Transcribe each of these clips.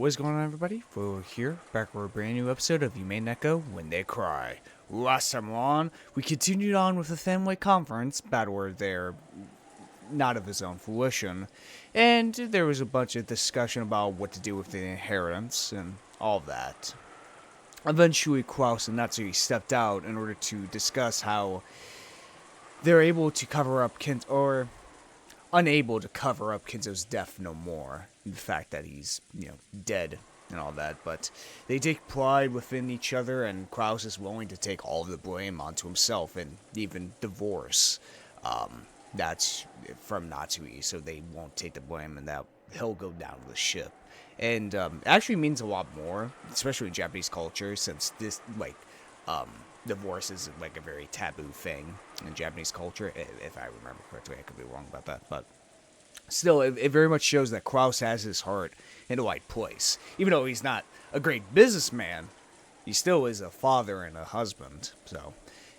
What's going on, everybody? We're here, back for a brand new episode of Umineko When They Cry. Last time on, we continued on with the family conference, Badwar there, not of his own fruition, and there was a bunch of discussion about what to do with the inheritance and all of that. Eventually, Kraus and Natsui stepped out in order to discuss how they're able to cover up unable to cover up Kinzo's death no more. The fact that he's, dead and all that. But they take pride within each other, and Kraus is willing to take all of the blame onto himself and even divorce. That's from Natsui, so they won't take the blame, and that he'll go down with the ship. And it actually means a lot more, especially in Japanese culture, since this, divorce is like a very taboo thing in Japanese culture, if I remember correctly. I could be wrong about that, but still, it very much shows that Kraus has his heart in the right place. Even though he's not a great businessman, he still is a father and a husband. So,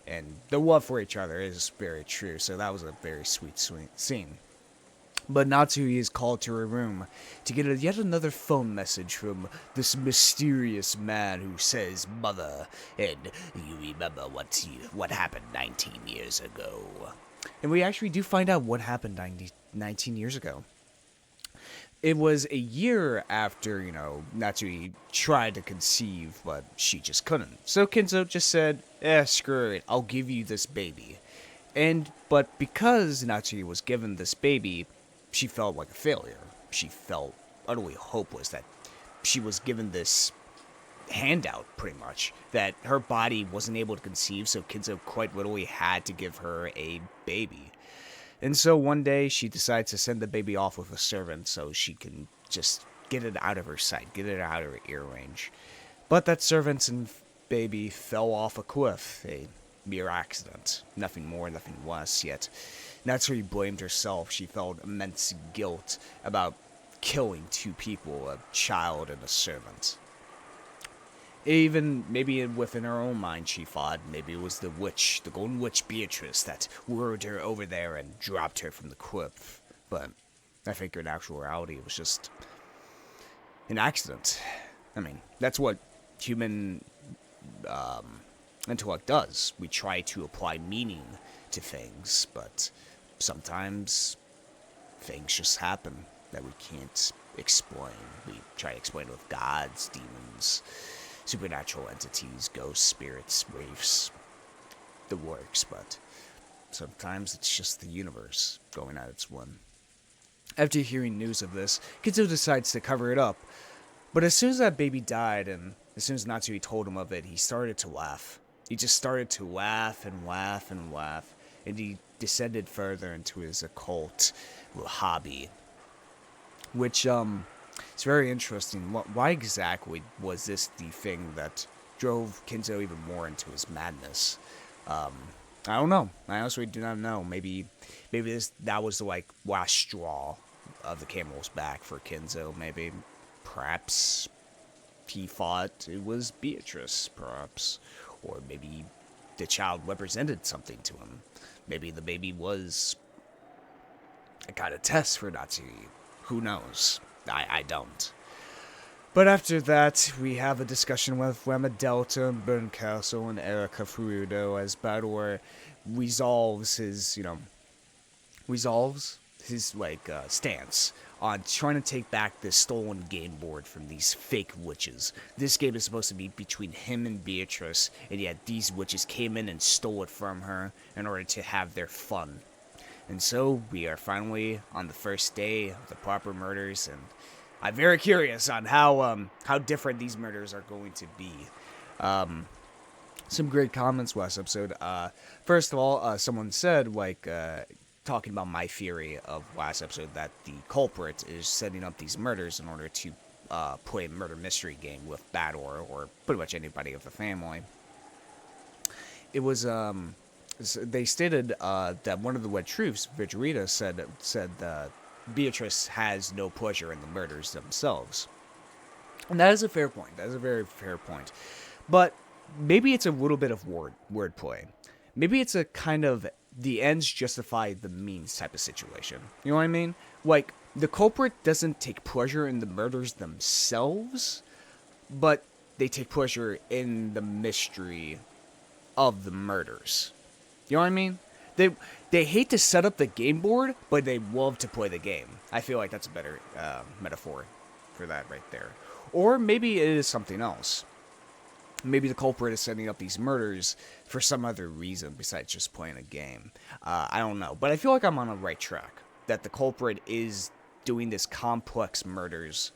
and the love for each other is very true. So that was a very sweet scene. But Natsui is called to her room to get yet another phone message from this mysterious man who says, "Mother, and you remember what happened 19 years ago." And we actually do find out what happened 19 years ago. It was a year after, Natsui tried to conceive, but she just couldn't. So Kinzo just said, screw it, I'll give you this baby. But because Natsui was given this baby, she felt like a failure. She felt utterly hopeless that she was given this handout, pretty much, that her body wasn't able to conceive, so Kinzo quite literally had to give her a baby. And so one day she decides to send the baby off with a servant so she can just get it out of her sight, get it out of her ear range. But that servant and baby fell off a cliff, a mere accident. Nothing more, nothing less, yet Natsuri blamed herself. She felt immense guilt about killing two people, a child and a servant. Even maybe within her own mind she thought maybe it was the witch, the golden witch Beatrice, that lured her over there and dropped her from the cliff. But I think in actual reality it was just an accident. I mean, that's what human intellect does. We try to apply meaning to things, but sometimes things just happen that we can't explain. We try to explain it with gods, demons, supernatural entities, ghosts, spirits, wraiths, the works, but sometimes it's just the universe going at its whim. After hearing news of this, Kinzo decides to cover it up, but as soon as that baby died, and as soon as Natsui told him of it, he started to laugh. He just started to laugh and laugh and laugh, and he descended further into his occult hobby, which, it's very interesting. Why exactly was this the thing that drove Kinzo even more into his madness? I don't know. I honestly do not know. Maybe that was the last straw of the camel's back for Kinzo. Maybe, perhaps he thought it was Beatrice, perhaps, or maybe the child represented something to him. Maybe the baby was a kind of test for Natsui. Who knows? I don't. But after that, we have a discussion with Lemma Delta and Burncastle and Erika Furudo as Bador resolves his stance on trying to take back this stolen game board from these fake witches. This game is supposed to be between him and Beatrice, and yet these witches came in and stole it from her in order to have their fun. And so, we are finally on the first day of the proper murders, and I'm very curious on how different these murders are going to be. Some great comments last episode. First of all, someone said, talking about my theory of last episode, that the culprit is setting up these murders in order to play a murder mystery game with Bador, or pretty much anybody of the family. It was, they stated that one of the wet truths, Vigorita, said Beatrice has no pleasure in the murders themselves. And that is a fair point. That is a very fair point. But maybe it's a little bit of wordplay. Maybe it's a kind of the ends justify the means type of situation. You know what I mean? Like, the culprit doesn't take pleasure in the murders themselves, but they take pleasure in the mystery of the murders. You know what I mean? They hate to set up the game board, but they love to play the game. I feel like that's a better metaphor for that right there. Or maybe it is something else. Maybe the culprit is setting up these murders for some other reason besides just playing a game. I don't know. But I feel like I'm on the right track. That the culprit is doing this complex murders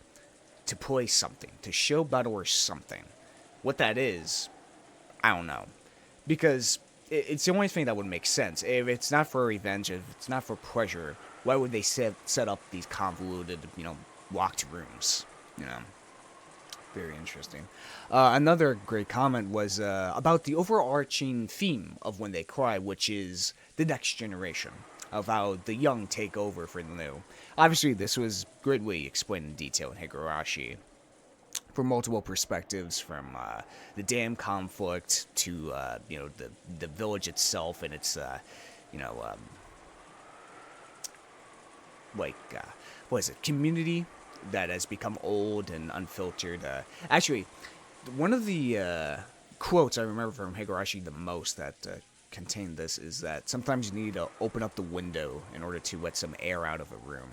to play something. To show battlers something. What that is, I don't know. Because it's the only thing that would make sense. If it's not for revenge, if it's not for pleasure, why would they set up these convoluted, locked rooms? Very interesting. Another great comment was about the overarching theme of When They Cry, which is the next generation, of how the young take over for the new. Obviously, this was greatly explained in detail in Higurashi, from multiple perspectives, from the dam conflict to the village itself and its what is it, community that has become old and unfiltered. Actually, one of the quotes I remember from Higurashi the most that contained this is that sometimes you need to open up the window in order to let some air out of a room.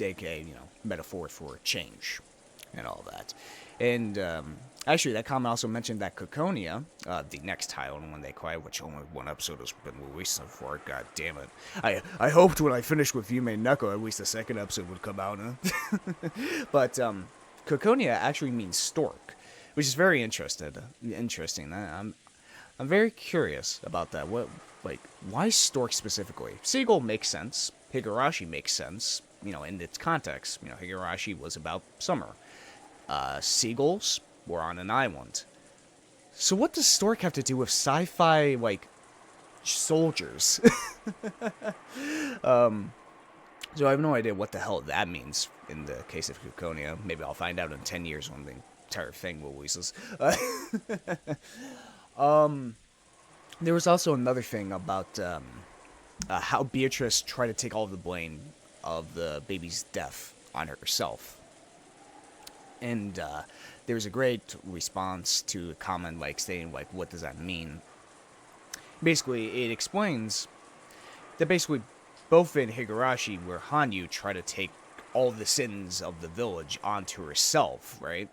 AKA, metaphor for change and all that. And actually, that comment also mentioned that Kokonia, the next title in When They Cry, which only one episode has been released so far, god damn it. I hoped when I finished with Umineko, at least the second episode would come out, huh? But Kokonia actually means stork, which is very interesting. I'm very curious about that. Why stork specifically? Seagull makes sense. Higurashi makes sense, in its context. Higurashi was about summer. Seagulls were on an island. So what does stork have to do with sci-fi, soldiers? So I have no idea what the hell that means in the case of Kokonia. Maybe I'll find out in 10 years when the entire thing releases. There was also another thing about how Beatrice tried to take all of the blame of the baby's death on herself. And there was a great response to a comment stating what does that mean? Basically, it explains that both in Higurashi, where Hanyu tried to take all the sins of the village onto herself, right?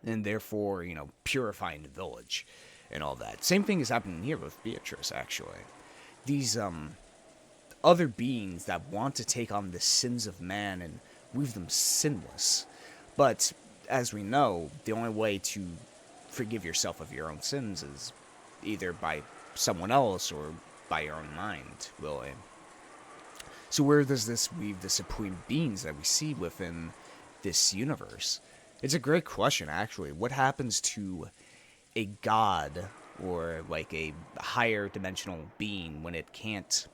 And therefore, purifying the village and all that. Same thing is happening here with Beatrice, actually. These other beings that want to take on the sins of man and leave them sinless. But, as we know, the only way to forgive yourself of your own sins is either by someone else or by your own mind, really. So where does this leave the supreme beings that we see within this universe? It's a great question, actually. What happens to a god or a higher dimensional being when it can't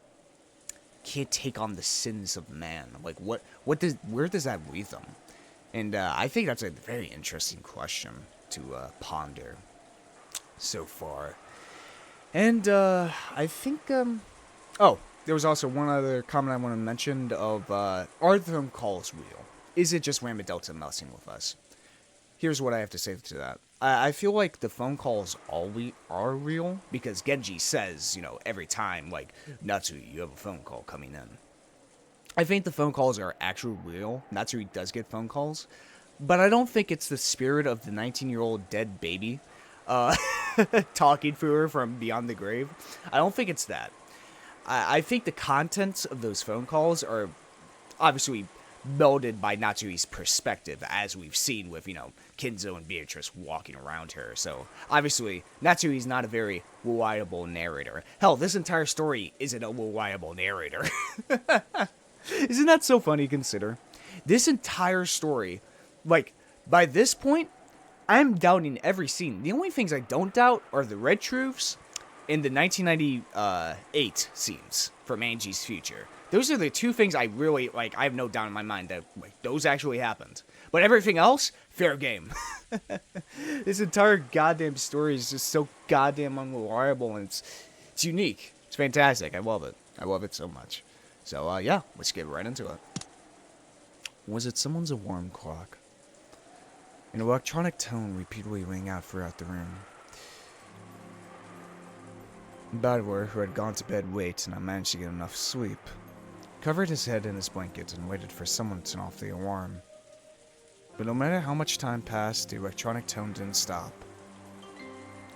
take on the sins of man? Where does that leave them? And I think that's a very interesting question to ponder so far. And I think there was also one other comment I want to mention of are the phone calls real? Is it just Lambda Delta messing with us? Here's what I have to say to that. I feel like the phone calls are real because Genji says, every time, Natsui, you have a phone call coming in. I think the phone calls are actually real. Natsui does get phone calls. But I don't think it's the spirit of the 19-year-old dead baby talking to her from beyond the grave. I don't think it's that. I think the contents of those phone calls are obviously melded by Natsui's perspective, as we've seen with, Kinzo and Beatrice walking around her. So, obviously, Natsui's not a very reliable narrator. Hell, this entire story isn't a reliable narrator. Isn't that so funny to consider? This entire story, by this point, I'm doubting every scene. The only things I don't doubt are the red truths and the 1998 scenes from Angie's Future. Those are the two things I really, I have no doubt in my mind that, those actually happened. But everything else, fair game. This entire goddamn story is just so goddamn unreliable, and it's unique. It's fantastic. I love it. I love it so much. So, yeah, let's get right into it. Was it someone's alarm clock? An electronic tone repeatedly rang out throughout the room. Badwer, who had gone to bed late and not managed to get enough sleep, covered his head in his blanket and waited for someone to turn off the alarm. But no matter how much time passed, the electronic tone didn't stop.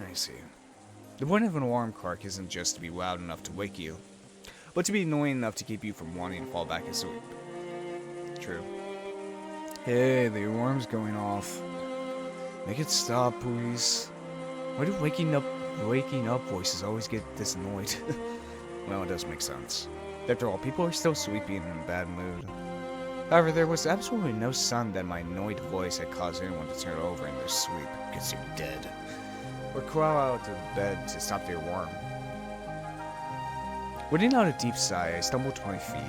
I see. The point of an alarm clock isn't just to be loud enough to wake you, but to be annoying enough to keep you from wanting to fall back asleep. True. Hey, the alarm's going off. Make it stop, please. Why do waking up voices always get this annoyed? Well, it does make sense. After all, people are still sleepy and in a bad mood. However, there was absolutely no sign that my annoyed voice had caused anyone to turn over in their sleep, because they're dead, or crawl out of bed to stop the alarm. Letting out a deep sigh, I stumbled to my feet.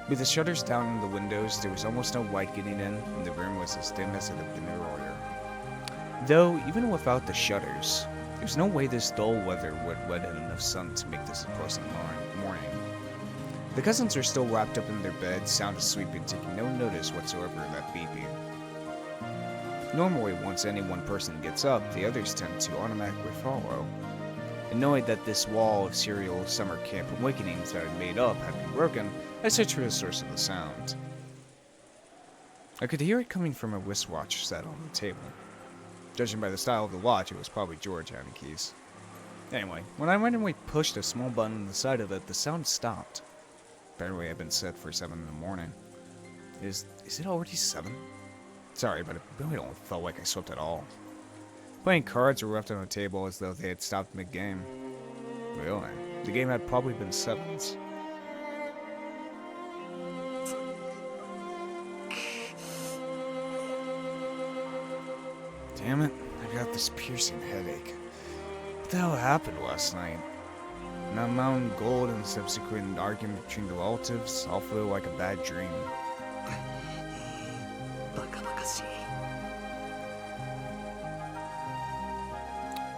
With the shutters down in the windows, there was almost no light getting in, and the room was as dim as it had been earlier. Though, even without the shutters, there's no way this dull weather would let in enough sun to make this a pleasant morning. The cousins are still wrapped up in their beds, sound asleep and taking no notice whatsoever of that beeping. Normally, once any one person gets up, the others tend to automatically follow. And knowing that this wall of serial summer camp awakenings that I'd made up had been broken, I searched for the source of the sound. I could hear it coming from a wristwatch set on the table. Judging by the style of the watch, it was probably George Aniki's. Anyway, when I randomly pushed a small button on the side of it, the sound stopped. Apparently, I've been set for 7 in the morning. Is it already 7? Sorry, but it really don't felt like I slept at all. Playing cards were left on the table as though they had stopped mid-game. Really? The game had probably been 7s. Damn it, I got this piercing headache. What the hell happened last night? That mountain gold and subsequent argument between the relatives all feel like a bad dream.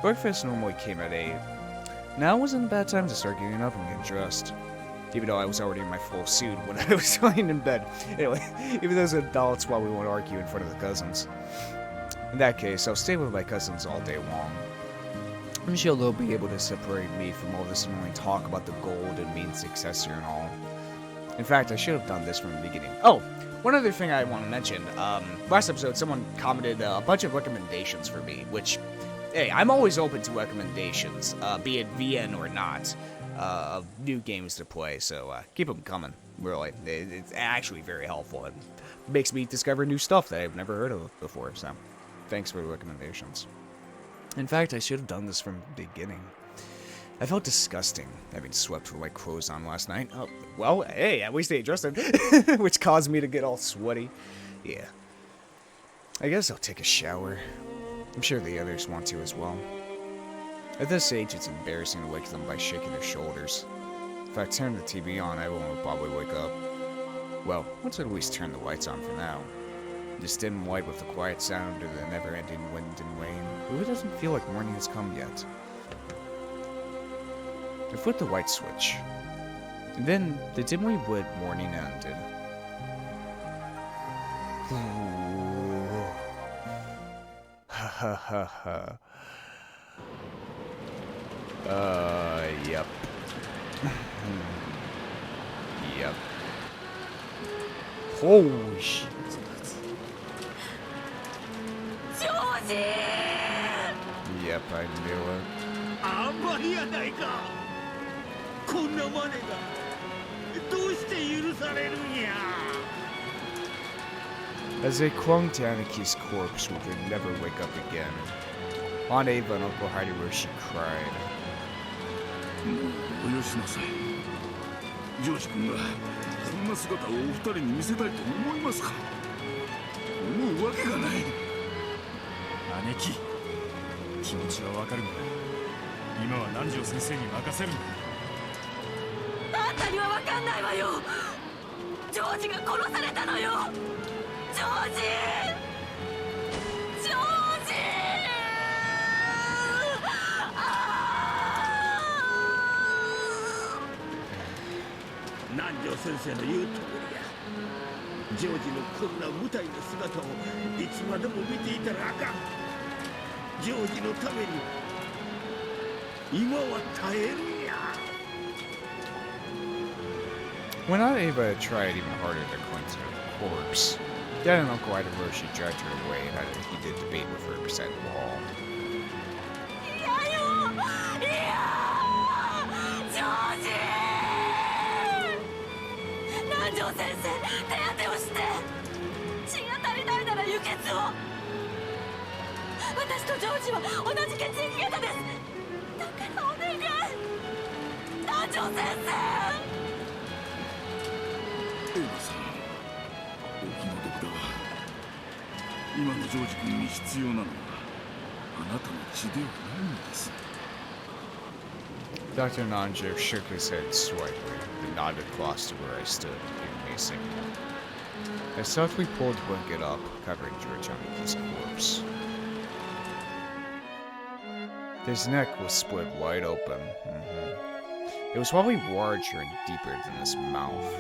Breakfast normally came at 8. Now wasn't a bad time to start getting up and getting dressed. Even though I was already in my full suit when I was lying in bed. Anyway, even those adults while we won't argue in front of the cousins. In that case, I'll stay with my cousins all day long. I'm sure they'll be able to separate me from all this annoying talk about the gold and mean successor and all. In fact, I should have done this from the beginning. Oh, one other thing I want to mention. Last episode, someone commented a bunch of recommendations for me, which, hey, I'm always open to recommendations, be it VN or not, of new games to play, so keep them coming, really. It's actually very helpful. It makes me discover new stuff that I've never heard of before, so thanks for the recommendations. In fact, I should have done this from the beginning. I felt disgusting having slept with my clothes on last night. Oh, well, hey, at least they addressed it, which caused me to get all sweaty. Yeah. I guess I'll take a shower. I'm sure the others want to as well. At this age, it's embarrassing to wake them by shaking their shoulders. If I turn the TV on, everyone will probably wake up. Well, let's at least turn the lights on for now. This dim light with the quiet sound of the never-ending wind and rain really doesn't feel like morning has come yet. I flipped the light switch, and then the dimly lit morning ended. Ha ha ha ha. Yep. Yep. Holy shit. Yep, I knew it. As they clung to Aniki's corpse, we could never wake up again. Aunt Ava and Uncle Hariroshi cried. およしなさい。ジョージ君がそんな姿をお二人に見せたいと思いますか。思うわけがない。姉貴、気持ちはわかるんだ。今は南條先生に任せるんだ。あんたにはわかんないわよ。ジョージが殺されたのよ。ジョージ。ジョージ。 南條先生の言う通りや。ジョージのこんな無体な姿をいつまでも見ていたらあかん。ジョージのために今は耐えるんや。 When not able to try it even harder to cling to the corpse, Dad and Uncle Hiroshi dragged her away and he did debate with her beside the wall. 南條先生、手当てをして。血が足りないなら輸血を。私とジョージは同じ血液型です。だからお願い、南條先生。エイバさん、お気の毒だが、今のジョージ君に必要なのはあなたの血ではないのです。 Dr. Nanjo shook his head slightly, then nodded close to where I stood, giving me a signal. I softly pulled the blanket up, covering George Aniki's corpse. His neck was split wide open. It was probably larger and deeper than his mouth.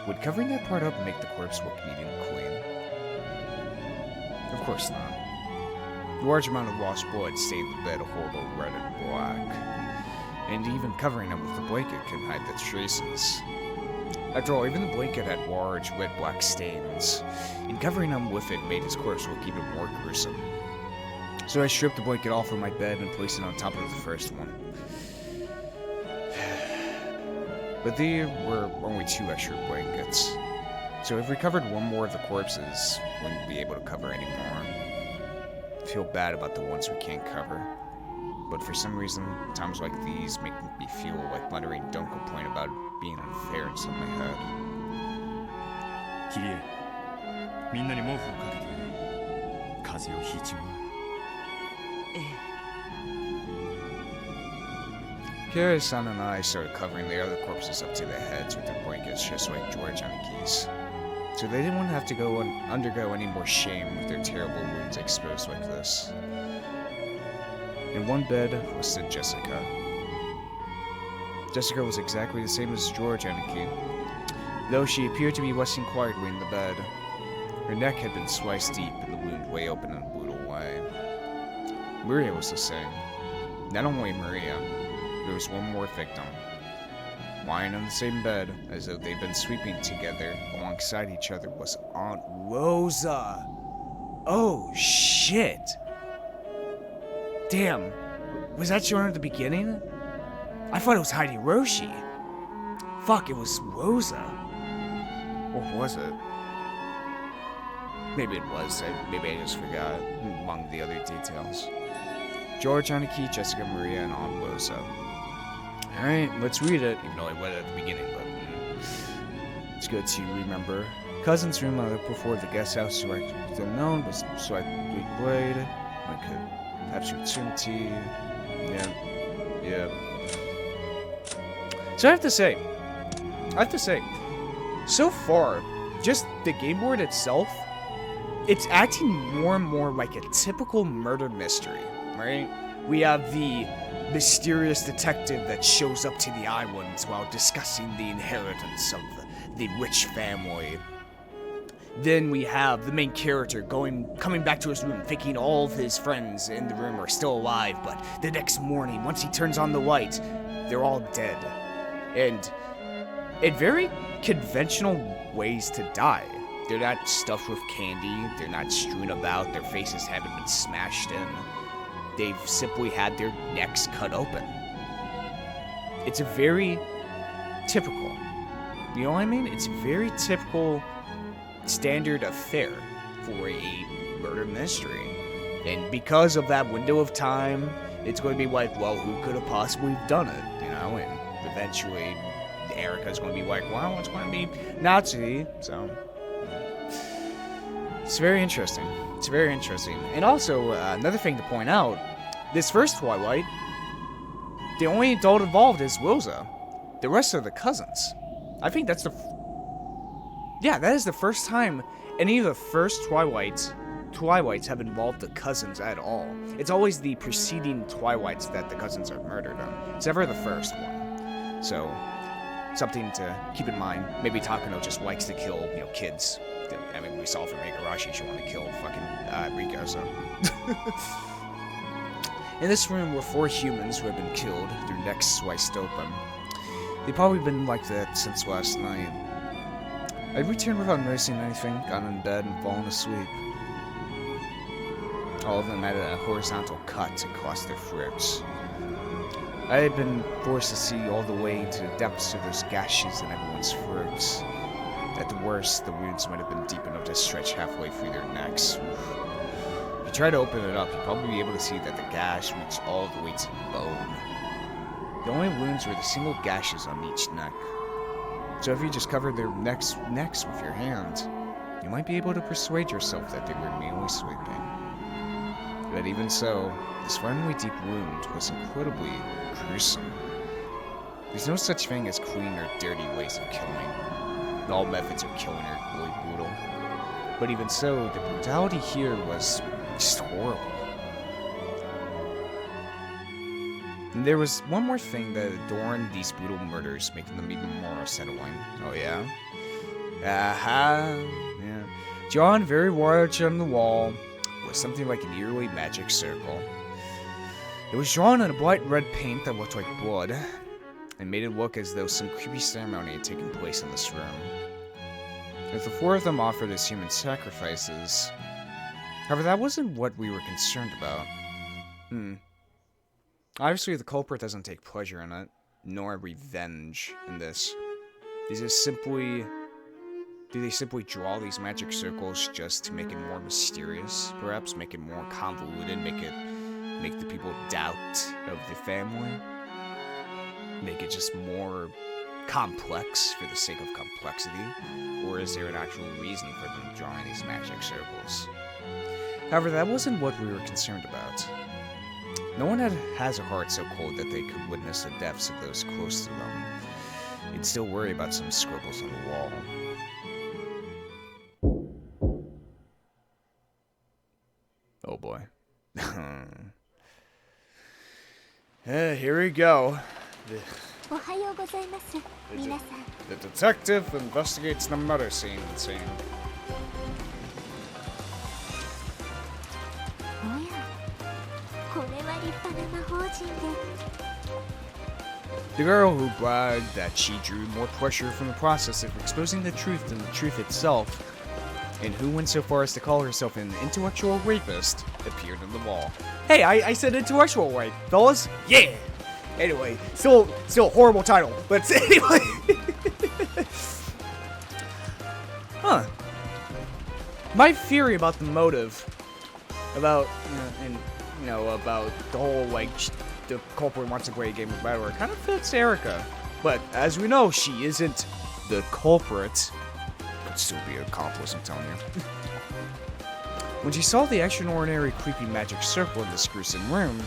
Would covering that part up make the corpse look neat and clean? Of course not. The large amount of lost blood stained the bed a horrible red and black. And even covering him with the blanket couldn't hide the traces. After all, even the blanket had large red-black stains, and covering him with it made his corpse look even more gruesome. So I stripped the blanket off of my bed and placed it on top of the first one. But there were only 2 extra blankets, so if we covered one more of the corpses, we wouldn't be able to cover any more. I feel bad about the ones we can't cover. But for some reason, times like these make me feel like muttering don't complain about being unfair inside my head. キリエ、みんなに毛布をかけてくれ。風邪をひいちまう。Kira-san and I started covering the other corpses up to their heads with their blankets just like George Aniki's. So they didn't want to have to undergo any more shame with their terrible wounds exposed like this. In one bed was stood Jessica. Jessica was exactly the same as George Aniki, though she appeared to be resting quietly in the bed. Her neck had been sliced deep and the wound way open in a brutal way. Maria was the same. Not only Maria, there was one more victim. Lying on the same bed, as though they'd been sleeping together alongside each other, was Aunt Rosa. Oh, shit. Damn, was that shown at the beginning? I thought it was Hiroshi. Fuck, it was Rosa. Or was it? Maybe it was. Maybe I just forgot among the other details. George Aniki, Jessica Maria, and Aunt Rosa. Alright, let's read it, even though I read it at the beginning, but it's good to remember. Cousin's room before the guest house directly unknown was slightly blade. I could have opportunity. Yeah. So I have to say, so far, just the game board itself, it's acting more and more like a typical murder mystery, right? We have the mysterious detective that shows up to the islands while discussing the inheritance of the rich family. Then we have the main character coming back to his room, thinking all of his friends in the room are still alive, but the next morning, once he turns on the light, they're all dead. And in very conventional ways to die. They're not stuffed with candy, they're not strewn about, their faces haven't been smashed in. They've simply had their necks cut open. It's a very typical, you know what I mean? It's a very typical standard affair for a murder mystery. And because of that window of time, it's going to be like, well, who could have possibly done it, you know? And eventually, Erica's going to be like, well, it's going to be Nazi, so... It's very interesting. It's very interesting. And also, another thing to point out, this first Twilight, the only adult involved is Rosa. The rest are the cousins. I think that's yeah, that is the first time any of the first Twilights have involved the cousins at all. It's always the preceding Twilights that the cousins are murdered on. It's never the first one. So something to keep in mind. Maybe Takano just likes to kill, kids. I mean, we saw from Igarashi she wanted to kill fucking Rika, so. In this room were 4 humans who had been killed, their necks sliced open. They'd probably been like that since last night. I returned without noticing anything, got in bed, and fallen asleep. All of them had a horizontal cut across their throats. I had been forced to see all the way to the depths of those gashes in everyone's throats. At the worst, the wounds might have been deep enough to stretch halfway through their necks. If you try to open it up, you'd probably be able to see that the gash reached all the way to the bone. The only wounds were the single gashes on each neck. So if you just covered their necks with your hand, you might be able to persuade yourself that they were merely sleeping. But even so, this runaway deep wound was incredibly gruesome. There's no such thing as clean or dirty ways of killing. All methods of killing are really brutal. But even so, the brutality here was just horrible. And there was one more thing that adorned these brutal murders, making them even more unsettling. Oh yeah? Yeah. Drawn very large on the wall was something like an eerily magic circle. It was drawn in a bright red paint that looked like blood, and made it look as though some creepy ceremony had taken place in this room. If the 4 of them offered as human sacrifices. However, that wasn't what we were concerned about. Obviously, the culprit doesn't take pleasure in it, nor revenge in this. Do they simply draw these magic circles just to make it more mysterious? Perhaps make it more convoluted, make the people doubt of the family? Make it just more complex for the sake of complexity? Or is there an actual reason for them drawing these magic circles? However, that wasn't what we were concerned about. No one has a heart so cold that they could witness the deaths of those close to them. They'd still worry about some scribbles on the wall. Oh boy. Here we go. The detective investigates the murder scene. The girl who bragged that she drew more pressure from the process of exposing the truth than the truth itself, and who went so far as to call herself an intellectual rapist, appeared on the wall. Hey, I said intellectual rape, fellas. Yeah. Anyway, still a horrible title, but anyway. My theory about the motive, about about the whole the culprit wants to play a game of Battle kind of fits Erica, but as we know, she isn't the culprit. Could still be an accomplice, I'm telling you. When she saw the extraordinary creepy magic circle in this gruesome room,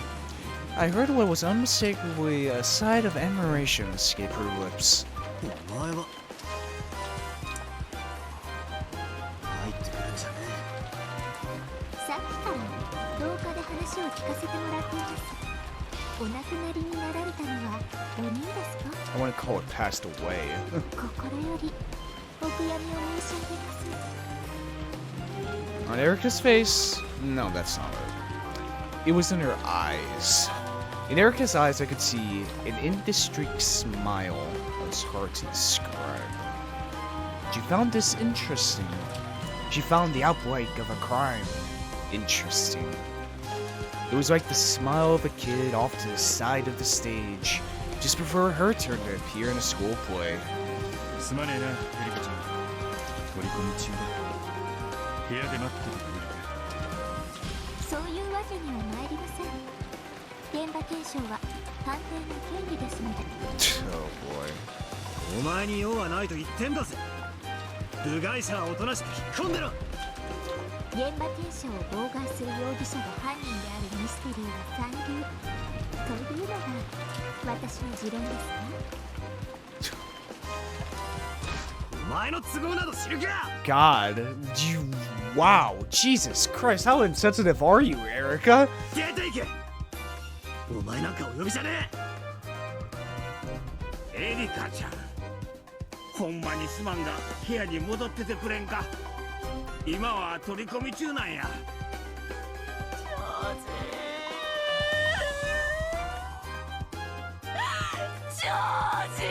I heard what was unmistakably a sigh of admiration escape her lips. I want to call it passed away. On Erica's face? No, that's not it. It was in her eyes. In Erica's eyes, I could see an indistinct smile that was hard to describe. She found this interesting. She found the outbreak of a crime interesting. It was like the smile of a kid off to the side of the stage, just before her turn to appear in a school play. Oh boy. お前に用はないと言ってんだぜ。部外者はおとなしく引っ込んでろ。現場検証を妨害する容疑者が犯人であるミステリーが残留というのが私の持論ですか。お前の都合など知るか。 God, wow, Jesus Christ, how insensitive are you, Erica? 出ていけ。お前なんかお呼びじゃねえ。エリカちゃん、ほんまにすまんが部屋に戻っててくれんか。今は取り込み中なんや。ジョージ。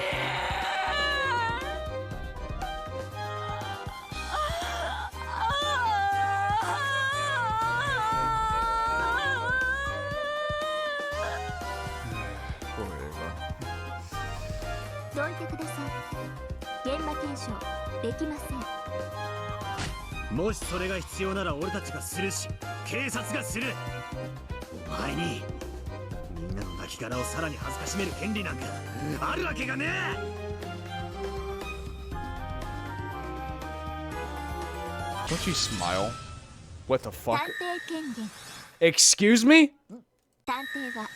どいてください。現場検証できません。もしそれが必要なら俺たちがするし、警察がする。お前にみんなの亡きをさらに恥ずかしめる権利なんかあるわけがねえ。 Don't you smile? What the 探 fuck? 偵権限。 Excuse me? 探偵は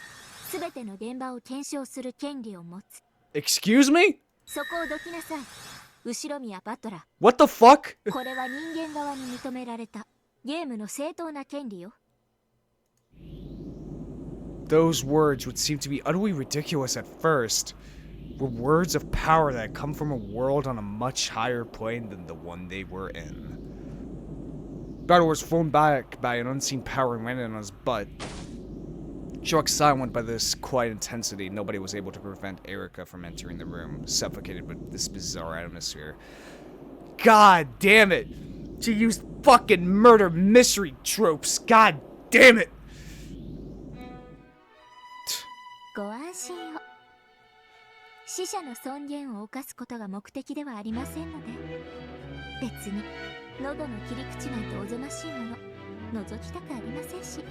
全ての現場を検証する権利を持つ。 Excuse me? そこをどきなさい。後宮バトラー。 What the fuck? これは人間側に認められたゲームの正当な権利よ。 Those words would seem to be utterly ridiculous at first, were words of power that come from a world on a much higher plane than the one they were in. Battle was thrown back by an unseen power and landed on his butt. Struck silent by this quiet intensity, nobody was able to prevent Erica from entering the room, suffocated with this bizarre atmosphere. God damn it! She used fucking murder mystery tropes, god damn it! ご安心を。死者の尊厳を犯すことが目的ではありませんので、別に喉の切り口なんておぞましいもの覗きたくありませんし、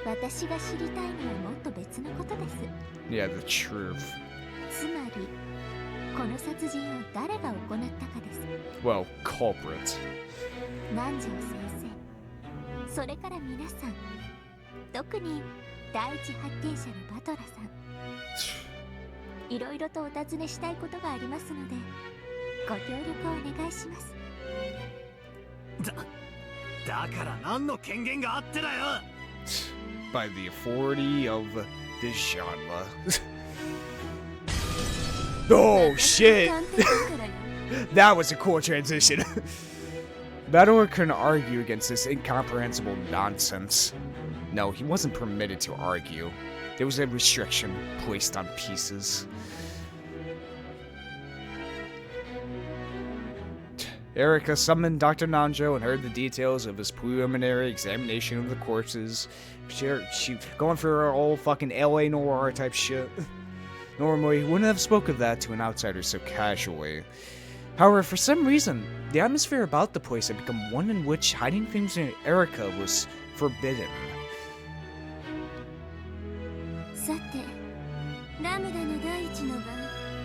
私が知りたいのはもっと別のことです。 Yeah, the truth. つまりこの殺人を誰が行ったかです。 Well, culprit. 南條先生、それから皆さん、特に第一発見者のバトラさん、いろいろとお尋ねしたいことがありますのでご協力をお願いします。だから何の権限があってだよ。 By the authority of this genre. Oh shit! That was a cool transition. Battler couldn't argue against this incomprehensible nonsense. No, he wasn't permitted to argue. There was a restriction placed on pieces. Erica summoned Dr. Nanjo and heard the details of his preliminary examination of the corpses. She going for her old fucking LA noir type shit. Normally, wouldn't have spoke of that to an outsider so casually. However, for some reason, the atmosphere about the place had become one in which hiding things in Erica was forbidden. さて、ラムダの第一の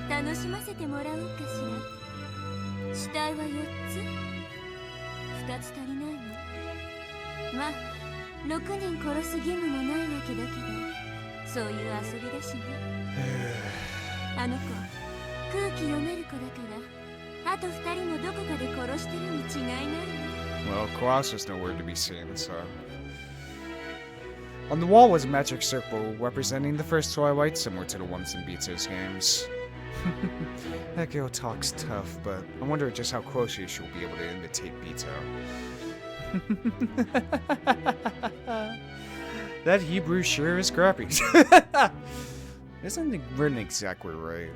番、楽しませてもらおうかしら。死体は4つ、2つ足りないわ。まあ、6人殺す義務もないわけだけど、そういう遊びだしね。あの子、空気読める子だから、あと2人もどこかで殺してるに違いないわ。 Well, Colossus nowhere to be seen, so... On the wall was a magic circle representing the first Twilight, similar to the ones in Bito's games. That girl talks tough, but I wonder just how closely she'll be able to imitate Bito. That Hebrew sure is crappy. Isn't written exactly right.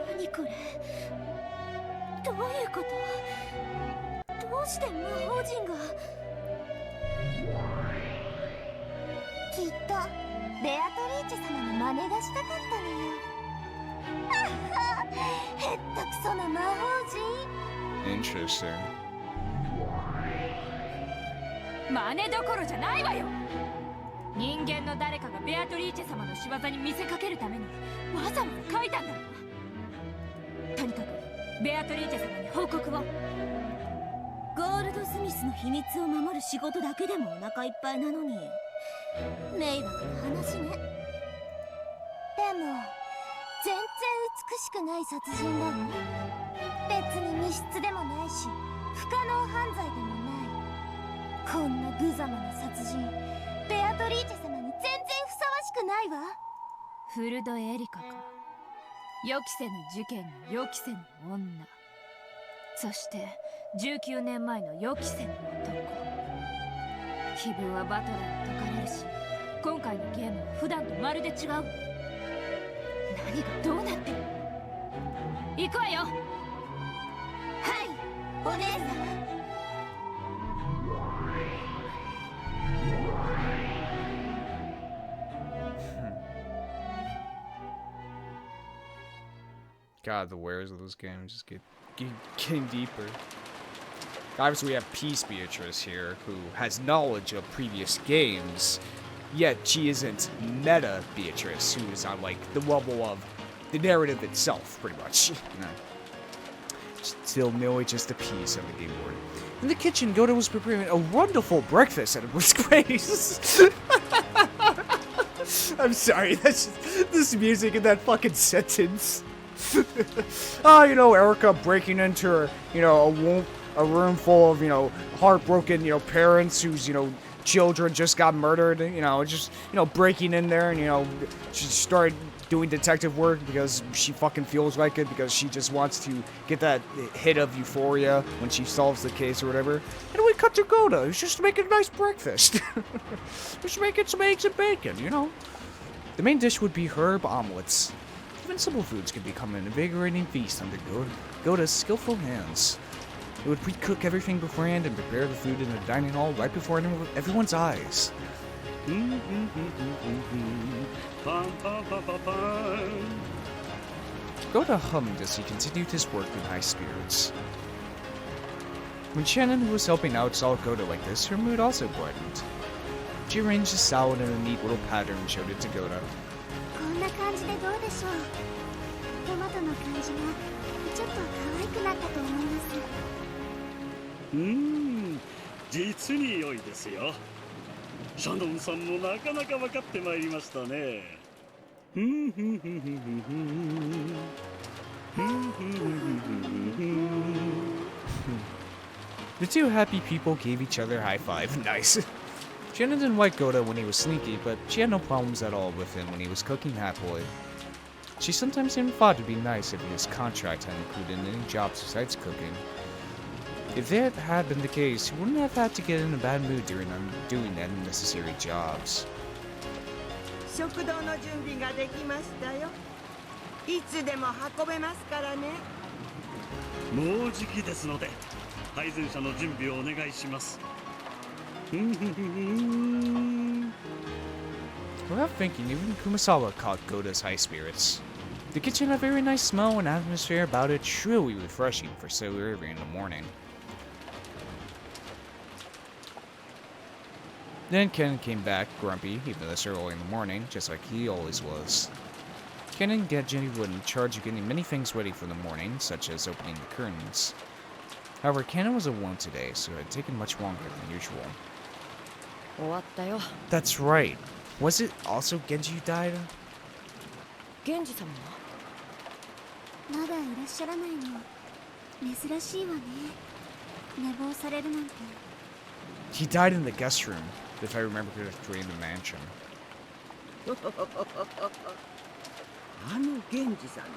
何これ、どういうこと？どうして魔法陣が？きっとベアトリーチェ様の真似がしたかったのよ。へったくそな魔法陣。 Interesting. 真似どころじゃないわよ。人間の誰かがベアトリーチェ様の仕業に見せかけるためにわざわざ書いたんだわ。とにかくベアトリーチェ様に報告を。ゴールドスミスの秘密を守る仕事だけでもお腹いっぱいなのに迷惑な話ね。でも全然美しくない殺人だわ。別に密室でもないし不可能犯罪でもない。こんな無様な殺人ベアトリーチェ様に全然ふさわしくないわ。古戸エリカか。予期せぬ事件の予期せぬ女。そして19年前の予期せぬ男。気分はバトラーに解かれるし、今回のゲームは普段とまるで違う。何がどうなってる？行くわよ。はいお姉さん。God, the wares of those games just getting deeper. Obviously, we have Peace Beatrice here, who has knowledge of previous games, yet she isn't Meta Beatrice, who is on, like, the level of the narrative itself, pretty much. You know. Still merely just a piece of the game board. In the kitchen, Goda was preparing a wonderful breakfast, and it was great. I'm sorry, that's just this music in that fucking sentence. Oh, you know, Erica breaking into her, you know, a room full of, you know, heartbroken, you know, parents whose, you know, children just got murdered, you know, just, you know, breaking in there and, you know, she started doing detective work because she fucking feels like it, because she just wants to get that hit of euphoria when she solves the case or whatever. And we cut to Goda, who's just making a nice breakfast. Just making some eggs and bacon, you know. The main dish would be herb omelets. Even simple foods could become an invigorating feast under Goda's skillful hands. It would pre-cook everything beforehand and prepare the food in the dining hall right before everyone's eyes. Goda hummed as he continued his work in high spirits. When Shannon, who was helping out, saw Goda like this, her mood also brightened. She arranged the salad in a neat little pattern and showed it to Goda. こんな感じでどうでしょう。トマトの感じがちょっと可愛くなったと思います。実に良いですよ。シャノンさんもなかなか分かってまいりましたね。The two happy people gave each other a high five. Nice. Shannon didn't like Goda when he was sneaky, but she had no problems at all with him when he was cooking happily. She sometimes even thought it'd be nice if his contract had included any jobs besides cooking. If that had been the case, he wouldn't have had to get in a bad mood during doing unnecessary jobs. 食堂の準備ができましたよ。いつでも運べますからね。もうじきですので、配膳車の準備をお願いします。Without thinking, even Kumasawa caught Goda's high spirits. The kitchen had a very nice smell and atmosphere about it, truly refreshing for so early in the morning. Then Ken came back, grumpy, even this early in the morning, just like he always was. Ken and Jenny were in charge of getting many things ready for the morning, such as opening the curtains. However, Ken was alone today, so it had taken much longer than usual. 終わったよ。 That's right. Was it also Genji who died? 源氏様はまだいらっしゃらないの。珍しいわね。寝坊されるなんて。 He died in the guest room, if I remember correctly, in the mansion. あの源氏さんで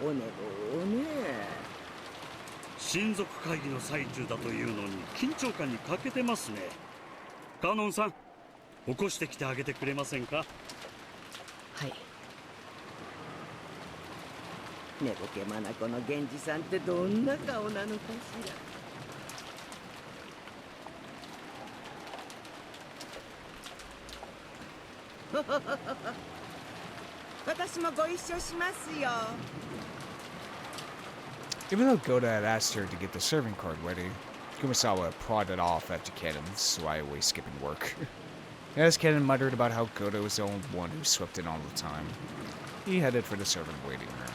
もお寝坊をね。親族会議の最中だというのに緊張感に欠けてますね。カノンさん、起こしてきてあげてくれませんか。はい。寝ぼけ眼の源氏さんってどんな顔なのかしら。私もご一緒しますよ。 Even though Goda had asked her to get the serving card ready, Kumasawa prodded off after Kennen, slyly skipping work. As Kennen muttered about how Goda was the only one who swept in all the time, he headed for the servant waiting room.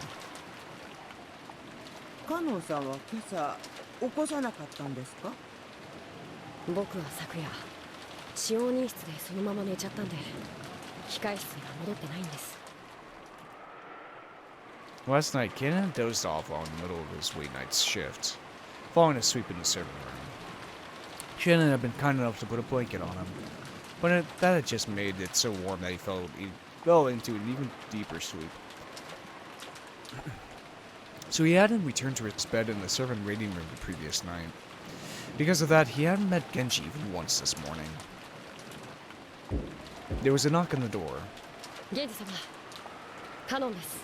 カノンさんは今朝起こさなかったんですか。僕は昨夜使用人室でそのまま寝ちゃったんで控室には戻ってないんです。 Last night, Kennen dozed off while in the middle of his late night shift, falling asleep in the serving room. Shannon had been kind enough to put a blanket on him, but that had just made it so warm that he felt fell into an even deeper sleep. So he hadn't returned to his bed in the servant waiting room the previous night. Because of that, he hadn't met Genji even once this morning. There was a knock on the door. ゲンジ様、カノンです。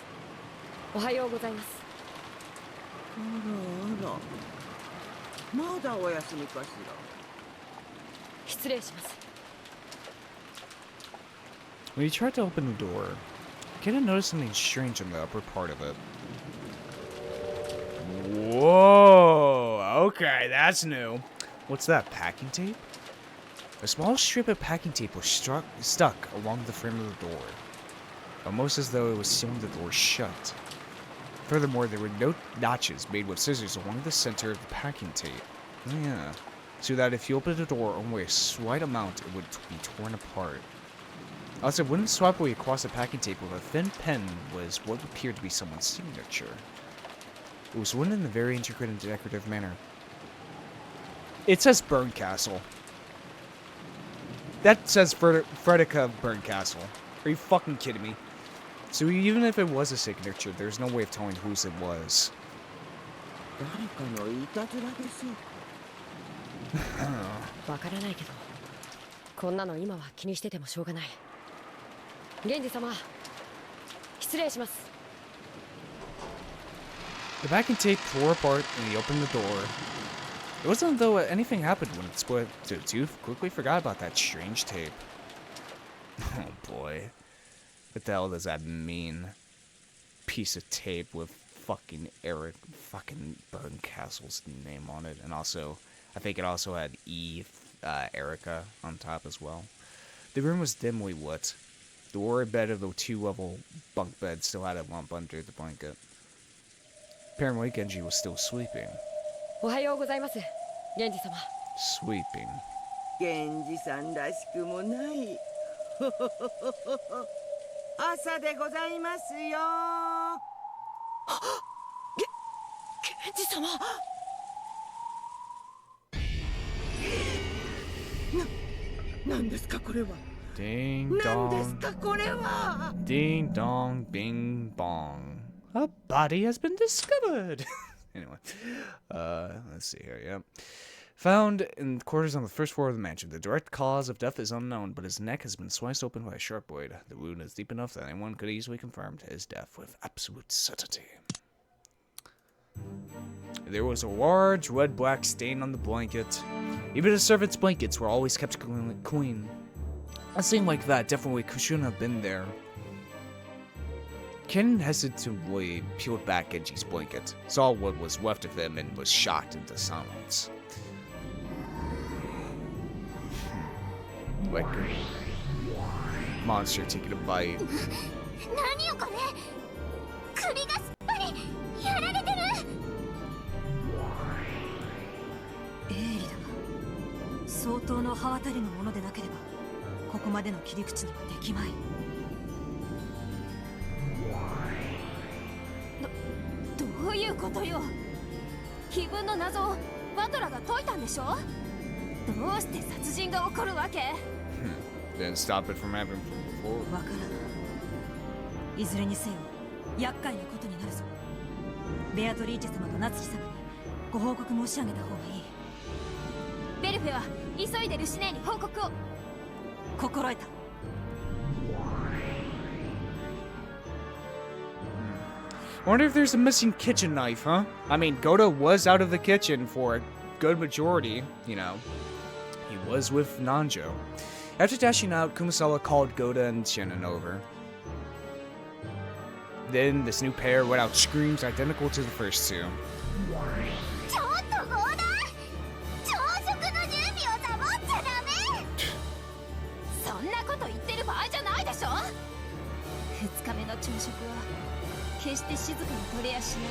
おはようございます。あらあら、まだお休みかしら。失礼します。 When he tried to open the door, Kenan noticed something strange on the upper part of it. Whoa! Okay, that's new. What's that, packing tape? A small strip of packing tape was stuck along the frame of the door, almost as though it was sealing the door shut. Furthermore, there were no notches made with scissors along the center of the packing tape. Oh, yeah. So that if you opened the door only a slight amount, it would be torn apart. Also, a wooden swap away across the packing tape with a thin pen was what appeared to be someone's signature. It was written in a very intricate and decorative manner. It says Burncastle. That says Fredica Burncastle. Are you fucking kidding me? So even if it was a signature, there's no way of telling whose it was. 誰かのいたずらでしょう。わからないけど、こんなの今は気にしててもしょうがない。ゲンジ様、失礼します。 The packing tape tore apart and he opened the door. It wasn't as though anything happened when it split. The two quickly forgot about that strange tape. Oh boy. What the hell does that mean? Piece of tape with fucking Burncastle's name on it. And also, I think it also had Erica on top as well. The room was dimly lit. The warrior bed of the two-level bunk bed still had a lump under the blanket. Apparently, Genji was still sleeping. おはようございます、ゲンジ様。Sleeping. 源氏さんらしくもない。朝でございますよ。ゲンジ様。なんですかこれは。 Ding なんです dong. かこれは。 Ding dong bing bong. A body has been discovered. Anyway, let's see here. Yeah. Found in quarters on the first floor of the mansion. The direct cause of death is unknown, but his neck has been sliced open by a sharp blade. The wound is deep enough that anyone could easily confirm his death with absolute certainty. There was a large red-black stain on the blanket. Even the servants' blankets were always kept clean. A thing like that definitely shouldn't have been there. Ken hesitantly peeled back Genji's blanket, saw what was left of him, and was shocked into silence. Like a monster taking a bite. 何よこれ。首がすっぱりやられてる。鋭利だが相当の刃渡りのものでなければここまでの切り口にはできまい。どういうことよ。碑文の謎をバトラが解いたんでしょ。どうして殺人が起こるわけ。Didn't stop it from happening before. わからない。いずれにせよ厄介なことになるぞ。ベアトリーチェ様とナツキ様にご報告申し上げた方がいい。ベルフェは急いでルシネーに報告を。心得た。I wonder if there's a missing kitchen knife, huh? I mean, Goto was out of the kitchen for a good majority, you know. He was with Nanjo. After dashing out, Kumasawa called Goto and Shannon over. Then, this new pair let out screams identical to the first two. ちょっとゴーダ朝食の準備をサボっちゃダメ。そんなこと言ってる場合じゃないでしょ。2日目の朝食は決して静かに取れやしない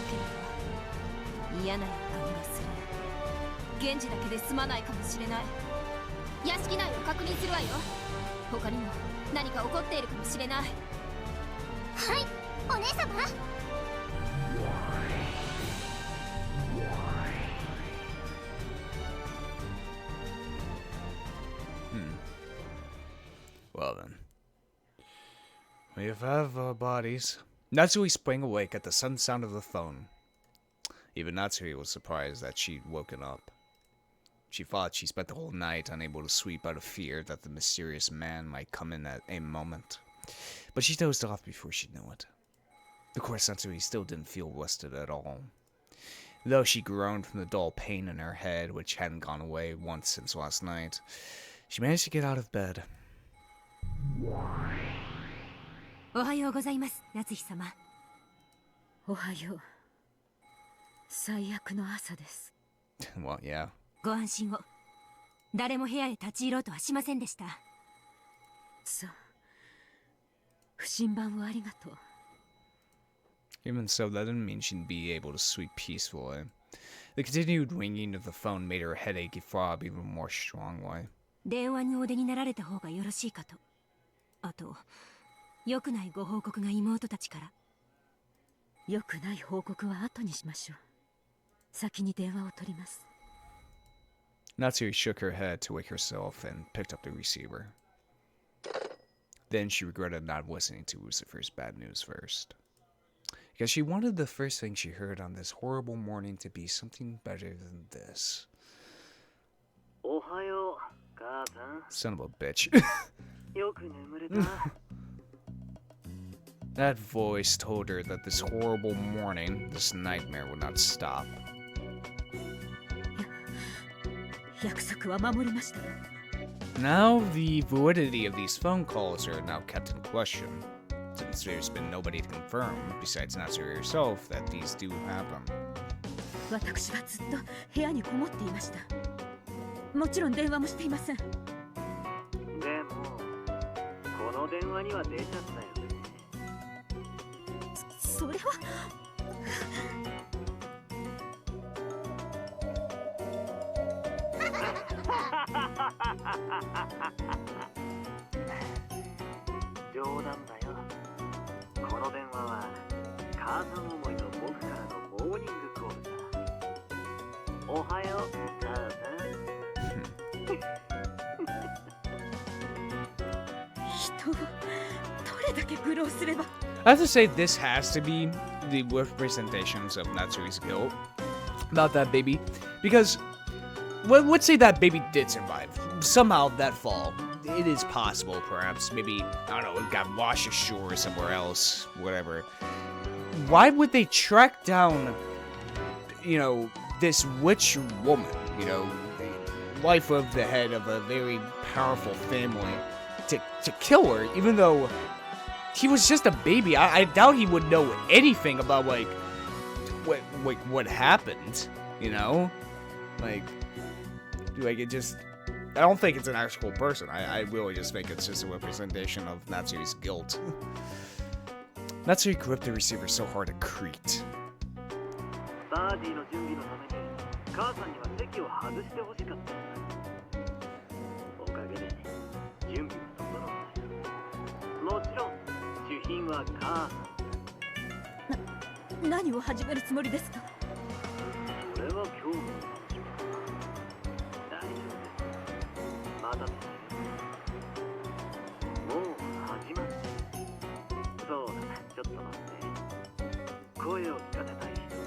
けれど嫌な予感がする。源氏だけで済まないかもしれない。屋敷内を確認するわよ。他にも何か起こっているかもしれない。はい、お姉様。Well then. We have our bodies. Natsui sprang awake at the sudden sound of the phone. Even Natsui was surprised that she'd woken up. She thought she spent the whole night unable to sleep out of fear that the mysterious man might come in at any moment. But she dozed off before she knew it. Of course, Natsui still didn't feel rested at all. Though she groaned from the dull pain in her head, which hadn't gone away once since last night, she managed to get out of bed. おはようございます、夏日様。おはよう。最悪の朝です。Well, yeah. ご安心を。誰も部屋へ立ち入ろうとはしませんでした。さあ、不審番をありがとう。Even so, that didn't mean she'd be able to sleep peacefully. The continued ringing of the phone made her headache throb even more strongly. 電話にお出になられた方がよろしいかと。あと、良くないご報告が妹たちから。良くない報告は後にしましょう。先に電話を取ります。Natsui shook her head to wake herself and picked up the receiver. Then she regretted not listening to Lucifer's bad news first. Because she wanted the first thing she heard on this horrible morning to be something better than this. Son of a bitch. That voice told her that this horrible morning, this nightmare would not stop. 約束は守りました。 Now the validity of these phone calls are now kept in question, since there's been nobody to confirm, besides Natsuri herself, that these do happen. 私はずっと部屋にこもっていました。もちろん電話もしていません。でも、この電話には出ちゃったよね。それは。冗談だよ。この電話は母さん思いの僕からのモーニングコールだ。おはよう、母さん。人をどれだけ愚弄すれば。I have to say, this has to be the representations of Natsuri's guilt about that baby, because let's say that baby did survive somehow that fall. It is possible, perhaps. Maybe, I don't know, it got washed ashore somewhere else, whatever. Why would they track down, you know, this witch woman, you know, the wife of the head of a very powerful family, to kill her, even though he was just a baby? I doubt he would know anything about, like, what happened, you know? Like, it just... I don't think it's an actual person. I really just think it's just a representation of Natsuri's guilt. Natsuri gripped the receiver so hard it creaked. Whatを始めるつもりですか？それは今日の大丈夫。まだもう始まる。そうだ、ちょっと待って。声を聞かせたい人が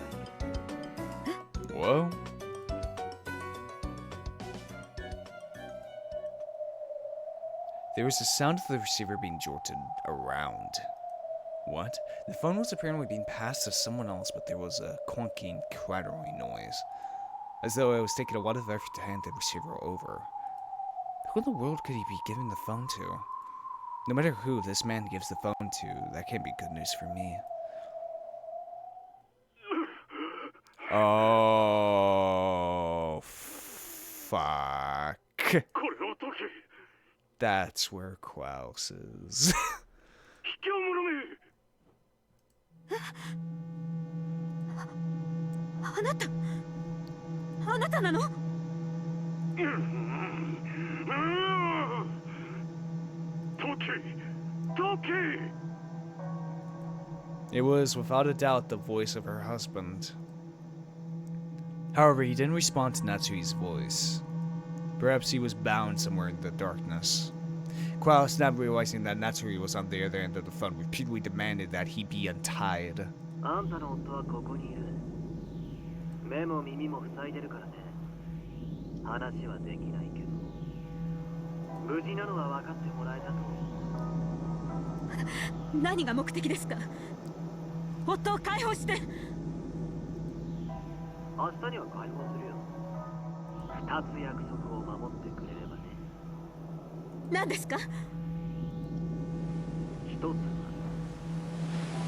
いる。Whoa. There was the sound of the receiver being jolted around. What? The phone was apparently being passed to someone else, but there was a clunking, clattering noise. As though it was taking a lot of effort to hand the receiver over. Who in the world could he be giving the phone to? No matter who this man gives the phone to, that can't be good news for me. Oh, fuck. That's where Klaus is. あなたなの？It was without a doubt the voice of her husband. However, he didn't respond to Natsui's voice. Perhaps he was bound somewhere in the darkness. Kraus, not realizing that Natsuri was on the other end of the phone, repeatedly demanded that he be untied. あんたの夫はここにいる。目も耳も塞いでるからね。話はできないけど。無事なのは分かってもらえたと。何が目的ですか？夫を解放して。明日には解放するよ。二つ約束を守ってくれればね。何ですか？一つは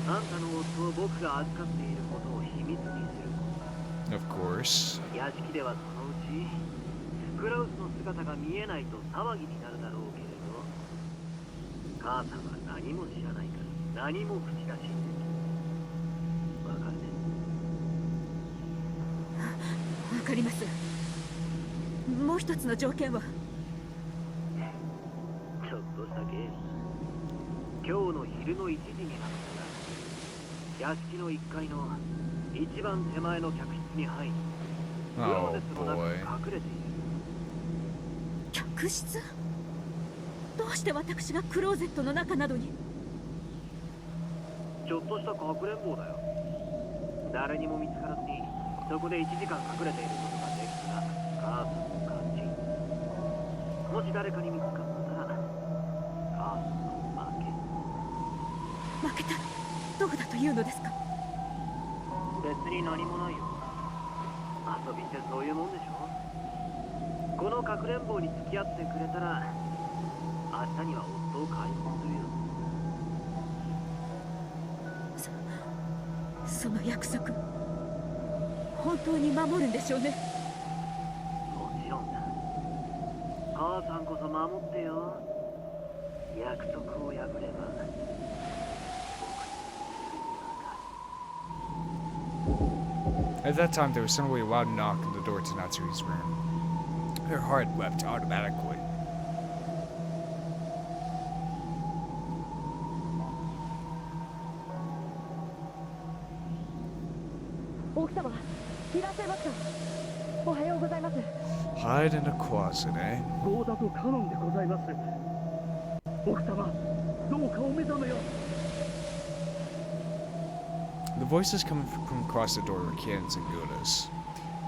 あんたの夫を僕が預かっていることを秘密にすることだ。 Of course. 屋敷ではそのうちクラウスの姿が見えないと騒ぎになるだろうけれど、母さんは何も知らないから何も口出しできない。わかるね？わかります。もう一つの条件は？ちょっとしたゲーム。今日の昼の1時になったら屋敷の1階の一番手前の客室に入り、クローゼットの中に隠れている。客室？どうして私がクローゼットの中などに？ちょっとしたかくれんぼだよ。誰にも見つからずにそこで1時間隠れていることができたら母さんの勝ち。もし誰かに見つかったら母さんの負け。負けたらどこだというのですか？別に何もないよ。遊びってそういうもんでしょ。このかくれんぼに付き合ってくれたら明日には夫を解放するよ。その約束本当に守るんでしょうね？もちろんだ。母さんこそ守ってよ。約束を破れば僕に罪が。 At that time, there was suddenly a loud knock on the door to Natsuri's room. Her heart leapt automatically. 奥様、いらっしゃいますか？おはようございます。 Hide in a closet, eh? ゴーダとカノンでございます。奥様、どうかお目覚めを。 The voices coming from across the door were Kian's and Goda's.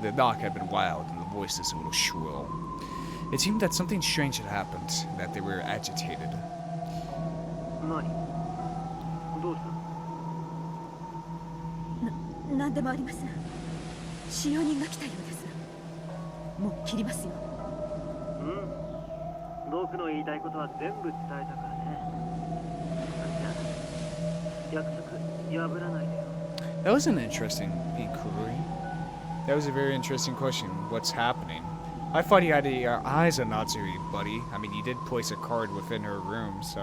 The knock had been loud, and the voices a little shrill. It seemed that something strange had happened, and that they were agitated. 何？どうした？何でもありません。使用人が来たようです。もう切りますよ。うん。僕の言いたいことは全部伝えたからね。じゃあ、約束破らないでよ。 That was an interesting inquiry. That was a very interesting question. What's happening? I thought you had your eyes on Natsuri, buddy. I mean, you did place a card within her room, so...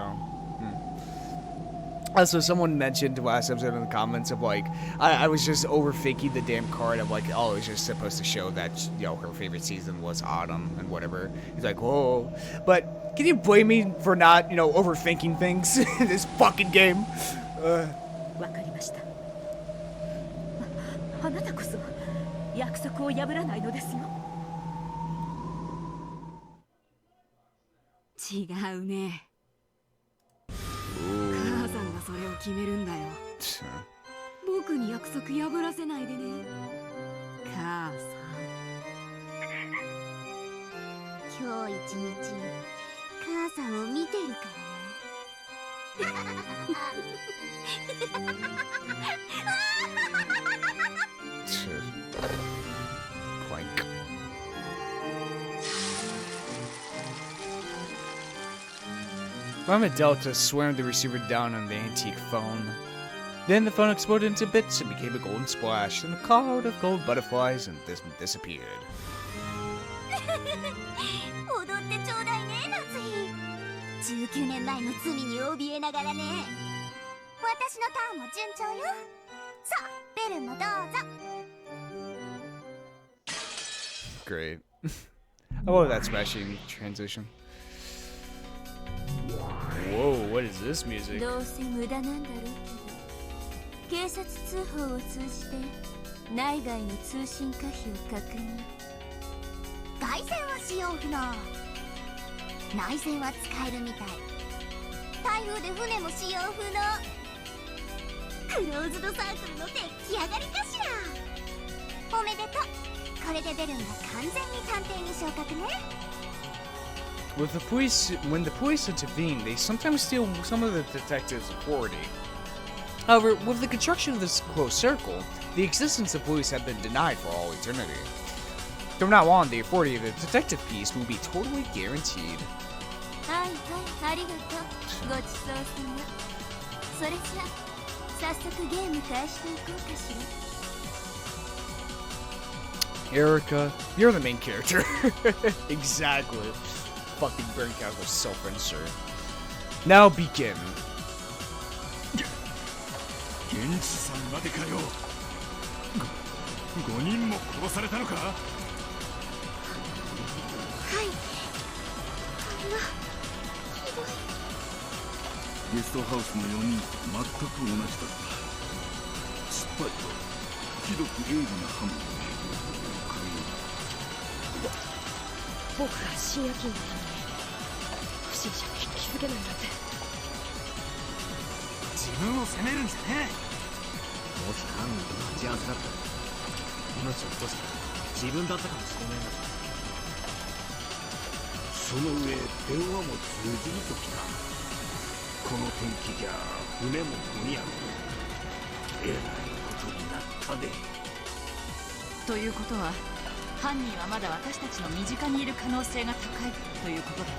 Also, someone mentioned last episode in the comments of like, I was just overthinking the damn card of like, oh, it was just supposed to show that, you know, her favorite season was autumn and whatever. He's like, whoa. But can you blame me for not, you know, overthinking things in this fucking game? わかりました。あなたこそ約束を破らないのですよ。違うね。母さんがそれを決めるんだよ。僕に約束破らせないでね。母さん。今日一日母さんを見てるからね。Clank. Mama Delta slammed the receiver down on the antique phone. Then the phone exploded into bits and became a golden splash, and a cloud of gold butterflies and disappeared. 踊ってちょうだいね、夏日。19年前の罪に怯えながらね。私のターンも順調よ。さあ、ベルもどうぞ。 Great. I love that smashing transition. Whoa, what is this music? どうせ無駄なんだろうけど、警察通報を通じて内外の通信可否を確認。凱旋はしような。内戦は使えるみたい。台風で船も使用不能。クローズドサークルの出来上がりかしら。おめでとう。これでベルンが完全に探偵に昇格ね。When the police intervene, they sometimes steal some of the detectives' authority. However, with the construction of this closed circle, the existence of police have been denied for all eternity. From now on, the authority of the detective piece will be totally guaranteed. はいはい、ありがとう。ごちそうさま。それじゃ、早速ゲーム開していこうかしら。 Erica, you're the main character. Exactly. Fucking brain casual self-insert. Now begin. 現地さんまでかよ。5人も殺されたのか。はい。ひどい。ゲストハウスの4人と全く同じだった。失敗とひどく鋭利な刃物で僕が深夜勤務なのに不審者に気づけないなんて。自分を責めるんじゃねえ。もし犯人と待ち合わせだったら命を落とした自分だったかもしれないんだ。その上電話も通じるときた。この天気じゃ船も無理やろ。えらいことになったで。ということは犯人はまだ私たちの身近にいる可能性が高いということだ。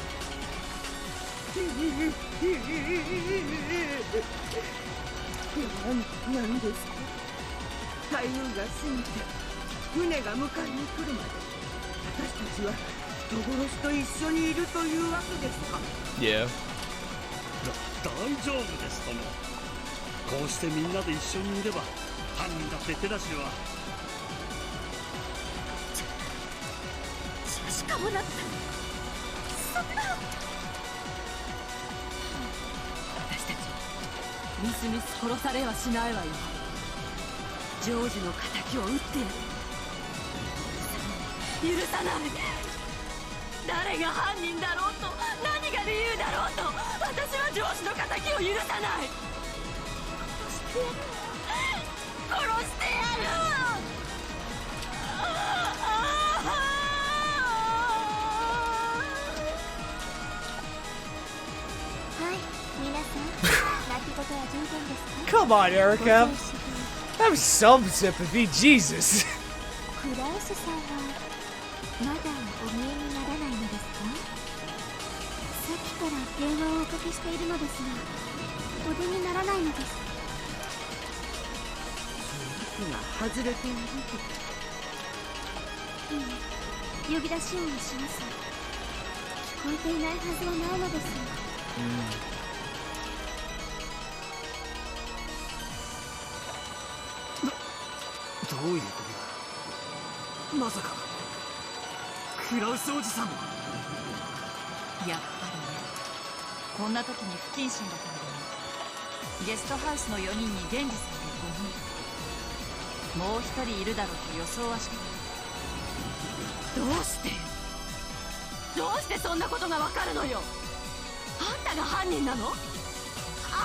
なんですか。台風が過ぎて船が迎えに来るまで私たちは人殺しと一緒にいるというわけですか。 Yeah. 大丈夫ですとも。こうしてみんなで一緒にいれば犯人だって手出しは。しかもなった。そんな。私たちみすみす殺されはしないわよ。ジョージの仇を撃ってやる。許さない。誰が犯人だろうと何が理由だろうと私はジョージの仇を許さない。殺してやる。はい、皆さん、泣き言は十分ですか。 Come on, Erica. Have some sympathy, Jesus. クラウスさんはまだお見えにならないのですか。さっきから電話をおかけしているのですがお出にならないのです。が外れていると。いいえ、呼び出し音をします。聞こえていないはずはないのですが。どういうことだ。まさかクラウスおじさんも。やっぱりね。こんな時に不謹慎だからね。ゲストハウスの4人に現時さんで5人、もう1人いるだろうと予想はしてた。どうしてそんなことがわかるのよ。あんたが犯人なの？あ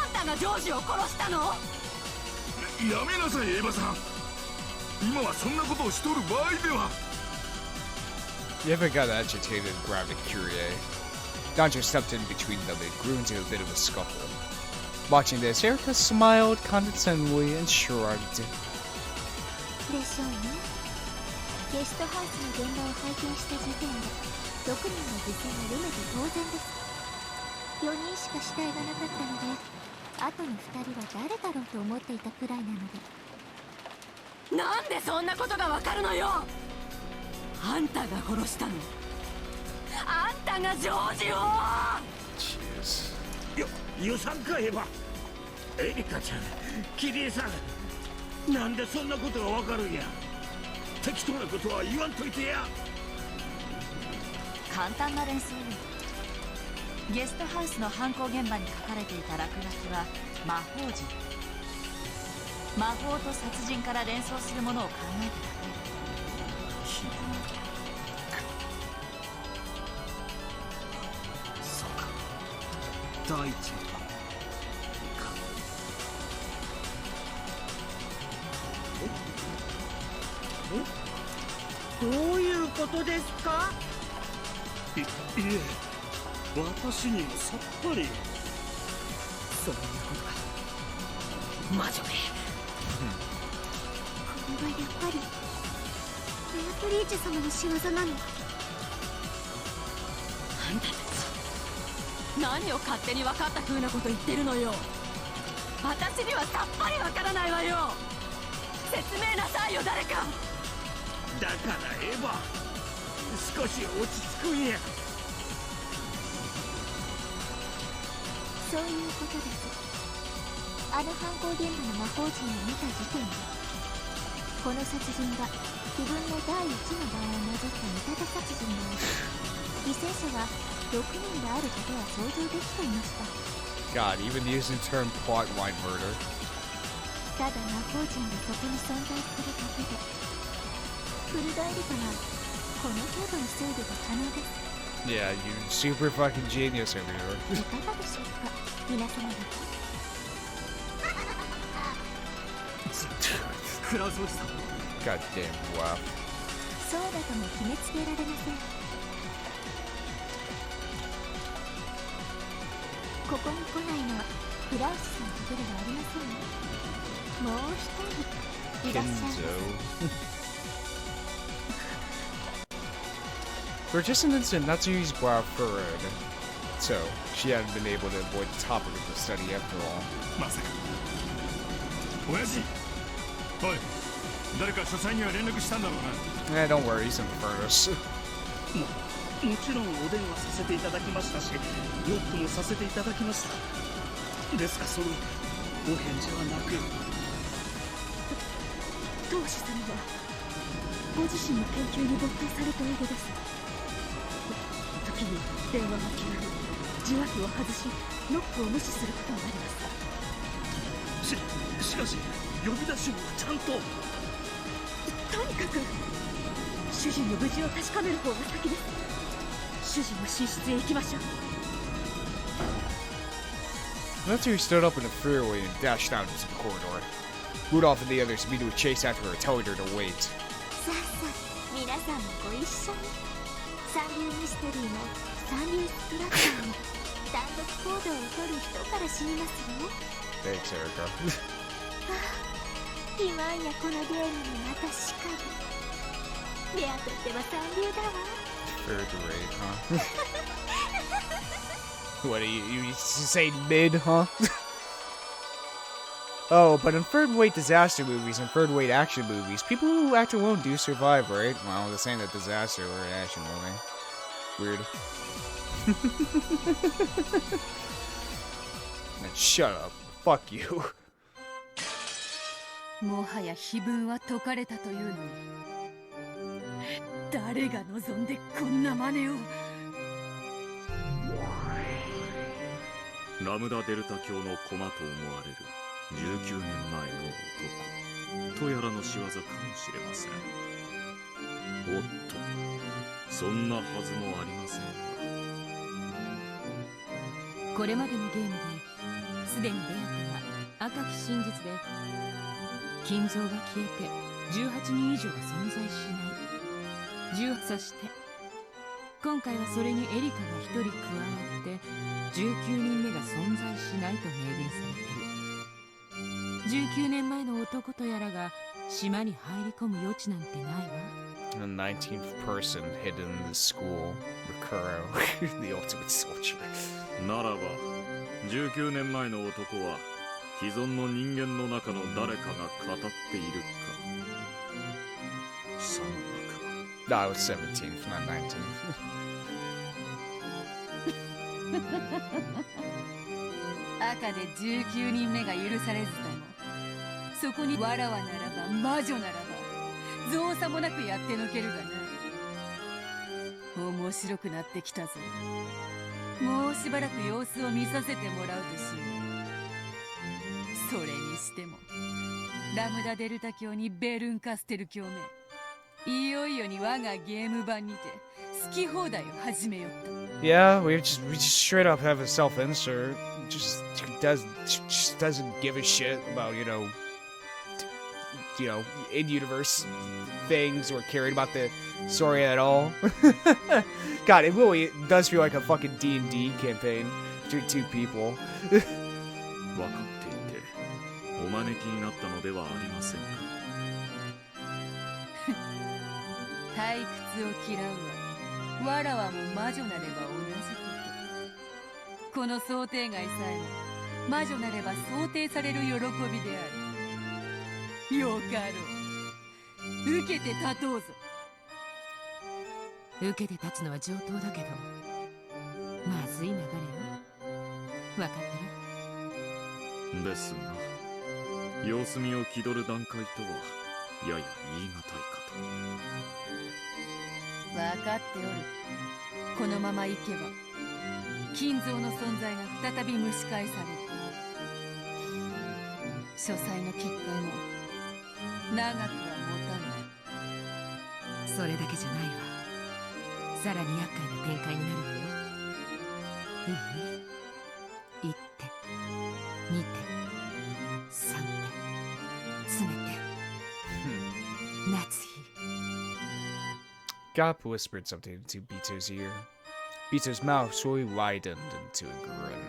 んたがジョージを殺したの？やめなさい、エヴァさん。今はそんなことをしとる場合では。 You ever got agitated and grabbed a Kyrie? Danjo stepped in between them and grew into a bit of a scuffle. Watching this, Erica smiled condescendingly and shrugged. でしょうね。ゲストハウスの現場を拝見した時点で6人の犠牲は読めて当然です。4人しか死体がなかったのであとの2人は誰だろうと思っていたくらいなので。なんでそんなことがわかるのよ。あんたが殺したの。あんたがジョージを。 Jeez. 予算か、エヴァ。エリカちゃん、キリエさん、なんでそんなことがわかるんや。適当なことは言わんといてや。簡単な連想よ。ゲストハウスの犯行現場に書かれていた落書きは魔法陣。魔法と殺人から連想するものを考えただけ。大地どういうことですか？いえ私にもさっぱり。そういうことか。魔女め。これはやっぱりベアトリーチェ様の仕業なの？あんたたち何を勝手に分かった風なこと言ってるのよ。私にはさっぱり分からないわよ。説明なさいよ誰か。だからエヴァ、少し落ち着くんや。そういうことです。あの犯行現場の魔法陣を見た時点で、この殺人が自分の第一の場合をなぞった見立て殺人であり、犠牲者は6人であることは想像できていました。 God, even using term plotline murder. ただ魔法陣がそこに存在するだけで、フルダイリカはこの程度の制御が可能です。 Yeah, you super fucking genius over い here. かがでしょうか、皆様方。クラウスおじさん。 God damn, wow. そうだとも決めつけられません。ここに来ないのはフラウスさんだけではありませんね。もう一人いらっしゃいます。 Kenzo. For just an instant, Natsumi's brow furrowed. So, she hadn't been able to avoid the topic of the study after all. まさか親父。おい、誰か書斎には連絡したんだろうな。 Eh, don't worry, he's in the furnace. もちろんお電話させていただきましたし、ノックもさせていただきました。ですがそのお返事はなく。当主様はご自身の研究に没頭されているです。時に電話が切られ、受話器を外しノックを無視することになります。しかし呼び出しもちゃんと。とにかく主人の無事を確かめる方が先です。主人の寝室へ行きましょう。 Natsumi stood up in the freeway and dashed out into the corridor. Rudolph and the others immediately chased after her, telling her to wait. さあさあ、皆さんもご一緒に。三流ミステリーも三流スプラッターも単独行動を取る人から死にますよ。 Thanks, Erica. 今やこのゲームもまたしかり。レアとっては三流だわ。 Third rate, huh? What are you say mid, huh? Oh, but in third weight disaster movies and third weight action movies, people who act alone do survive, right? Well, they're saying that disaster or an action movie. Weird. Man, shut up. Fuck you. もはや碑文は解かれたというのに、誰が望んでこんな真似を。ラムダデルタ教の駒と思われる19年前の男とやらの仕業かもしれません。おっと、そんなはずもありませんが。これまでのゲームですでにベアとは赤き真実で金像が消えて18人以上が存在しない。そして今回はそれにエリカが1人加わって19人目が存在しないと明言されてる。19年前の男とやらが島に入り込む余地なんてないわ。 The 19th person hidden in the school. Recuro. The ultimate soldier. ならば19年前の男は既存の人間の中の誰かが語っているか。さもなくば。 No, I was 17th, not 19th. 赤で19人目が許されずとも、そこにわらわならば魔女ならば造作もなくやってのけるがな。面白くなってきたぞ。もうしばらく様子を見させてもらうとしよう。それにしてもラムダデルタ教にベルンカステル教め、いよいよに我がゲーム版にて好き放題を始めよった。Yeah, we just straight up have a self-insert. Just doesn't give a shit about, in-universe things or caring about the story at all. God, it really does feel like a fucking D&D campaign between two people. 分かっていてお招きになったのではありませんか。退屈を嫌うわ。わらわも魔女なれば同じこと。この想定外さえも魔女なれば想定される喜びである。よかろう。受けて立とうぞ。受けて立つのは上等だけど、まずい流れよ。分かってる？ですが様子見を気取る段階とはやや言い難いかと。分かっておる。このまま行けば金蔵の存在が再び蒸し返される。書斎の結界も長くは持たない。それだけじゃないわ。さらに厄介な展開になるわよ。いい？1手、2手、3手、詰めて。夏日。Gop whispered something into Bito's ear. Bito's mouth slowly widened into a grin.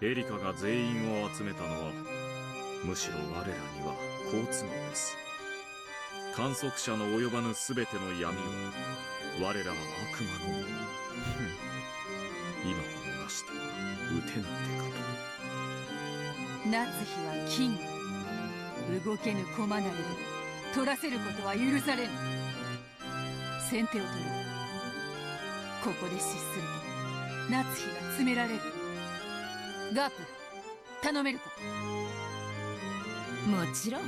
エリカが全員を集めたのはむしろ我らには好都合です。観測者の及ばぬすべての闇を我らは悪魔のもの。今を逃しては打てぬ手かと。夏日は金。動けぬ駒なれど取らせることは許されぬ。先手を取る。ここで失すると夏日が詰められる。ガープ、頼めるか？もちろん。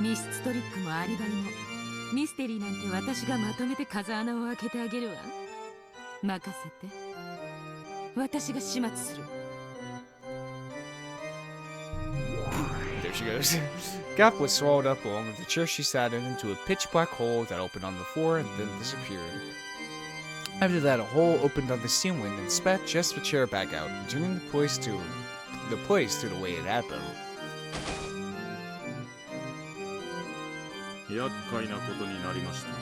密室トリックもアリバイもミステリーなんて私がまとめて風穴を開けてあげるわ。任せて。私が始末する。There she goes. Gop was swallowed up along with the chair she sat in into a pitch black hole that opened on the floor and then disappeared. After that, a hole opened on the ceiling and spat just the chair back out, returning the place to the way it had been. 厄介なことになりましたな。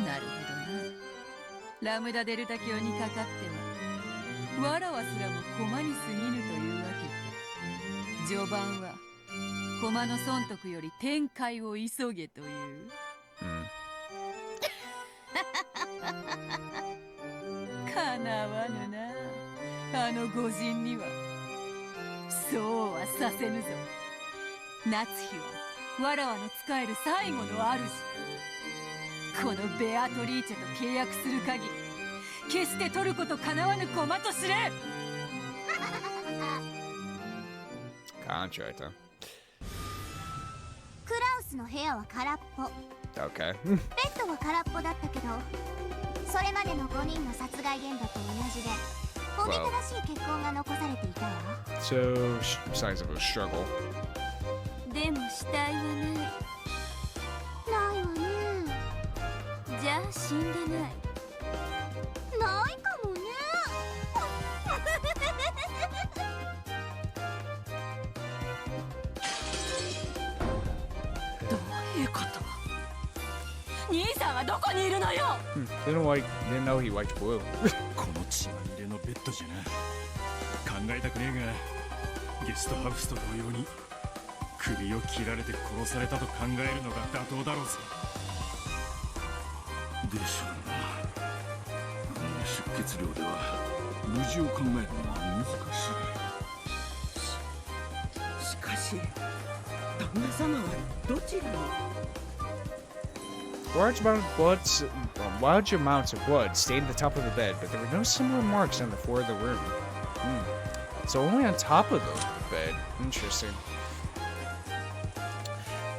なるほどな。ラムダデルタ教にかかってはわらわすらも駒に過ぎぬというわけか。序盤は駒の損得より展開を急げという。かなわぬな、あの御人には。そうはさせぬぞ。夏日はわらわの使える最後の主。このベアトリーチェと契約する限り決して取ることかなわぬ駒と知れ。Contract, huh? クラウスの部屋は空っぽ。 Okay. ベッドは空っぽだったけど、それまでの5人の殺害現場と同じでおびただしい血痕が残されていたわ。 So, signs of a struggle. でも死体はないわね。じゃあ死んでないかもね。どういうこと？兄さんはどこにいるのよ。Didn't know he liked blue. この血まみれのベッドじゃな。考えたくねえがゲストハウスと同様に首を切られて殺されたと考えるのが妥当だろうぜ。でしょうな。この出血量では無事を考えるのは難しい。しかし旦那様はどちらに？ Large amounts of blood stained the top of the bed, but there were no similar marks on the floor of the room. So only on top of the bed. Interesting.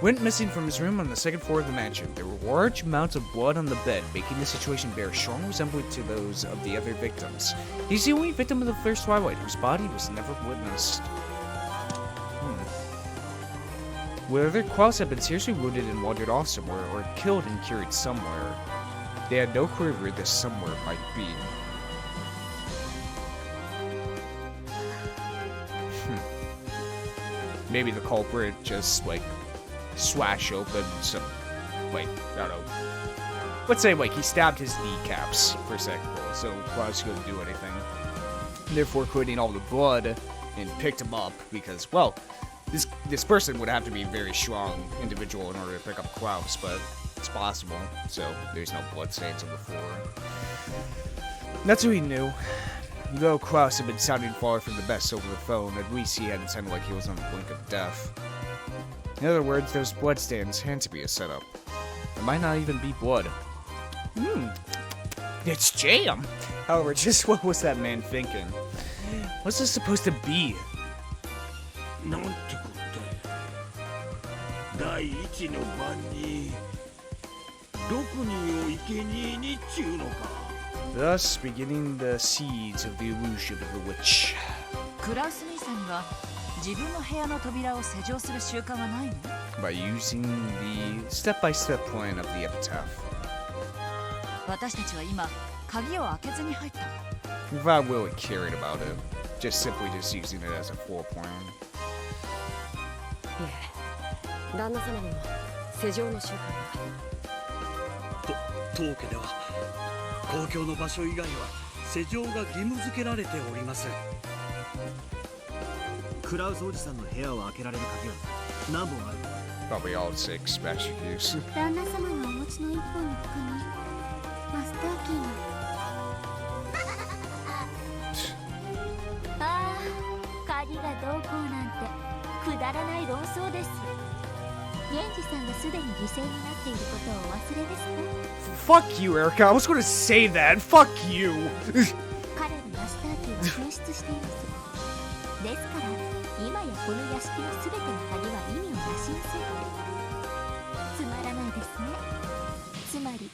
Went missing from his room on the second floor of the mansion. There were large amounts of blood on the bed, making the situation bear strong resemblance to those of the other victims. He's the only victim of the first Twilight whose body was never witnessed. Whether Klaus had been seriously wounded and wandered off somewhere, or killed and carried somewhere, they had no clue where this somewhere might be. Maybe the culprit just, like, swash open some, like, I don't know. Let's say, like, he stabbed his kneecaps, for example, so Klaus couldn't do anything. Therefore, quitting all the blood and picked him up because, well, this person would have to be a very strong individual in order to pick up Klaus, but it's possible, so there's no blood stains on the floor. That's what he knew. Though Klaus had been sounding far from the best over the phone, at least he hadn't sounded like he was on the brink of death. In other words, those bloodstains had to be a setup. It might not even be blood. It's jam! However, just what was that man thinking? What's this supposed to be? なんてこったや。第一の晩に6人を生贄にっちゅうのか。Thus beginning the seeds of the illusion of the witch. クラウス兄さんには自分の部屋の扉を施錠する習慣はないの？ By using the step-by-step plan of the epitaph. 私たちは今鍵を開けずに入った。Without really caring about it, just simply just using it as a floor plan. いえ、旦那様にも施錠の習慣が。当家では公共の場所以外は施錠が義務付けられております。クラウスおじさんの部屋を開けられる鍵は何本ある？ Probably all 6 special use. 旦那様がお持ちの一本の服にマスターキーがああ、鍵がどうこうなんてくだらない論争です。源氏さんがすでに犠牲になっていることをお忘れですか？ Fuck you, Erica. I was going to say that. Fuck you. 彼のマスターキーは紛失しています。ですから今やこの屋敷のすべての鍵は意味をなしません。つまらないですね。つまり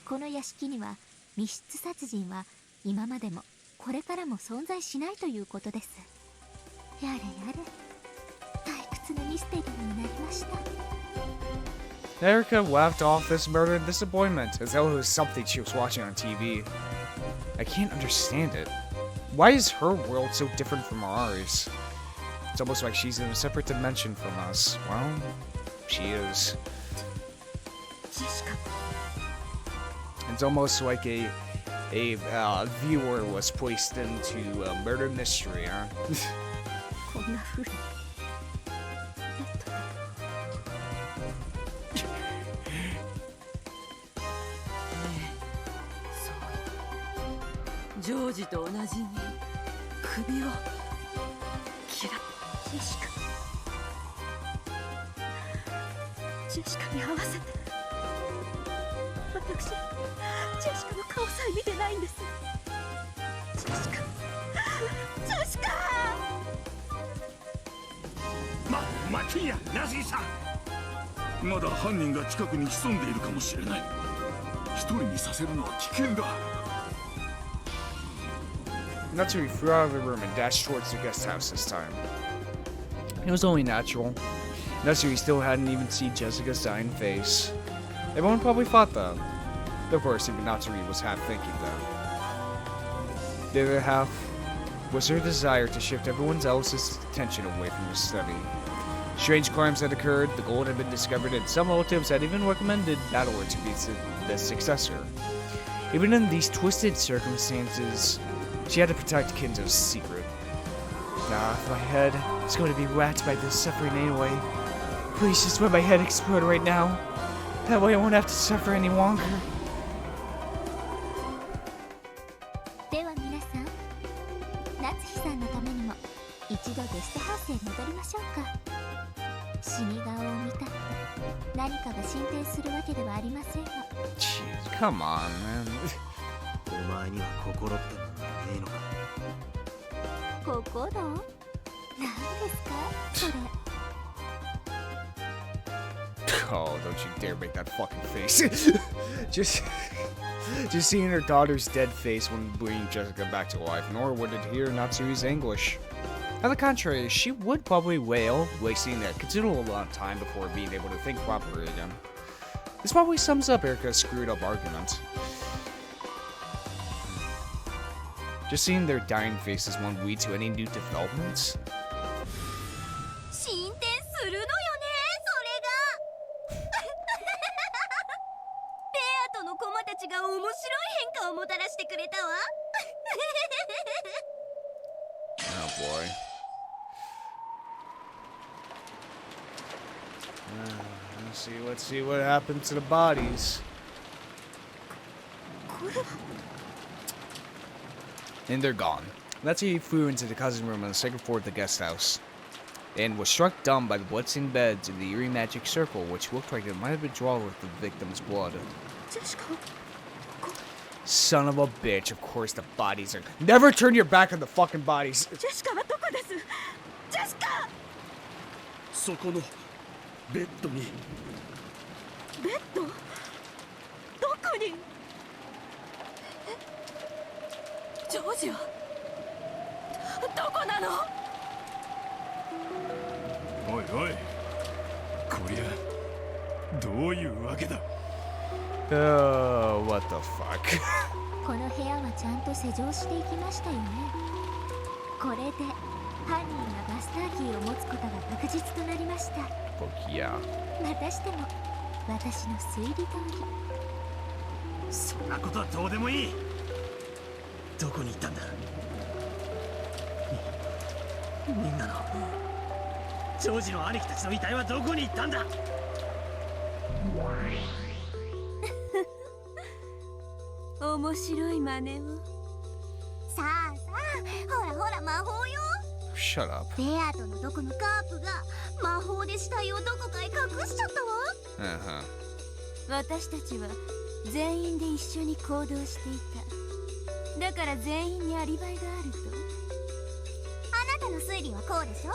この屋敷には密室殺人は今までもこれからも存在しないということです。やれやれ、退屈なミステリーになりました。Erica laughed off this murder in disappointment, as though it was something she was watching on TV. I can't understand it. Why is her world so different from ours? It's almost like she's in a separate dimension from us. Well, she is. It's almost like a viewer was placed into a murder mystery, huh? こんな風にジョージと同じに首を切らジェシカに合わせて。私ジェシカの顔さえ見てないんです。ジェシカ待てや、ナジーさん。まだ犯人が近くに潜んでいるかもしれない。一人にさせるのは危険だ。Natsuri flew out of the room and dashed towards the guest house this time. It was only natural. Natsuri still hadn't even seen Jessica's dying face. Everyone probably thought that. Of course, even Natsuri was half thinking that. The other half was her desire to shift everyone else's attention away from the study. Strange crimes had occurred, the gold had been discovered, and some relatives had even recommended Battlelord to be the successor. Even in these twisted circumstances, she had to protect Kinzo's secret. My head is going to be racked by this suffering anyway. Please just let my head explode right now. That way I won't have to suffer any longer. では皆さん、夏日さんのためにも一度ゲストハウスへ戻りましょうか。死に顔を見たって何かが進展するわけではありませんが。 Jeez, come on, man. お前には心ってもんがねえのか。心？何ですかそれ。 Oh, don't you dare make that fucking face. just seeing her daughter's dead face wouldn't bring Jessica back to life, nor would it hear Natsuri's anguish. On the contrary, she would probably wail, wasting a considerable amount of time before being able to think properly again. This probably sums up Erica's screwed up argument. Just seeing their dying faces won't lead to any new developments. 進展するのよねそれがベアとのコマたちが面白い変化をもたらしてくれたわ Oh boy. Let's see what happened to the bodies. And they're gone. Natsuki flew into the cousin room on the second floor of the guest house, and was struck dumb by the bloodstained beds in the eerie magic circle, which looked like it might have been drawn with the victim's blood. Son of a bitch, of course the bodies are... Never turn your back on the fucking bodies. ジェシカはどこですジェシカそこのベッドにベッドどこにジョージはどこなのおいおい、こりゃどういうわけだ。 Oh, what the fuck. この部屋はちゃんと施錠していきましたよね。これで犯人がマスターキーを持つことが確実となりました。Yeah. またしても私の推理通り。そんなことはどうでもいい。どこに行ったんだ。みんなのジョージの兄貴たちの遺体はどこに行ったんだ。面白い真似を。さあさあほらほら魔法よ Shut up. ベアとのどこのカープが魔法で死体をどこかへ隠しちゃったわ Uh-huh. 私たちは全員で一緒に行動していた。だから全員にアリバイがあると。あなたの推理はこうでしょ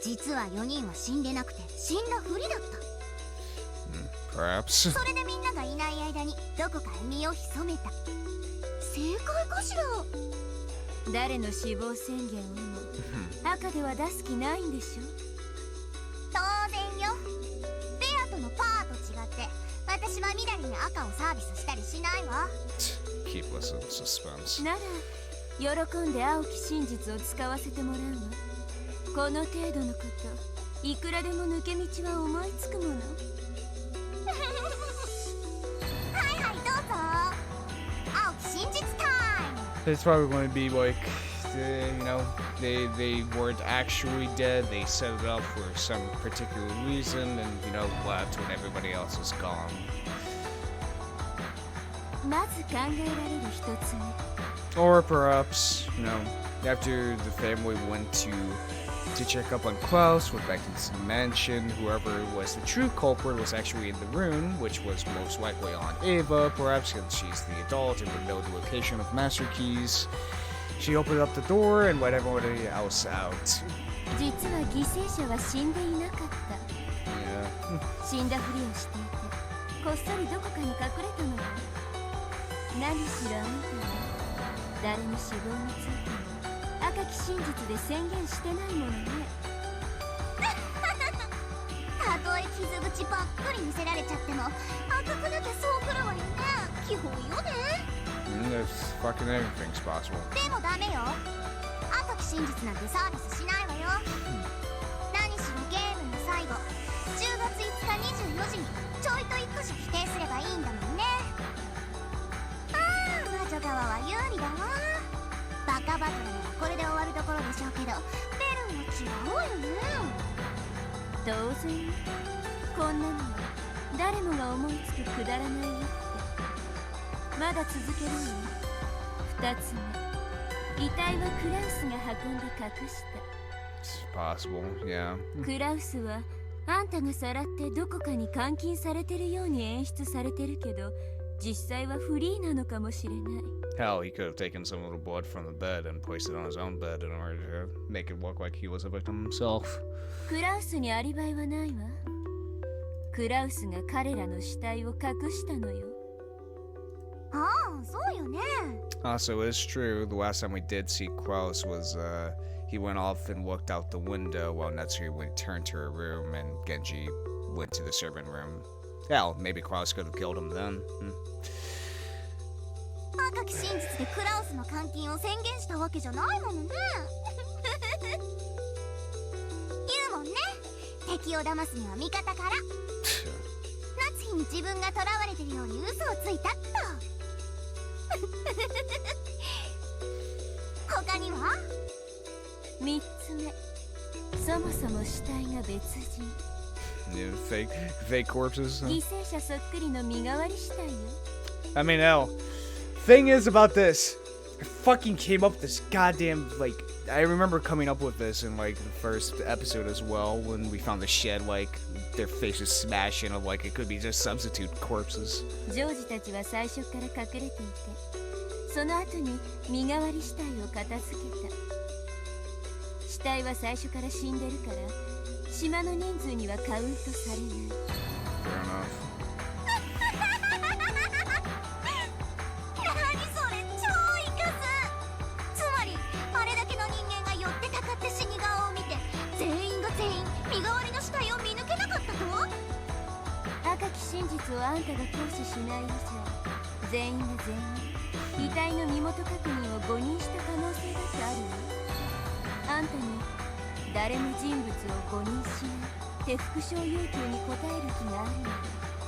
実は4人は死んでなくて死んだふりだった Perhaps. それでみんながいない間にどこかへ身を潜めた正解かしら誰の死亡宣言をも赤では出す気ないんでしょ。当然よベアとのパーと違って私は緑に赤をサービスしたりしないわ Keep us in suspense. なら喜んで青き真実を使わせてもらうわ。この程度のこといくらでも抜け道は思いつくもの。はいはいどうぞ青き真実タイム It's probably going to be like, they weren't actually dead. They set it up for some particular reason, and left when everybody else is gone. まず考えられる一つ目。 Or perhaps, after the family went to check up on Klaus, went back into the mansion, whoever was the true culprit was actually in the room, which was most likely on Ava, perhaps because she's the adult and would know the location of master keys. She opened up the door and let everybody else out. 実は犠牲者は死んでいなかった。 Yeah. 死んだふりをしていてこっそりどこかに隠れたのよ。何しろあんたは誰の死亡についても赤き真実で宣言してないものね。たとえ傷口ばっかり見せられちゃっても赤くなきゃそうくるわよね基本よね There's fucking everything's possible. でもダメよ赤き真実なんてサービスしないわよ何しろゲームの最後10月5日24時にちょいと1箇所否定すればいいんだもんねああ魔女側は有利だわバカバトルならこれで終わるところでしょうけどベルンは違うわよね当然こんなのは誰もが思いつくくだらないよって。まだ続けるの。2つ目遺体はクラウスが運んで隠し It's possible, yeah. た。クラウスはあんたがさらってどこかに監禁されてるように演出されてるけど実際はフリーなのかもしれない。 Hell, he could have taken some little blood from the bed and placed it on his own bed in order to make it look like he was a victim himself. クラウスにアリバイはないわ。クラウスが彼らの死体を隠したのよ。ああそうよね Also, it's true, the last time we did see Klaus was he went off and looked out the window while Natsuhi returned to her room and Genji went to the servant room. Hell, maybe Cross could have killed him then. 赤き真実でクラウスの監禁を宣言したわけじゃないものね。言うもんね、敵を騙すには味方から。夏日に自分が囚われてるように嘘をついたっと。他には3つ目、そもそも死体が別人。Yeah, fake corpses. 犠牲者そっくりの身代わり死体よ。 I mean, hell. Thing is about this, I fucking came up with this goddamn, like, I remember coming up with this in, like, the first episode as well, when we found the shed, like, their faces smashing of, like, it could be just substitute corpses. ジョージたちは最初から隠れていて、その後に身代わり死体を片付けた。死体は最初から死んでるから、島の人数にはカウントされない。 Fair enough. 何それ、超イカス。つまりあれだけの人間が寄ってたかって死に顔を見て、全員が全員身代わりの死体を見抜けなかったと。赤き真実をあんたが行使しない以上、全員が全員遺体の身元確認を誤認した可能性だってあるよ。あんたに誰も人物を誤認しない手復唱要求に応える気があるので、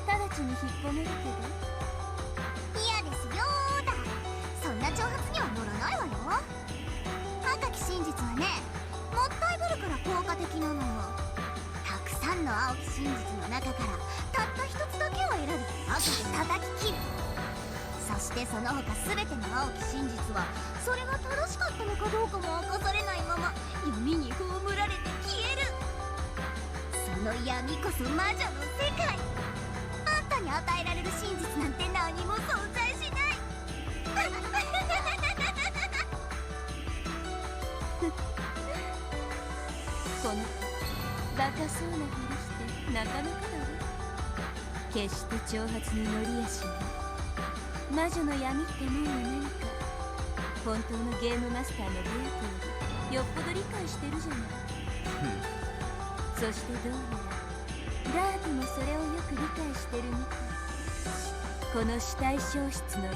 直ちに引っ込めるけど。嫌ですよーだ。そんな挑発には乗らないわよ。赤き真実はね、もったいぶるから効果的なのよ。たくさんの青き真実の中からたった一つだけを選び赤で叩き切る。そしてその他全ての青き真実はそれが正しかったのかどうかも明かされないまま闇に葬られて消える。その闇こそ魔女の世界。あんたに与えられる真実なんて何も存在しない。このバカそうなふりしてなかなかだわ。決して挑発に乗りやしない。魔女の闇ってもんは何か、本当のゲームマスターのベアトよりよっぽど理解してるじゃない。そしてどうやらダークもそれをよく理解してるみたい。この死体消失の一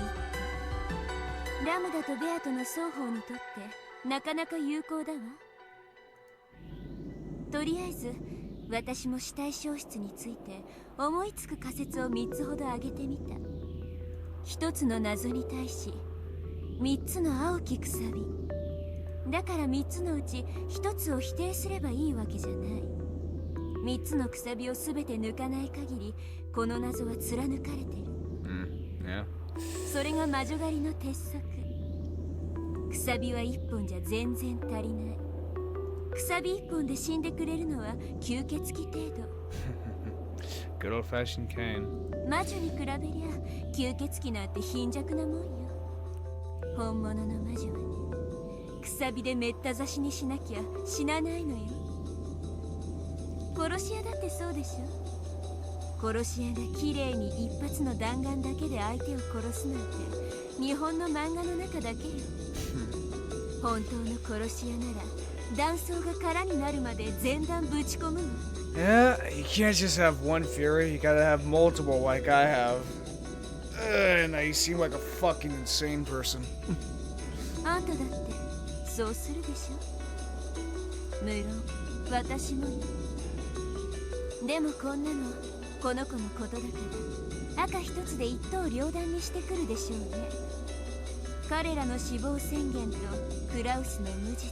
手、ラムダとベアトの双方にとってなかなか有効だわ。とりあえず私も死体消失について思いつく仮説を3つほど挙げてみた。一つの謎に対し3つの青きくさび。だから3つのうち1つを否定すればいいわけじゃない。3つのくさびを全て抜かない限りこの謎は貫かれてる。それが魔女狩りの鉄則。くさびは1本じゃ全然足りない。くさび1本で死んでくれるのは吸血鬼程度。Good old-fashioned cane. 魔女に比べりゃ吸血鬼なんて貧弱なもんよ。本物の魔女はね、くさびでめった刺しにしなきゃ死なないのよ。殺し屋だってそうでしょ。殺し屋が綺麗に一発の弾丸だけで相手を殺すなんて日本の漫画の中だけよ。本当の殺し屋なら弾倉が空になるまで全弾ぶち込むわ。Yeah, you can't just have one Fury, you gotta have multiple like I have. Now you seem like a fucking insane person. あんただってそうするでしょ。無論私もね。でもこんなのこの子のことだから赤一つで一刀両断にしてくるでしょうね。彼らの死亡宣言とクラウスの無実、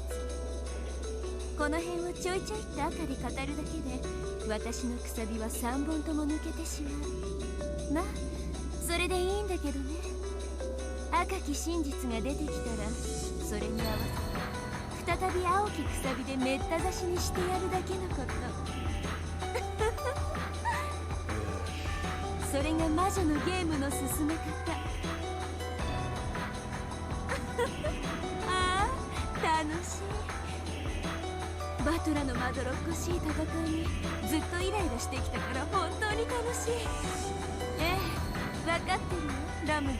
この辺をちょいちょいって赤で語るだけで私のくさびは3本とも抜けてしまう。まあそれでいいんだけどね。赤き真実が出てきたらそれに合わせて再び青きくさびでめった刺しにしてやるだけのこと。それが魔女のゲームの進め方。ああ楽しい。バトラのまどろっこしい戦いにずっとイライラしてきたから本当に楽しい。ええ、分かってるよラムダ。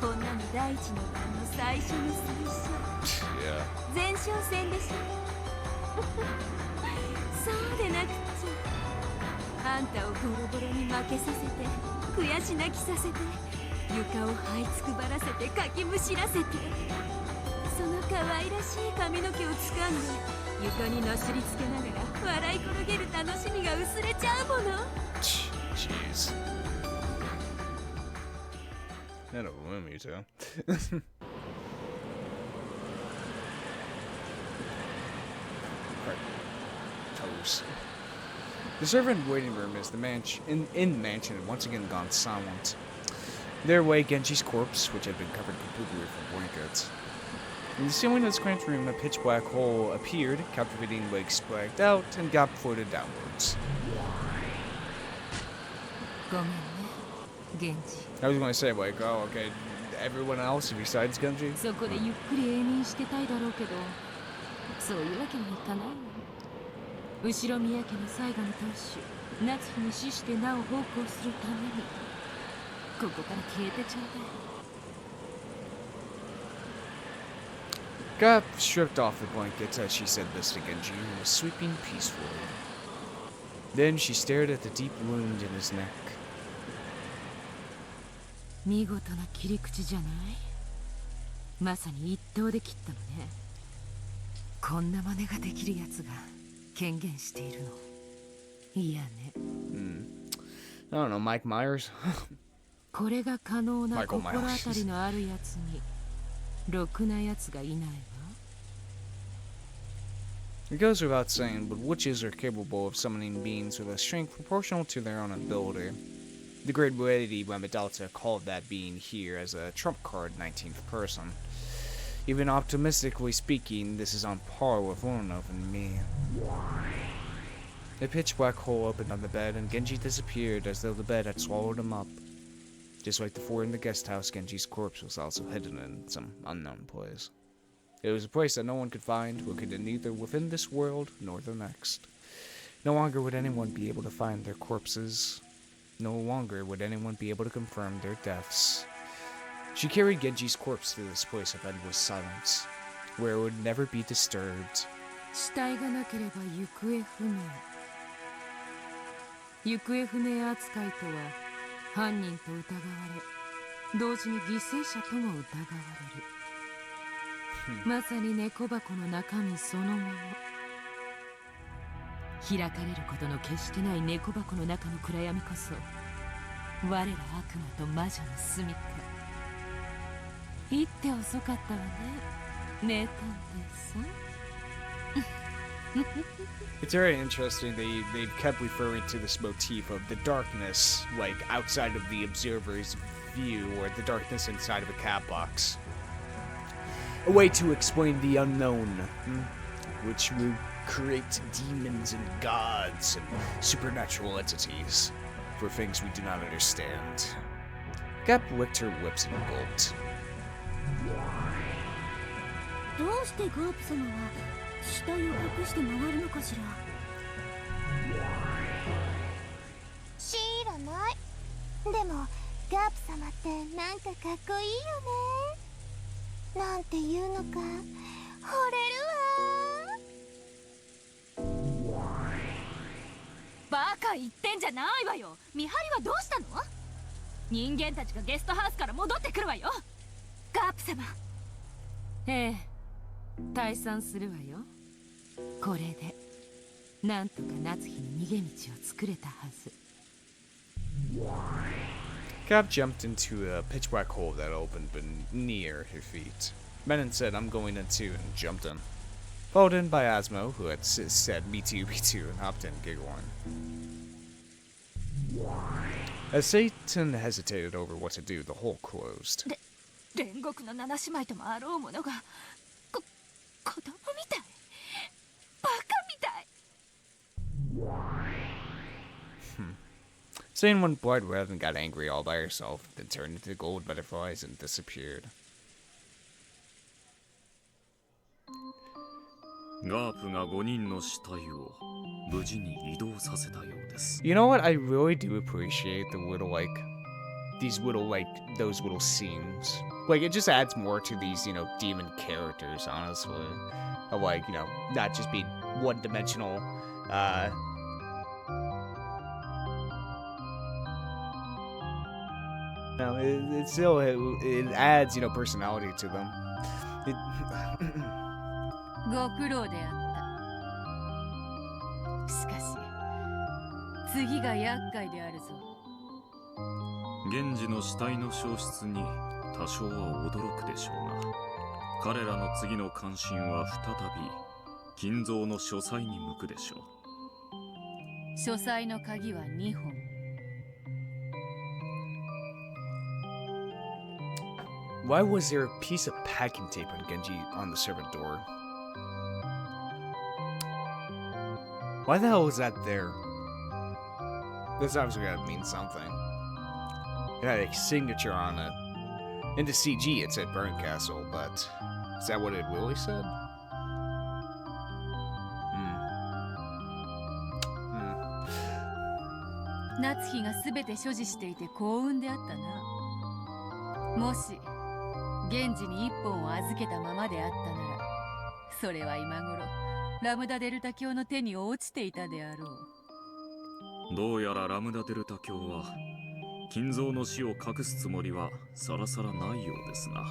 こんなの第一の番の最初の最初。Yeah. 前哨戦でしょそうでなくっちゃあんたをボロボロに負けさせて悔し泣きさせて床を這いつくばらせてかきむしらせてその可愛らしい髪の毛を掴んで床になすりつけながら笑い転げる楽しみが薄れちゃうもの。 Jeez. That'll ruin me too. Toes. The servant waiting room is the in the mansion had once again gone silent. There lay Genji's corpse, which had been covered completely with blankets. In the ceiling of this cramped room, a pitch black hole appeared, captivating legs spragged out, and Gap floated downwards. ごめんね、源氏。 I was going to say, like, oh, okay, everyone else besides Genji? そこでゆっくり永眠してたいだろうけど、そういうわけにはいかないの。後ろ宮家の最後の当主、夏日に死してなお奉公するために、ここから消えてちょうだい。 Gap stripped off the blankets as she said this to Genji and was sleeping peacefully. Then she stared at the deep wound in his neck. 見事な切り口じゃない？まさに一刀で切ったのね。こんな真似ができるやつが権限しているの。いやね。I don't know, Mike Myers? これが可能な心当たりのあるやつに、ろくなやつがいないわ。 It goes without saying, but witches are capable of summoning beings with a strength proportional to their own ability. The great lady Lambda called that being here as a trump card 19th person. Even optimistically speaking, this is on par with Lornov and me. A pitch black hole opened on the bed, and Genji disappeared as though the bed had swallowed him up. Just like the four in the guest house, Genji's corpse was also hidden in some unknown place. It was a place that no one could find, located neither within this world nor the next. No longer would anyone be able to find their corpses. No longer would anyone be able to confirm their deaths. She carried Genji's corpse to this place of endless silence, where it would never be disturbed. 死体がなければ行方不明。行方不明扱いとは、犯人と疑われ、同時に犠牲者とも疑われる。まさに猫箱の中身そのもの。開かれることの決してない猫箱の中の暗闇こそ、我ら悪魔と魔女の住みか。言って遅かったわね、名探偵さん。It's very interesting they've kept referring to this motif of the darkness, like outside of the observer's view, or the darkness inside of a cat box. A way to explain the unknown, which will create demons and gods and supernatural entities for things we do not understand. Gap licked her lips and gulped. どうしてガープ様は死体を隠して回るのかしら。知らない。でもガープ様ってなんかかっこいいよね。なんていうのか惚れるわ。バカ言ってんじゃないわよ。見張りはどうしたの？人間たちがゲストハウスから戻ってくるわよ。ガープ様。ええ、退散するわよ。これでなんとか夏日に逃げ道を作れたはず。 Cap jumped into a pitch black hole that opened near her feet. Menon said, "I'm going in too," and jumped in. Followed in by Asmo, who had said, "Me too, and hopped in, giggling. As Satan hesitated over what to do, the hole closed. 煉獄の七姉妹ともあろうものが、子供みたい。バカみたい。Satan went blood red and got angry all by herself, then turned into gold butterflies and disappeared. ガープが5人の死体を無事に移動させたようです。 You know what? I really do appreciate the little, like, these little, like, those little scenes. Like, it just adds more to these, you know, demon characters, honestly. Of, like, you know, not just being one-dimensional, no, it still, it adds, you know, personality to them. It ご苦労であった。しかし次が厄介であるぞ。源氏の死体の消失に多少は驚くでしょうが、彼らの次の関心は再び金蔵の書斎に向くでしょう。書斎の鍵は2本。Why was there a piece of packing tape on Genji on the servant door? Why the hell was that there? That's obviously gotta mean something. It had a signature on it. In the CG, it said Burn Castle, but is that what it really said? Hmm. 夏日が全て所持していて幸運であったな。もし源氏に一本を預けたままであったなら、それは今頃ラムダデルタ教の手に落ちていたであろう。どうやらラムダデルタ教は金蔵の死を隠すつもりはさらさらないようですな。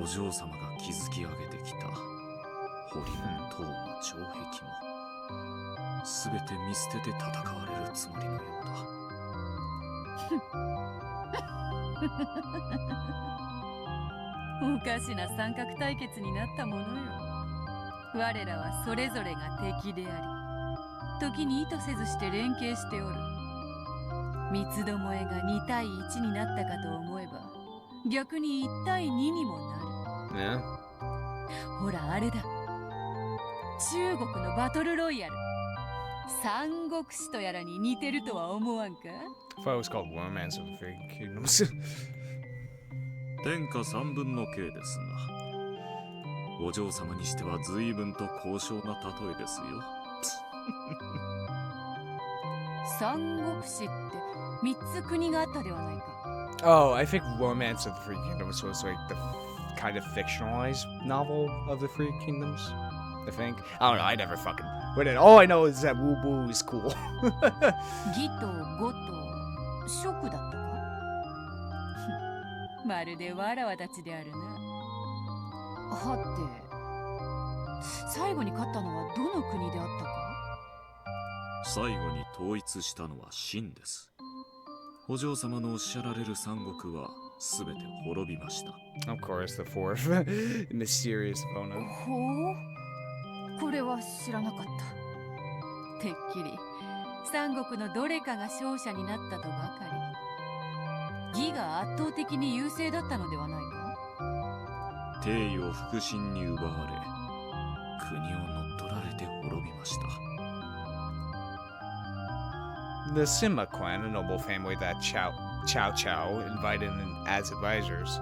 お嬢様が築き上げてきた堀も塔も城壁も全て見捨てて戦われるつもりのようだ。おかしな三角対決になったものよ。我らはそれぞれが敵であり、時に意図せずして連携しておる。三つどもえが2対1になったかと思えば、逆に1対2にもなる。ほらあれだ。中国のバトルロイヤル。三国志とやらに似てるとは思わんか？ I thought it was called Romance of the Three Kingdoms. 天下三分の計ですが、お嬢様にしては随分と高尚な例えですよ。三国志って3つ国があったではないか。Oh, I think Romance of the Three Kingdoms was like the kind of fictionalized novel of the Three Kingdoms. I think. I don't know. I never fucking read it. All I know is that Wu Boo is cool. 義と呉と蜀だったか？まるでわらわたちであるな。はて、最後に勝ったのはどの国であったか？最後に統一したのは秦です。お嬢様のおっしゃられる三国はすべて滅びました。Of course, the fourth mysterious opponent. ほう、これは知らなかった。てっきり三国のどれかが勝者になったとばかり。義が圧倒的に優勢だったのではないか？帝位を腹心に奪われ、国を乗っ取られて滅びました。The Sima clan, a noble family that Cao invited in as advisors,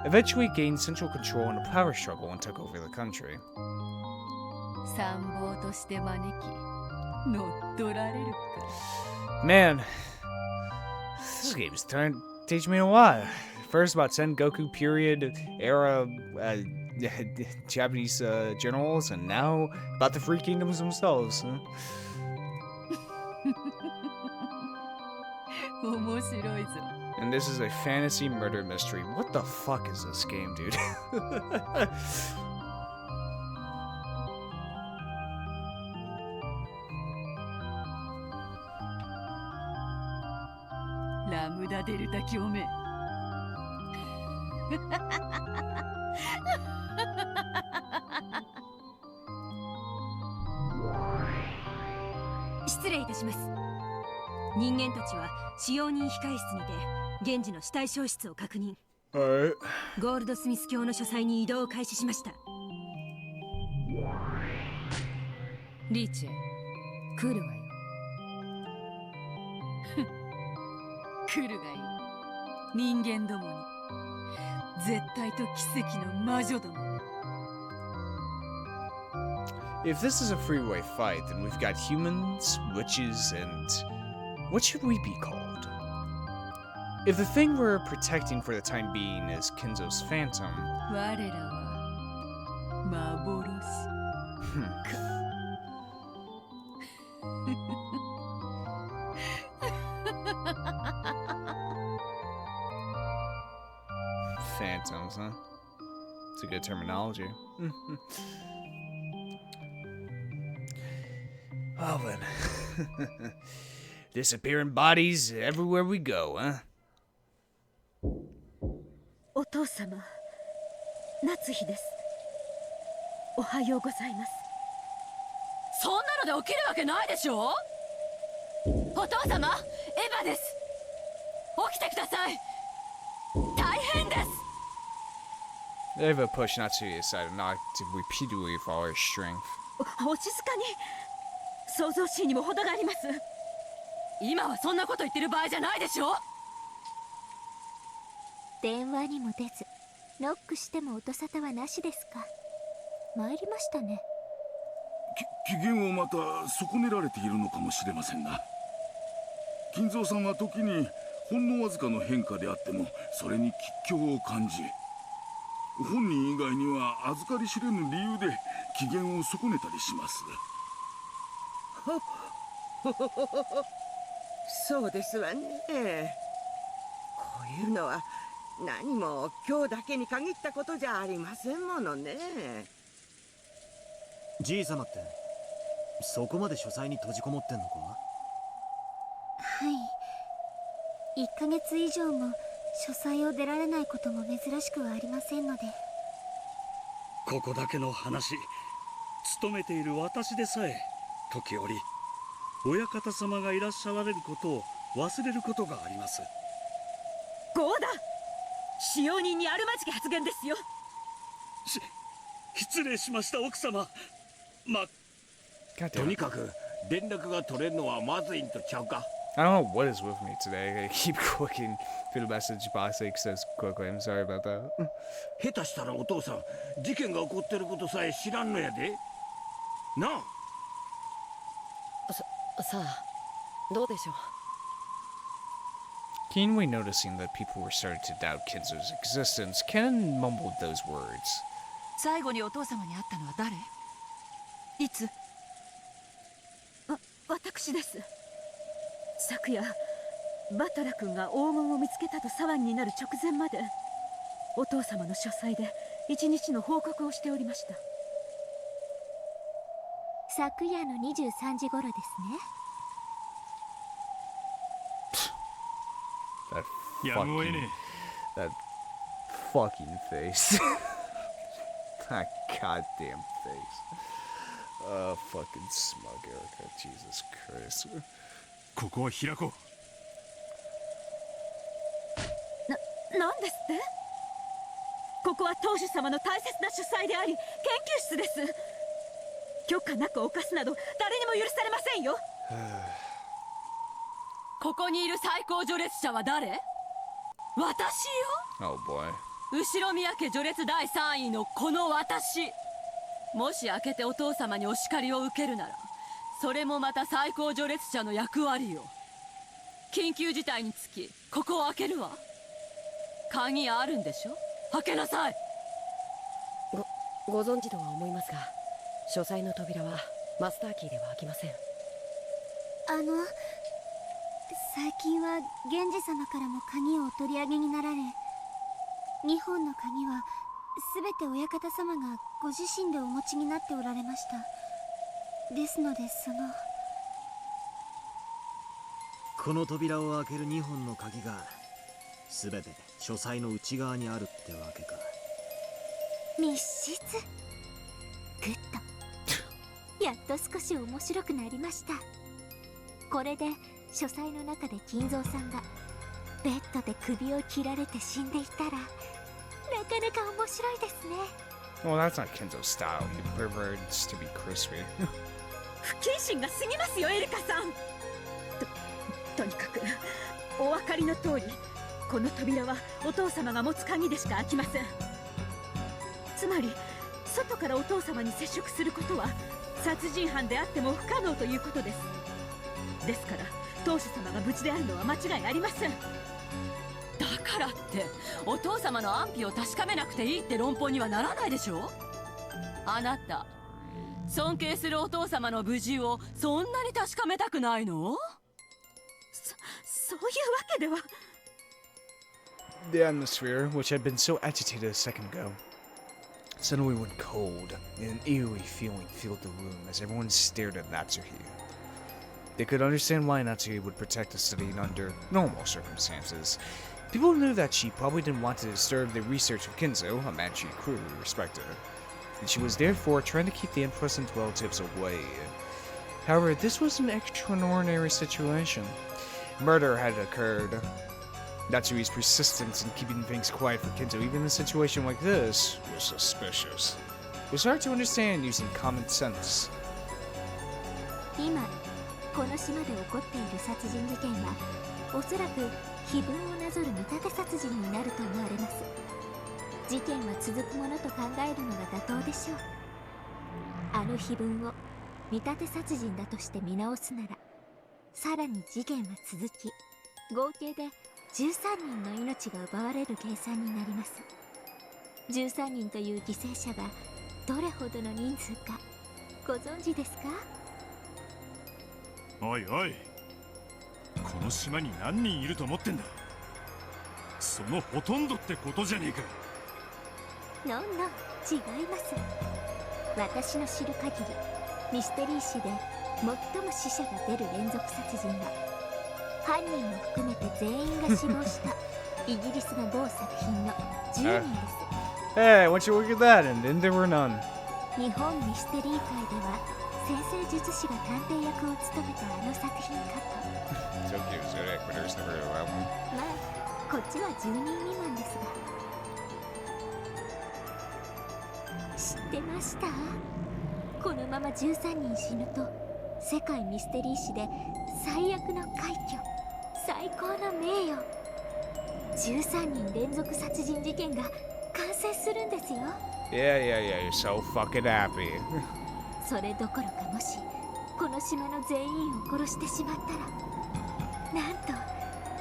eventually gained central control in a power struggle and took over the country. 参謀として招き、乗っ取られるか。Man, this game is teaching me a lot. First about Sengoku period era Japanese generals, and now about the Three Kingdoms themselves. 面白いぞ。 And this is a fantasy murder mystery. What the fuck is this game, dude? ラムダデルタ教め。失礼いたします。人間たちは使用人控室にて源氏の死体消失を確認。Alright. ゴールドスミス教の書斎に移動を開始しました。リーチェ、来るわよ。来るがいい。人間どもに。絶対と奇跡の魔女ども。If this is a freeway fight, then we've got humans, witches, and what should we be called? If the thing we're protecting for the time being is Kinzo's phantom, 我らは幻。 phantoms, huh? It's a good terminology. Well then. Disappearing bodies everywhere we go, huh? お父様、夏日です。おはようございます。そんなので起きるわけないでしょ。お父様、エヴァです。起きてください。大変です。 Eva pushed Natsuki aside and knocked repeatedly with all her strength. お静かに。想像しいにも程があります。今はそんなこと言ってる場合じゃないでしょ。電話にも出ず、ノックしても音沙汰はなしですか。参りましたね。機嫌をまた損ねられているのかもしれませんな。金蔵さんは時にほんのわずかの変化であってもそれに吉凶を感じ、本人以外には預かり知れぬ理由で機嫌を損ねたりします。そうですわね。こういうのは何も今日だけに限ったことじゃありませんものね。じい様ってそこまで書斎に閉じこもってんのか。はい、1ヶ月以上も書斎を出られないことも珍しくはありませんので。ここだけの話、勤めている私でさえ時折親方様がいらっしゃられることを忘れることがあります。ゴーダ、使用人にあるまじき発言ですよ。失礼しました奥様。とにかく連絡が取れるのはまずいんとちゃうか。I don't know what is with me today. I keep clicking through the message box like says quickly. I'm sorry about that. 下手したらお父さん事件が起こってることさえ知らんのやでなあ。さあ、どうでしょう。 Keenly noticing that people were starting to doubt Kinzo's existence, Ken mumbled those words. 最後にお父様に会ったのは誰？いつ？私です。昨夜バトラ君が黄金を見つけたと騒ぎになる直前までお父様の書斎で一日の報告をしておりました。昨夜の23時頃ですね。That fucking face. That goddamn face. Fucking smug Erica. Jesus Christ. ここを開こう。なんですって？ここは当主様の大切な書斎であり研究室です。許可なく犯すなど誰にも許されませんよ。ここにいる最高序列者は誰？私よ。 Oh boy. 後ろ宮家序列第3位のこの私。もし開けてお父様にお叱りを受けるならそれもまた最高序列者の役割よ。緊急事態につきここを開けるわ。鍵あるんでしょ。開けなさい。ご存知とは思いますが、書斎の扉はマスターキーでは開きません。最近は源氏様からも鍵をお取り上げになられ、2本の鍵は全て親方様がご自身でお持ちになっておられました。ですのでこの扉を開ける2本の鍵が全て書斎の内側にあるってわけか。密室。グッド。やっと少し面白くなりました。これで書斎の中で金蔵さんがベッドで首を切られて死んでいたらなかなか面白いですね。Well, that's not Kinzo's style. He prefers to be crispy. 不謹慎が過ぎますよ、エリカさん。とにかくお分かりの通り、この扉はお父様が持つ鍵でしか開きません。つまり外からお父様に接触することは殺人犯であっても不可能ということです。ですから当主様が無事であるのは間違いありません。からってお父様の安否を確かめなくていいって論法にはならないでしょ。あなた尊敬するお父様の無事をそんなに確かめたくないの？そういうわけでは。 The atmosphere, which had been so agitated a second ago, suddenly went cold, and an eerie feeling filled the room as everyone stared at Natsuhi. They could understand why Natsuhi would protect the study under normal circumstances. People knew that she probably didn't want to disturb the research of Kinzo, a man she cruelly respected, and she was therefore trying to keep the unpleasant relatives away. However, this was an extraordinary situation. Murder had occurred. Natsui's persistence in keeping things quiet for Kinzo, even in a situation like this, was suspicious. It was hard to understand using common sense. 今この島で起こっている殺人事件はおそらく碑文をなぞる見立て殺人になると思われます。事件は続くものと考えるのが妥当でしょう。あの碑文を見立て殺人だとして見直すなら、さらに事件は続き、合計で13人の命が奪われる計算になります。13人という犠牲者がどれほどの人数かご存知ですか？おいおい、この島に何人いると思ってんだ。そのほとんどってことじゃねえか。のんのん、違います。私の知る限りミステリー誌で最も死者が出る連続殺人は犯人も含めて全員が死亡したイギリスの某作品の10人です。Hey, why don't you look at that? And then there were none. 日本ミステリー界では先生術師が探偵役を務めたあの作品かと。So cute, Zodiac Critters never allowed one. まあ、こっちは10人未満ですが。知ってました？このまま13人死ぬと世界ミステリー史で最悪の快挙、最高の名誉、13人連続殺人事件が完成するんですよ。Yeah, you're so fucking happy. それどころか、もしこの島の全員を殺してしまったら、なんと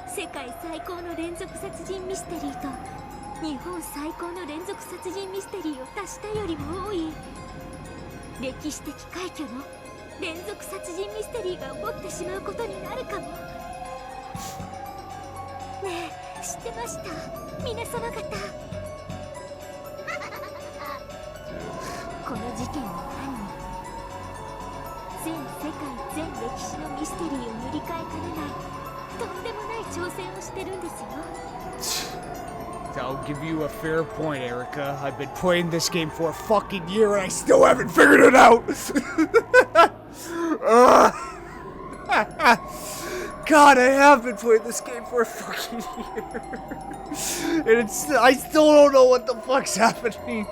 世界最高の連続殺人ミステリーと日本最高の連続殺人ミステリーを足したよりも多い歴史的快挙の連続殺人ミステリーが起こってしまうことになるかも。ねえ、知ってました？皆様方。この事件の犯人、全世界全歴史のミステリーを塗り替えかねないとんでもない挑戦をしてるんですよ。I'll give you a fair point, Erica. I've been playing this game for a fucking year and I still haven't figured it out! God, I have been playing this game for a fucking year. And I still don't know what the fuck's happening.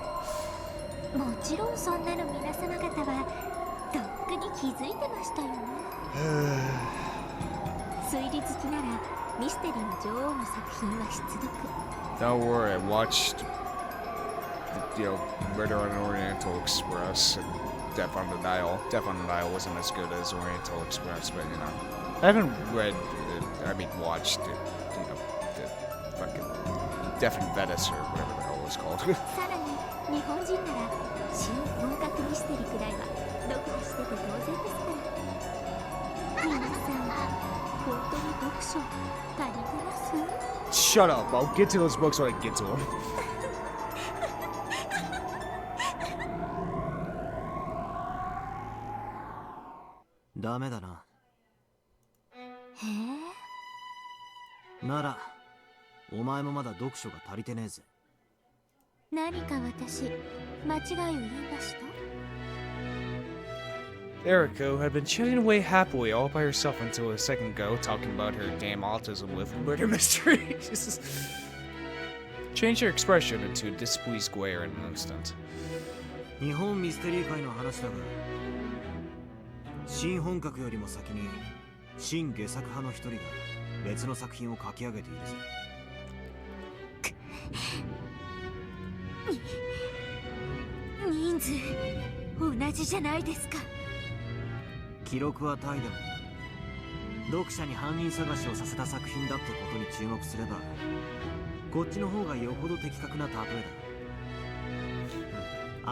もちろんそんなの皆様方はとっくに気づいてましたよね。推理好きならミステリーの女王の作品は必読。Don't worry, I watched, Murder on Oriental Express and Death on the Nile. Death on the Nile wasn't as good as Oriental Express, but I haven't watched it, the fucking Death in Venice or whatever the hell it was called. さらに日本人なら新本格ミステリーくらいは読破してて当然ですから。皆さん、本当に読書足りてます？ Shut up, I'll get to those books when I get to them. ダメだな。へならお前もまだ読書が足りてねえぜ。何か私、間違いを言いました？ Eriko had been chatting away happily all by herself until a second ago, talking about her damn autism with murder mysteries. Changed her expression into a displeased glare in an instant. 日本ミステリー界の話だが、新本格よりも先に新下作派の一人が別の作品を書き上げているぜ。人数同じじゃないですか。記録はタイでも読者に犯人探しをさせた作品だってことに注目すればこっちの方がよほど的確な例えだ。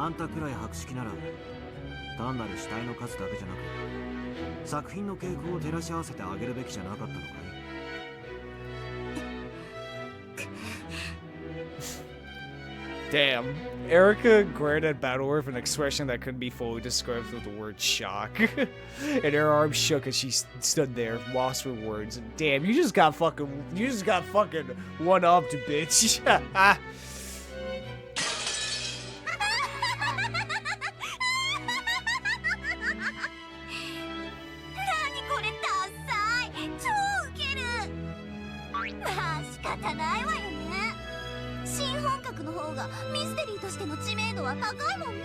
あんたくらい博識なら単なる死体の数だけじゃなく作品の傾向を照らし合わせてあげるべきじゃなかったのかい？ Damn. Erica glared at Battle with an expression that couldn't be fully described with the word shock. And her arms shook as she stood there, lost for words. Damn, you just got fucking one-upped, bitch. ミステリーとしての知名度は高いもんね。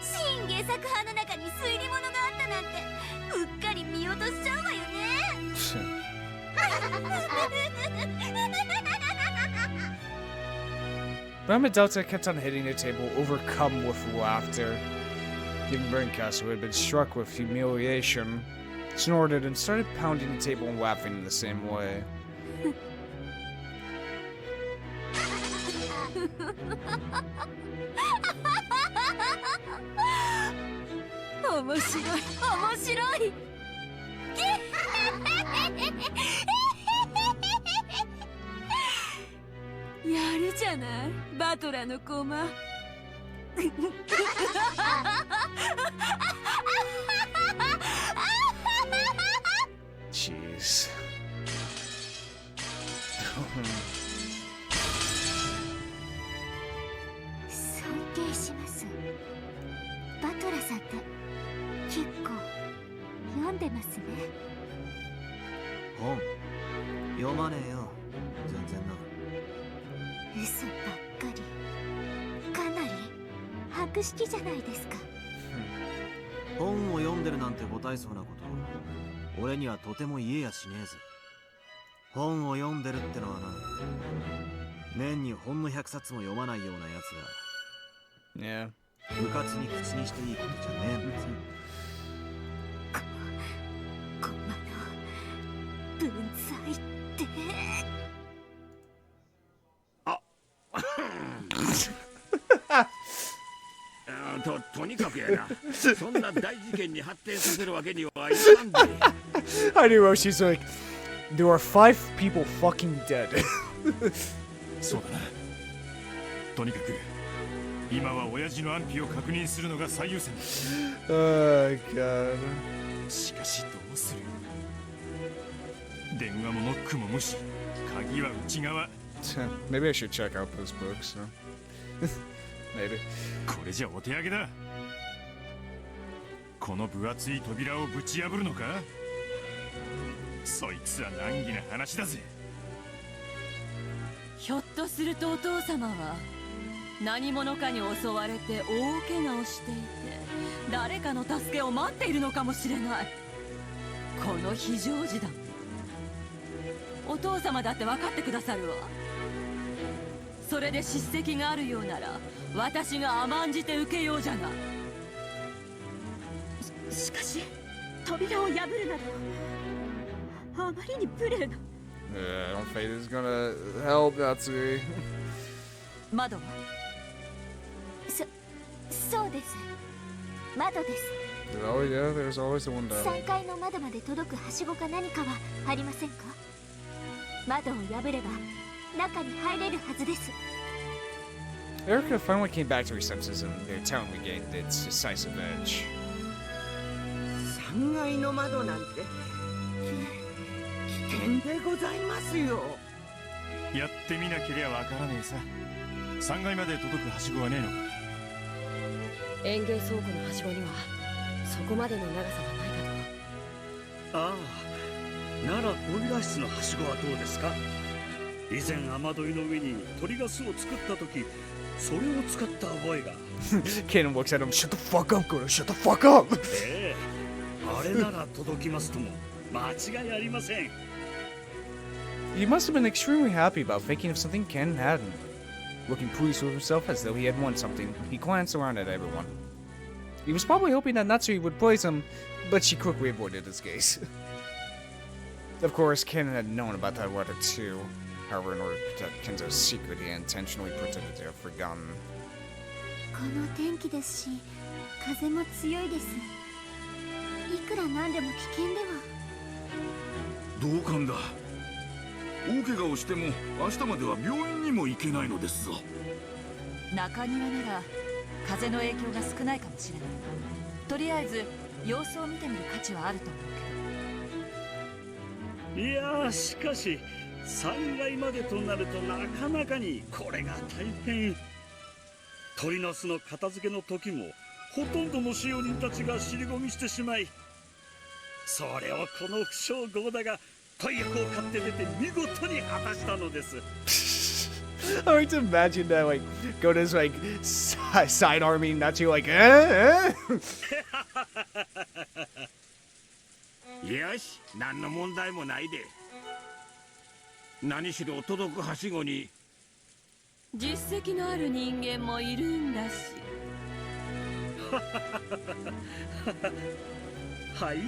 新芸作派の中に推理物があったなんてうっかり見落としちゃうわよね。Grandma Delta kept on hitting the table, overcome with laughter. Even Braincastle, who had been struck with humiliation, snorted and started pounding the table and laughing in the same way. 面白い面白い。やるじゃないバトラのコマ。Jeez. 尊敬します。バトラさんって結構読んでますね。本読まねえよ全然な。嘘ばっかり。かなり博識じゃないですか。本を読んでるなんてご大層なこと俺にはとても言えやしねえぜ。本を読んでるってのはな、年にほんの100冊も読まないようなやつが Yeah. 部活に口にしていいことじゃねえんだぜ。コマの文才ってとにかくやな。そんな大事件に発展させるわけにはいかんで。I knew she's like, there are 5 people fucking dead. そうだな。とにかく今は親父の安否を確認するのが最優先だ。Oh god. しかしどうする。電話もノックも無視。鍵は内側。Maybe I should check out those books. No? Maybe. これじゃお手上げだ。この分厚い扉をぶち破るのか。そいつは難儀な話だぜ。ひょっとするとお父様は何者かに襲われて大怪我をしていて誰かの助けを待っているのかもしれない。この非常時だ。お父様だって分かってくださるわ。それで叱責があるようなら私が甘んじて受けようじゃない。しかし扉を破るなどあまりに無礼な。Yeah, I don't think this is gonna help, Natsui. 窓はそうです。窓です。Oh yeah, there's always the window. 3階の窓まで届くはしごか何かはありませんか。窓を破れば中に入れるはずです。Erica finally came back to her senses and their town regained its decisive edge. 3階の窓なんて危険でございますよ。やってみなけりゃわからねえさ。3階まで届くはしごはねえのか。園芸倉庫のはしごにはそこまでの長さはないかと。ああ、ならボイラー室のはしごはどうですか。以前雨どいの上に鳥が巣を作った時それを使った覚えが。Kaden looks at him. Shut the fuck up, Goro. Shut the fuck up. ええ、あれなら届きますとも間違いありません。 He must have been extremely happy about thinking of something Ken hadn't. Looking pleased with himself as though he had won something, he glanced around at everyone. He was probably hoping that Natsui would praise him, but she quickly avoided his gaze. Of course, Ken had known about that letter too. However, in order to protect Kenzo's secret, he intentionally pretended to have forgotten. この天気ですし風も強いです。いくらなんでも危険では。同感だ。大怪我をしても明日までは病院にも行けないのですぞ。中庭なら風の影響が少ないかもしれない。とりあえず様子を見てみる価値はあると思うけど。いやー、しかし3階までとなるとなかなかにこれが大変。鳥の巣の片付けの時もほとんどの使用人たちが尻込みしてしまい、それをこの不祥豪だが大役を買って出て見事に果たしたのです。I like to imagine that, like, Goda's, like, side arming Natsu, like, eh? よし、何の問題もないで。何しろ届くはしごに実績のある人間もいるんだし。はい。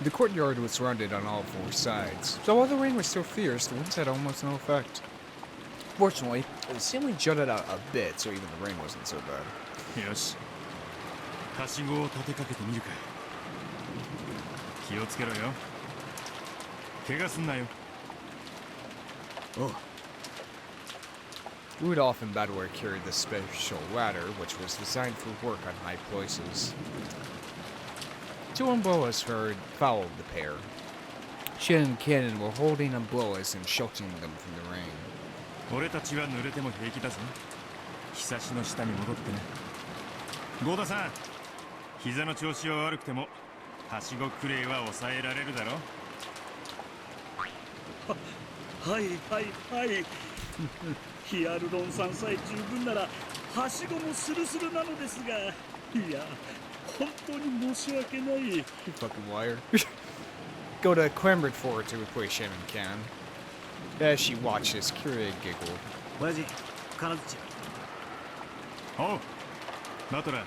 The courtyard was surrounded on all four sides, so while the rain was still fierce, the winds had almost no effect. Fortunately, the ceiling jutted out a bit, so even the rain wasn't so bad. よし、はしごを立てかけてみるか。気をつけろよ。怪我すんなよ。おう。 Rudolph and Badware carried the special ladder, which was designed for work on high places. Two umbrellas followed the pair. Shin and Cannon were holding umbrellas and sheltering them from the rain. 俺たちは濡れても平気だぞ。ひさしの下に戻ってね。ゴーダさん、膝の調子は悪くてもはしごクレイは抑えられるだろ。はいはいはい。ヒアルロン酸さえ十分ならはしごもスルスルなのですが、いや本当に申し訳ない。 You fucking liar. Goda clambered forward to replace Shin and Cannon. As she watched this, Kyrie giggled. 親父、金槌。おう、マトラ。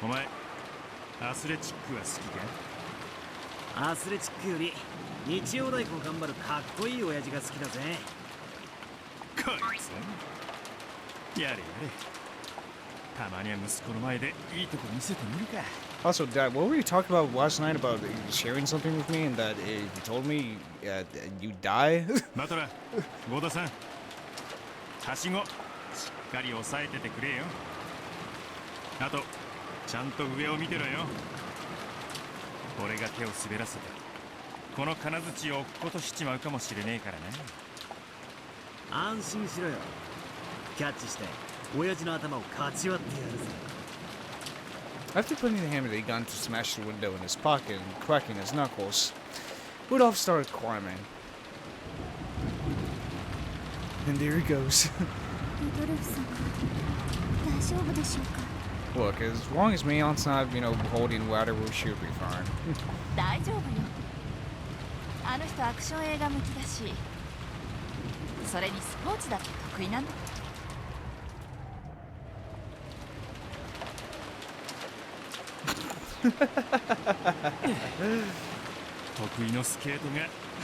お前、アスレチックは好きか？アスレチックより日曜大工頑張るかっこいい親父が好きだぜ。こいつやれやれ。たまには息子の前でいいとこ見せてみるか。 Also, Dad, what were you talking about last night about sharing something with me and that if you told me you die? マトラ、ゴーダさん、はしごしっかり押さえててくれよ。あと、ちゃんと上を見てろよ。俺が手を滑らせてこの金槌を落っことしちまうかもしれねえからな。安心しろよ。キャッチして親父の頭をかち割ってやるぜ。 After putting the hammer that he got to smash the window in his pocket and cracking his knuckles, Rudolph started climbing. And there he goes. Look, as long as Meon's not, holding the ladder, we should be fine. 大丈夫よ。あの人アクション映画向きだし、それにスポーツだって得意なんだ。得意のスケートが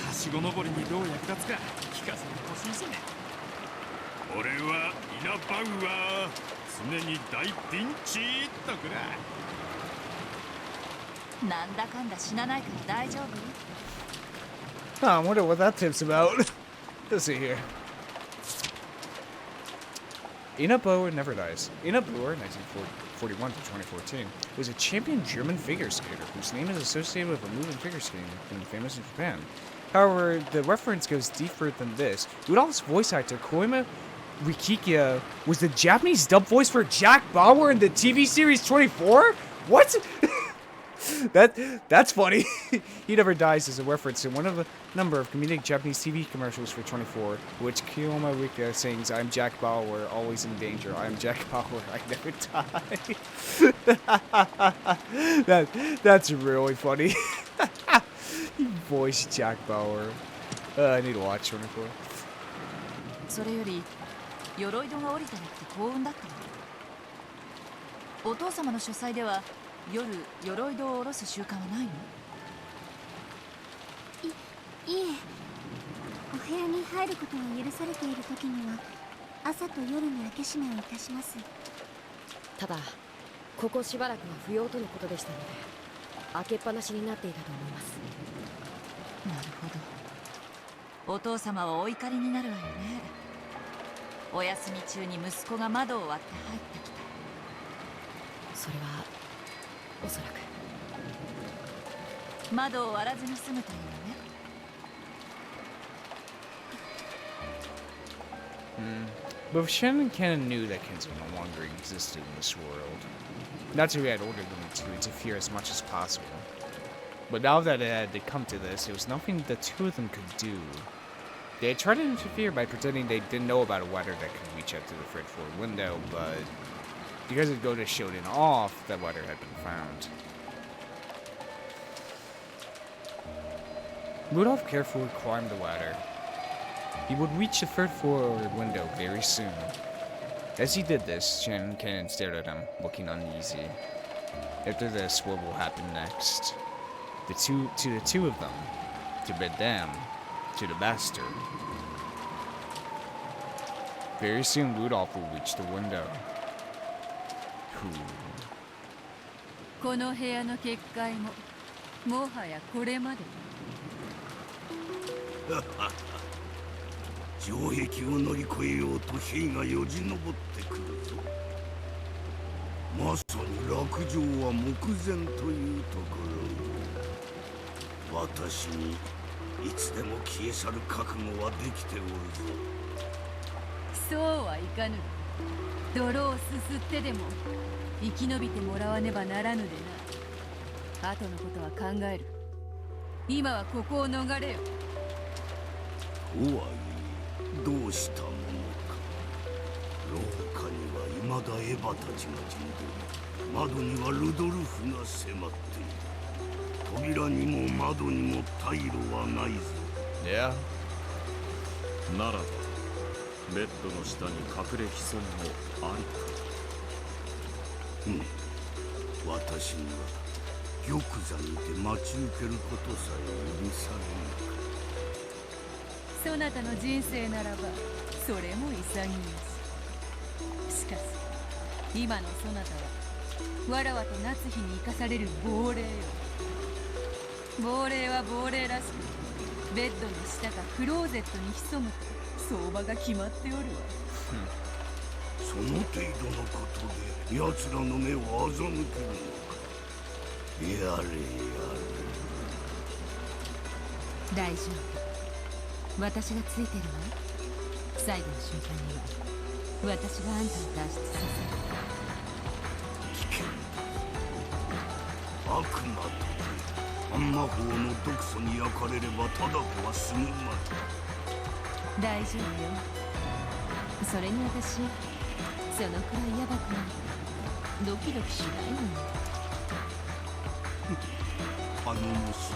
はしご登りにどう役立つか聞かせてほしいぜ。俺はイナバウアー、常に大ピンチとくら。なんだかんだ死なないから大丈夫よ。I wonder what that tip's about. Let's see here. Ina Bauer never dies. Ina Bauer, 1941 to 2014, was a champion German figure skater whose name is associated with a moving figure skating famous in Japan. However, the reference goes deeper than this. Rudolph's voice actor, Koima Rikikia, was the Japanese dub voice for Jack Bauer in the TV series 24? What? That's funny. He never dies as a reference to one of a number of comedic Japanese TV commercials for 24, which Kiyoma Rika sings, "I'm Jack Bauer, always in danger. I'm Jack Bauer, I never die." That's really funny. He voiced Jack Bauer. I need to watch 24. それより鎧戸が降りてなくて幸運だったの。お父様の書斎では夜鎧戸を下ろす習慣はないの？いえ、お部屋に入ることが許されている時には朝と夜に開け閉めをいたします。ただここしばらくは不要とのことでしたので開けっぱなしになっていたと思います。なるほど。お父様はお怒りになるわよね。お休み中に息子が窓を割って入ってきた。それはおそらく窓を割らずに済むといいわね。But if Shannon Cannon knew that Kenzo no longer existed in this world, that's who he had ordered them to interfere as much as possible. But now that it had come to this, there was nothing the two of them could do. They had tried to interfere by pretending they didn't know about a ladder that could reach out to the freight floor window, but because it Goda showed it off, that ladder had been found. Rudolph carefully climbed the ladder. He would reach the third floor window very soon. As he did this, Shannon Cannon stared at him, looking uneasy. After this, what will happen next? To the two of them, to bid them, to the master. Very soon, Rudolph will reach the window. この部屋の結界ももはやこれまで。城壁を乗り越えようと兵がよじ登ってくるぞ。まさに落城は目前というところ。私にいつでも消え去る覚悟はできておるぞ。そうはいかぬ。泥をすすってでも生き延びてもらわねばならぬでな。後のことは考える。今はここを逃れよ。とはいえどうしたものか。廊下には未だエヴァたちが陣取り、窓にはルドルフが迫っている。扉にも窓にも退路はないぞ。Yeah. ならばベッドの下に隠れ潜むもありか。私には玉座にて待ち受けることさえ許されぬ。そなたの人生ならばそれも潔いし。しかし今のそなたはわらわと夏日に生かされる亡霊よ。亡霊は亡霊らしくベッドの下かクローゼットに潜むと相場が決まっておるわ。その程度のことで奴らの目を欺けるのか。やれやれ。大丈夫。私がついてるわ。最後の瞬間には私があんたを脱出させる。危険だ。悪魔とて暗魔法の毒素に焼かれればただとは済むまい。大丈夫よ。それに私そのくらいヤバくないとドキドキしないのよ。頼もしい。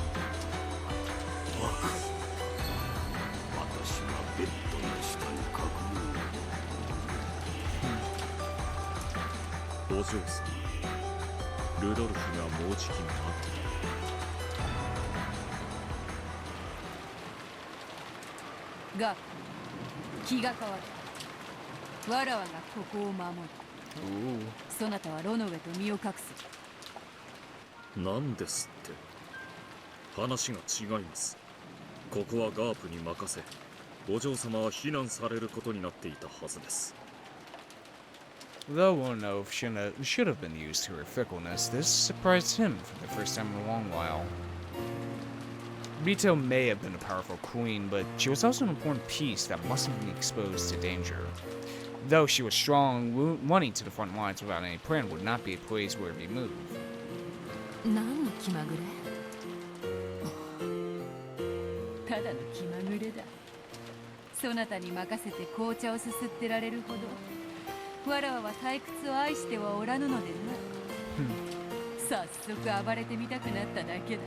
わかる。私はベッドの下に隠れる。お嬢さん、ルドルフがもうじきに待ってが気が変わる。わらわがここを守る。そなたは炉の上と身を隠す。なんですって。話が違います。ここはガープに任せ、お嬢様は避難されることになっていたはずです。Though one oath should have been used to her fickleness, this surprised him for the first time in a long while. Rito may have been a powerful queen, but she was also an important piece that mustn't be exposed to danger. Though she was strong, running to the front lines without any plan would not be a place where it'd be moved. 何の気まぐれ。ただの気まぐれだ。そなたに任せて紅茶をすすってられるほどわらわは退屈を愛してはおらぬのでな。早速暴れてみたくなっただけだ。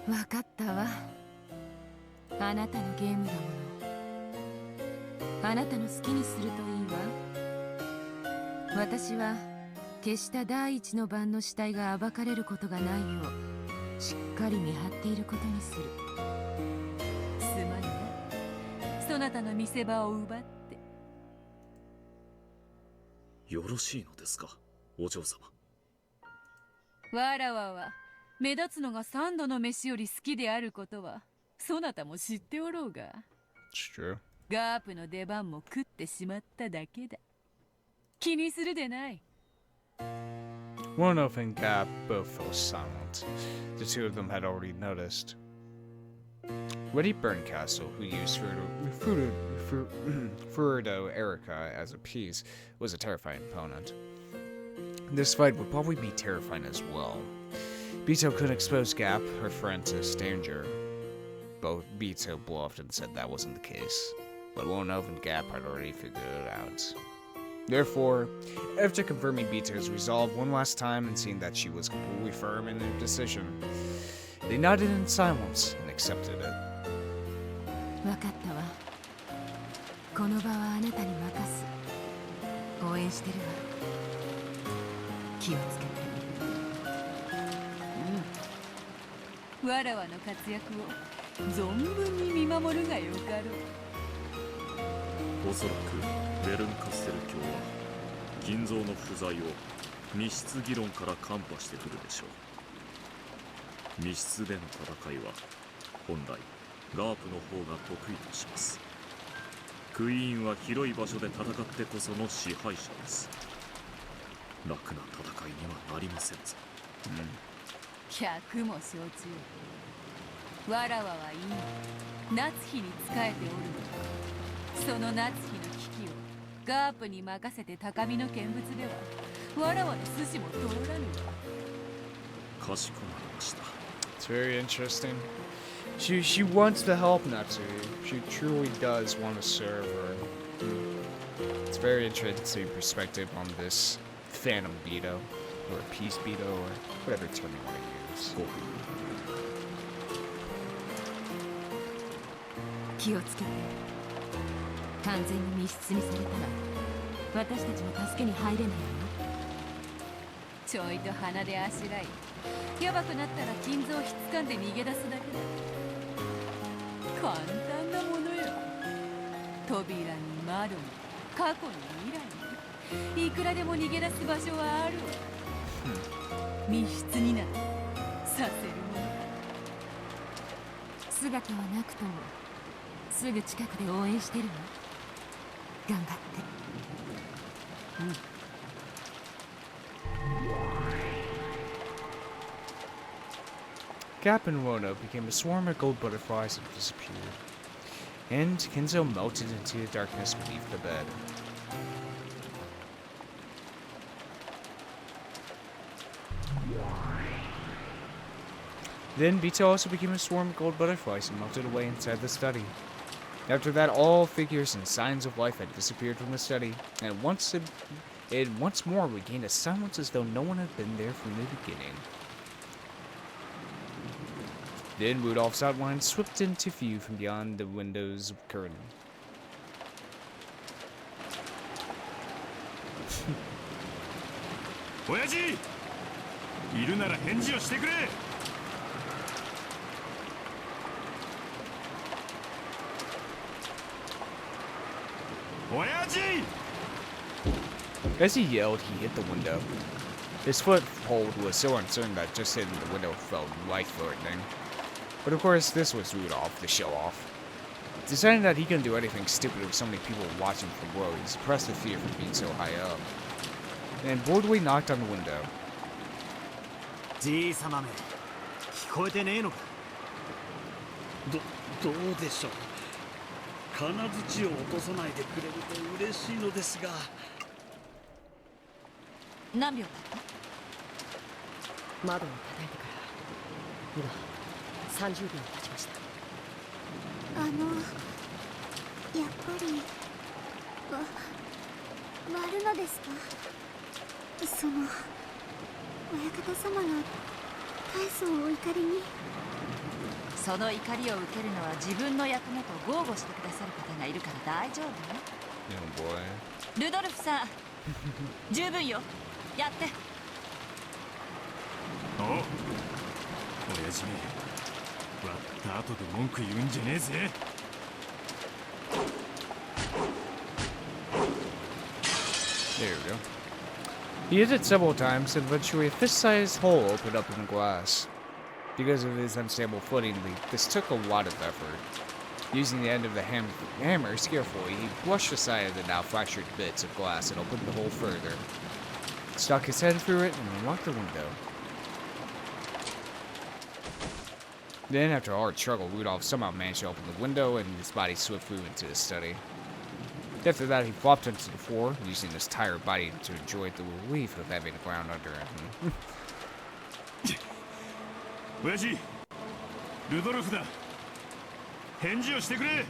わかったわ。あなたのゲームだもの。あなたの好きにするといいわ。私は決した第一の番の死体が暴かれることがないようしっかり見張っていることにする。すまぬな、そなたの見せ場を奪って。よろしいのですか、お嬢様。わらわは目立つのが三度の飯より好きであることはそなたも知っておろうが。 It's true. ガープの出番も食ってしまっただけだ。気にするでない。Roanoke and Gap both fell silent. The two of them had already noticed. Reddy Burncastle, who used Furudo Erica as a piece, was a terrifying opponent. This fight would probably be terrifying as well. Bito couldn't expose Gap, her friend, to this danger. Both Bito bluffed and said that wasn't the case, but Roanoke and Gap had already figured it out. Therefore, after confirming Bito's resolve one last time and seeing that she was completely firm in their decision, they nodded in silence and accepted it. わかったわ。この場はあなたに任す。応援してるわ。気をつけて。わらわの活躍を存分に見守るがよかろう。おそらくベルンカステル卿は金蔵の不在を密室議論からカンパしてくるでしょう。密室での戦いは本来ガープの方が得意とします。クイーンは広い場所で戦ってこその支配者です。楽な戦いにはなりませんぞ。百も承知。わらわはいい夏日に仕えておるの。その夏日の危機をガープに任せて高みの見物ではわらわの筋も通らぬわ。かしこまりました。 It's very interesting. She wants to help Natsu. She truly does want to serve her. It's very interesting perspective on this Phantom Beto, or Peace Beto, or whatever term you want to use. 気をつけて。完全に密室にされたら私たちも助けに入れないわ。ちょいと鼻であしらい、やばくなったら金蔵をひっつかんで逃げ出すだけだ。簡単なものよ。扉に窓に過去に未来にいくらでも逃げ出す場所はあるわ。密室になさせるもの。姿はなくともすぐ近くで応援してるわ。頑張って。Gap and Roanoke became a swarm of gold butterflies and disappeared, and Kenzo melted into the darkness beneath the bed. Then Bito also became a swarm of gold butterflies and melted away inside the study. After that, all figures and signs of life had disappeared from the study, and once more regained a silence as though no one had been there from the beginning. Then Rudolph's outline swept into view from beyond the window's curtain. 親父、いるなら返事をしてくれ。親父! As he yelled, he hit the window. His foothold was so uncertain that just hitting the window felt life-threatening. But of course, this was Rudolph, the show-off. Deciding that he couldn't do anything stupid with so many people watching from below, he suppressed the fear from being so high up. And boldly knocked on the window. じいさまめ、聞こえてねえのか。どうでしょう。金槌を落とさないでくれると嬉しいのですが。何秒経った？窓を叩いてから今30秒経ちました。やっぱり割るのですか？その親方様が返すお怒りに。その怒りを受けるのは自分の役目と豪語してくださる方がいるから大丈夫ね。ルドルフさん十分よ、やって。おう、親父め、割った後で文句言うんじゃねえぜ。There we go. He hit it several times, and eventually a fist-sized hole opened up in the glass. Because of his unstable footing, this took a lot of effort. Using the end of the hammer skillfully, he brushed aside the now fractured bits of glass and opened the hole further. Stuck his head through it and unlocked the window. Then, after a hard struggle, Rudolph somehow managed to open the window and his body swiftly flew into his study. After that, he flopped onto the floor, using his tired body to enjoy the relief of having the ground under him. 親父、ルドルフだ。返事をしてくれ。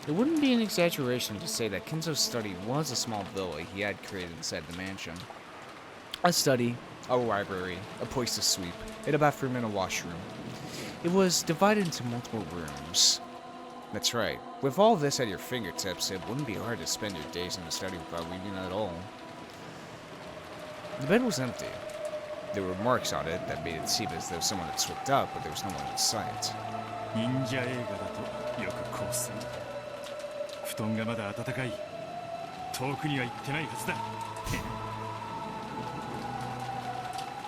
It wouldn't be an exaggeration to say that Kinzo's study was a small villa he had created inside the mansion. A study, a library, a place to sleep, and a bathroom and a washroom. It was divided into multiple rooms. That's right. With all this at your fingertips, it wouldn't be hard to spend your days in the study without leaving it at all. The bed was empty. There were marks on it that made it seem as though someone had slipped up, but there was no one in sight. 忍者映画だとよくこうする。布団がまだ暖かい。遠くには行ってないはずだ。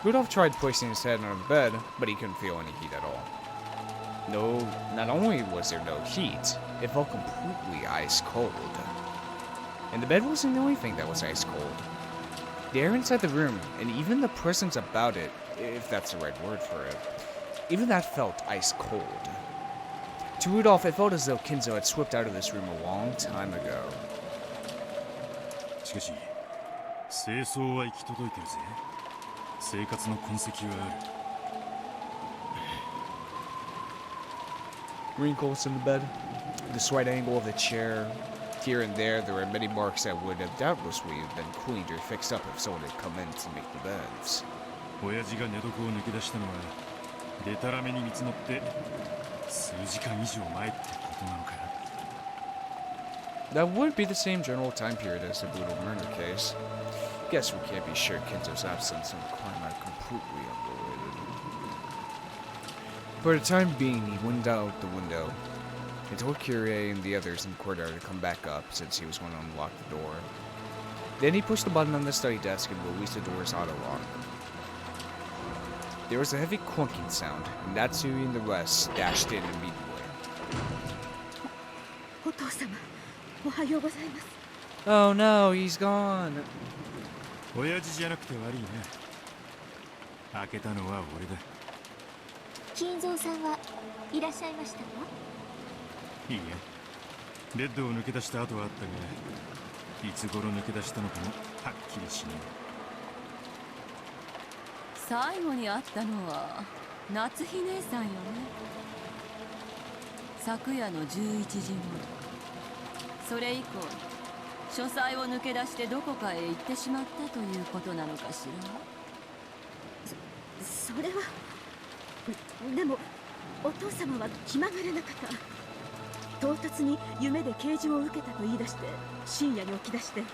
Rudolph tried placing his head on the bed, but he couldn't feel any heat at all. No, not only was there no heat, it felt completely ice cold. And the bed wasn't the only thing that was ice cold. The air inside the room, and even the presence about it, if that's the right word for it, even that felt ice cold. To Rudolph, it felt as though Kinzo had slipped out of this room a long time ago. しかし、清掃は行き届いてるぜ。生活の痕跡はある。Wrinkles in the bed, the slight angle of the chair. Here and there were many marks that would have doubtlessly been cleaned or fixed up if someone had come in to make the beds. 親父が寝床を抜け出したのは、デタラメに見積もって数時間以上前ってことなのか。That would be the same general time period as the brutal murder case. Guess we can't be sure Kinzo's absence and the crime are completely unrelated. For the time being, he went out the window. He told Kyrie and the others in the courtyard to come back up since he was going to unlock the door. Then he pushed the button on the study desk and released the door's auto lock. There was a heavy clunking sound, and Natsui and the rest dashed in immediately. お父様、おはようございます。 Oh no, he's gone. 親父じゃなくて悪いな。開けたのは俺だ。金蔵さんはいらっしゃいましたか？いいや。ベッドを抜け出した後はあったが、いつ頃抜け出したのかもはっきりしねえ。最後に会ったのは夏日姉さんよね。昨夜の11時頃。それ以降書斎を抜け出してどこかへ行ってしまったということなのかしら。それはでもお父様は気まぐれな方。唐突に夢で啓示を受けたと言い出して深夜に起き出して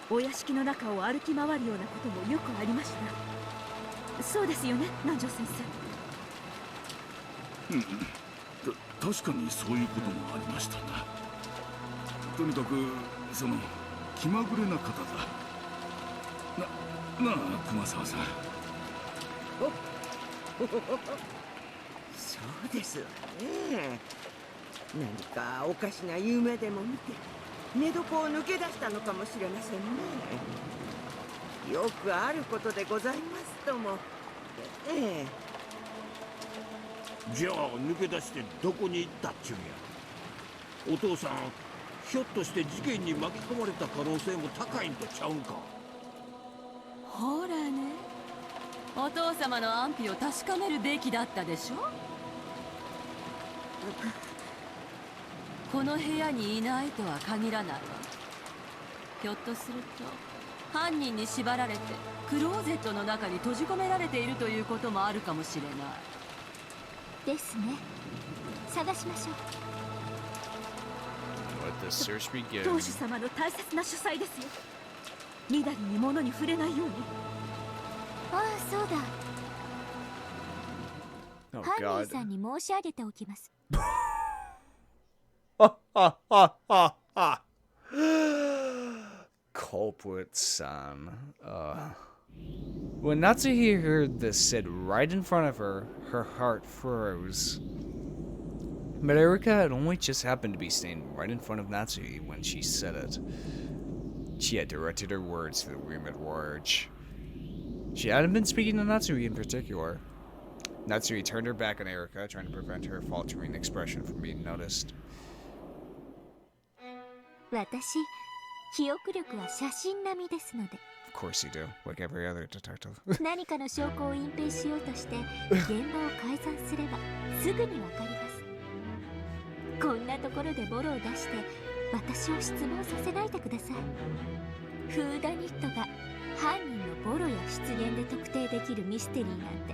お屋敷の中を歩き回るようなこともよくありました。そうですよね、南條先生。確かにそういうこともありましたな。とにかくその気まぐれな方だ。なあ熊沢さん。そうですわね。何かおかしな夢でも見て寝床を抜け出したのかもしれませんね。よくあることでございますとも。ええ。じゃあ抜け出してどこに行ったっちゅうんや。お父さんひょっとして事件に巻き込まれた可能性も高いんとちゃうんか。ほらね、お父様の安否を確かめるべきだったでしょ。この部屋にいないとは限らないわ。ひょっとすると犯人に縛られてクローゼットの中に閉じ込められているということもあるかもしれない。ですね。探しましょう。 Let the search 当 begin. 主様の大切な書斎ですよ。緑に物に触れないように。ああ、そうだ。 Oh 犯人 God. さんに申し上げておきます。Culprit son. When Natsuhi heard this said right in front of her, her heart froze. But Erika had only just happened to be standing right in front of Natsuhi when she said it. She had directed her words to the room at large. She hadn't been speaking to Natsuhi in particular. Natsuri turned her back on Erika, trying to prevent her faltering expression from being noticed. 私、記憶力は写真並みですので。 Of course you do, like every other detective. 何かの証拠を隠蔽しようとして現場を改ざんすればすぐにわかります。こんなところでボロを出して私を質問させないでください。フーダニットが犯人のボロや出現で特定できるミステリーなんて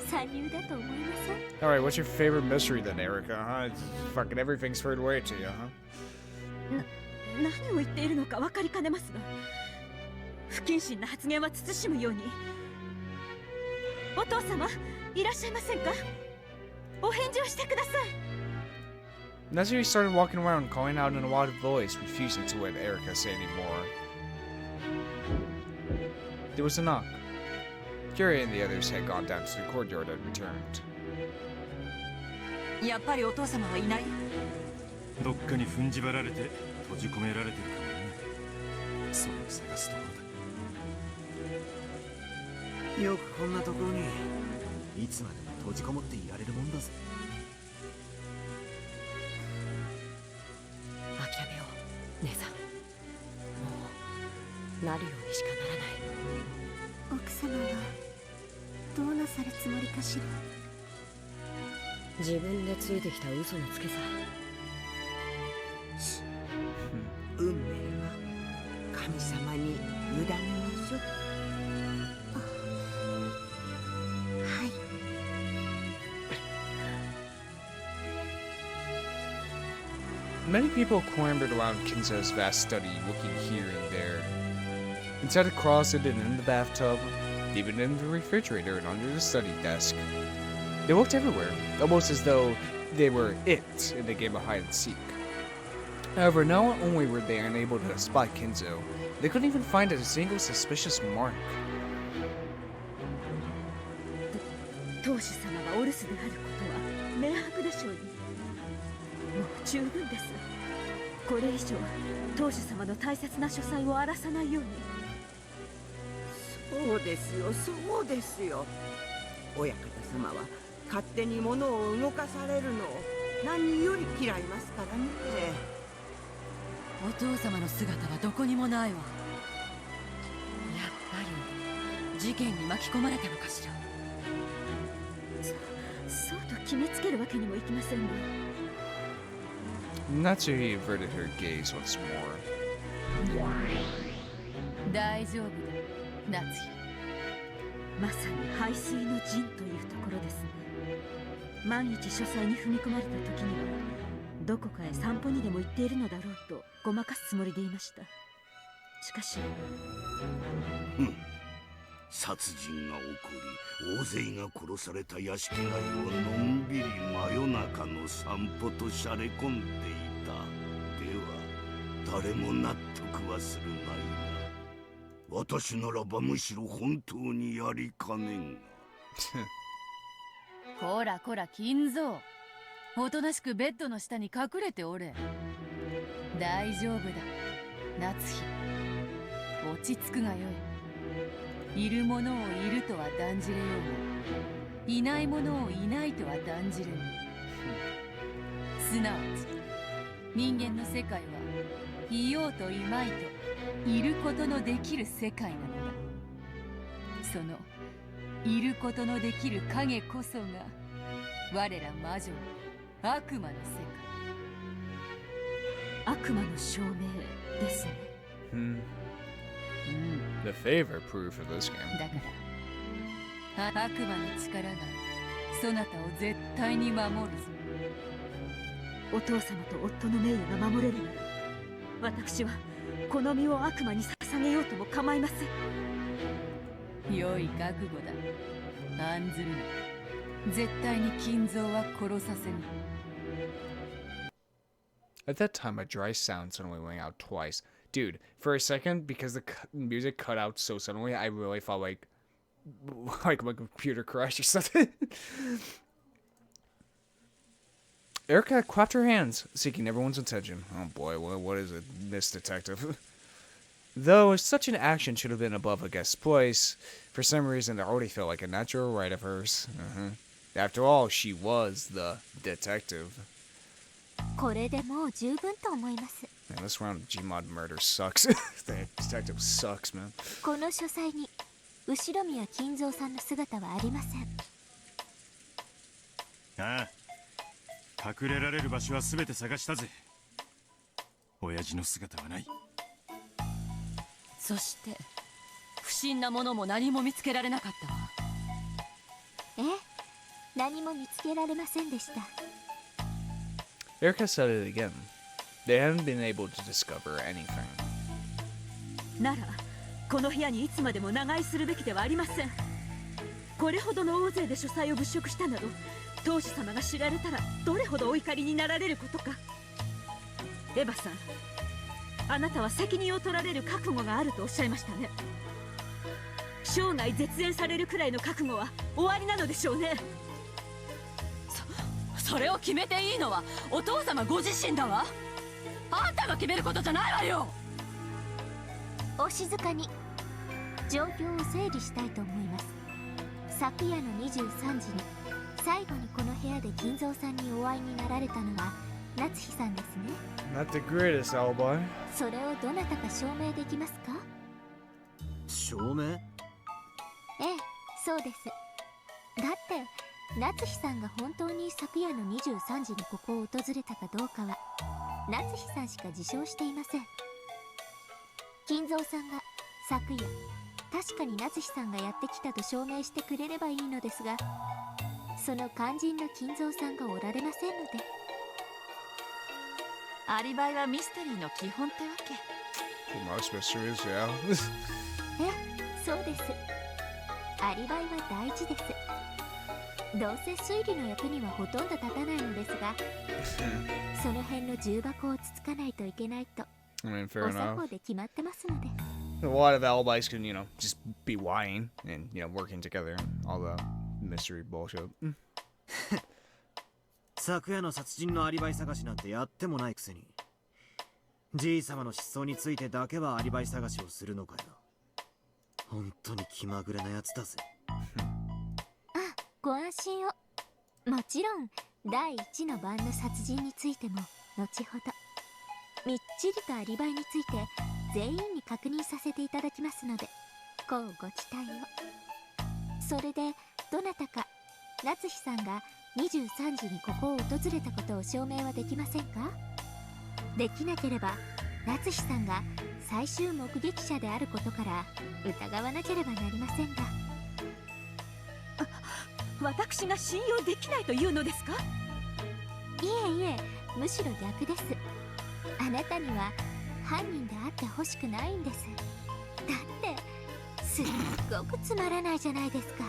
三流だと思いません？ Alright, what's your favorite mystery then, Erika, huh? It's fucking everything's thrown away to you, huh? 何を言っているのか分かりかねますが、不謹慎な発言は慎むように。お父様、いらっしゃいませんか？お返事をしてください。 Natsuri started walking around, calling out in a loud voice, refusing to let Erika say anymore. There was a knock. Kiri and the others had gone down to the courtyard and returned. やっぱりお父様はいない？どっかに踏ん縛られて閉じ込められてるかもね。それを探すところだ。よくこんなところにいつまでも閉じこもっていられるもんだぜ。諦めよう姉さん。もうなるようにしかならない。奥様はどうなさるつもりかしら。自分でついてきた嘘のつけさ。運命は神様に委ねましょう。はい。 Many people clambered around Kinzo's vast study, looking here and there. Inside the closet and in the bathtub, even in the refrigerator and under the study desk. They looked everywhere, almost as though they were it in the game of hide and seek. However, not only were they unable to spot Kinzo, they couldn't even find a single suspicious mark. 当主様がお留守であることは明白でしょうに。もう十分です。これ以上当主様の大切な書斎を荒らさないように。そうですよ、そうですよ。親方様は勝手に物を動かされるのを何より嫌いますからね。お父様の姿はどこにもないわ。やっぱり事件に巻き込まれたのかしら。そうと決めつけるわけにもいきませんが。 Natsuri averted her gaze once more. 大丈夫だ、夏日。まさに背水の陣というところですね。万一書斎に踏み込まれた時にはどこかへ散歩にでも行っているのだろうとごまかすつもりでいました。しかし殺人が起こり大勢が殺された屋敷内をのんびり真夜中の散歩としゃれ込んでいた。では誰も納得はするまいが、私ならばむしろ本当にやりかねんが。こらこら金蔵、おとなしくベッドの下に隠れておれ。大丈夫だ夏日、落ち着くがよい。いるものをいるとは断じれようが、いないものをいないとは断じれぬ。すなわち人間の世界はいようといまいといることのできる世界なのだ。そのいることのできる影こそが我ら魔女の悪魔の世界。悪魔の証明ですね。The favorite proof of this game. だから悪魔の力がそなたを絶対に守るぞ。お父様と夫の名誉が守れるなら、私はこの身を悪魔に捧げようとも構いません。良い覚悟だ。案ずるな。絶対に金蔵は殺させぬ。At that time, a dry sound suddenly went out twice. Dude, for a second, because the music cut out so suddenly, I really felt like my computer crashed or something. Erica clapped her hands, seeking everyone's attention. Oh boy, what is it, Miss Detective? Though such an action should have been above a guest's place, for some reason it already felt like a natural right of hers. After all, she was the detective. これでもう十分と思います。 Man, this round of Gmod murder sucks. The detective sucks, man. この書斎に後ろ宮金蔵さんの姿はありません。ああ、隠れられる場所は全て探したぜ。親父の姿はない。そして不審なものも何も見つけられなかったわ。ええ、何も見つけられませんでした。 Erica said it again. They hadn't been able to discover anything. ならこの部屋にいつまでも長居するべきではありません。これほどの大勢で書斎を物色したなど、当主様が知られたらどれほどお怒りになられることか。エヴァさん、あなたは責任を取られる覚悟があるとおっしゃいましたね。生涯絶縁されるくらいの覚悟は終わりなのでしょうね。それを決めていいのはお父様ご自身だわ。あんたが決めることじゃないわよ。お静かに。状況を整理したいと思います。昨夜の23時に最後にこの部屋で金蔵さんにお会いになられたのは夏日さんですね。 Not the greatest alibi. それをどなたか証明できますか？証明？ええ、そうです。だって夏日さんが本当に昨夜の23時にここを訪れたかどうかは夏日さんしか自称していません。金蔵さんが昨夜確かに夏日さんがやってきたと証明してくれればいいのですが、その肝心の金蔵さんがおられませんので。アリバイはミステリーの基本ってわけ。 Most mysteries, yeah. え、そうです。アリバイは大事です。どうせ推理の役にはほとんど立たないのですが、その辺の重箱をつつかないといけないと、 I mean, お fair 作 enough. 法で決まってますので。 A lot of alibis can, just be lying and, working together and all the mystery bullshit. 昨夜の殺人のアリバイ探しなんてやってもないくせに、じい様の失踪についてだけはアリバイ探しをするのかよ。本当に気まぐれなやつだぜ。ご安心を。もちろん第一の晩の殺人についても後ほどみっちりとアリバイについて全員に確認させていただきますので、こうご期待を。それでどなたか夏日さんが23時にここを訪れたことを証明はできませんか？できなければ夏日さんが最終目撃者であることから疑わなければなりませんが。私が信用できないというのですか？いえいえ、むしろ逆です。あなたには犯人であってほしくないんです。だってすっごくつまらないじゃないですか。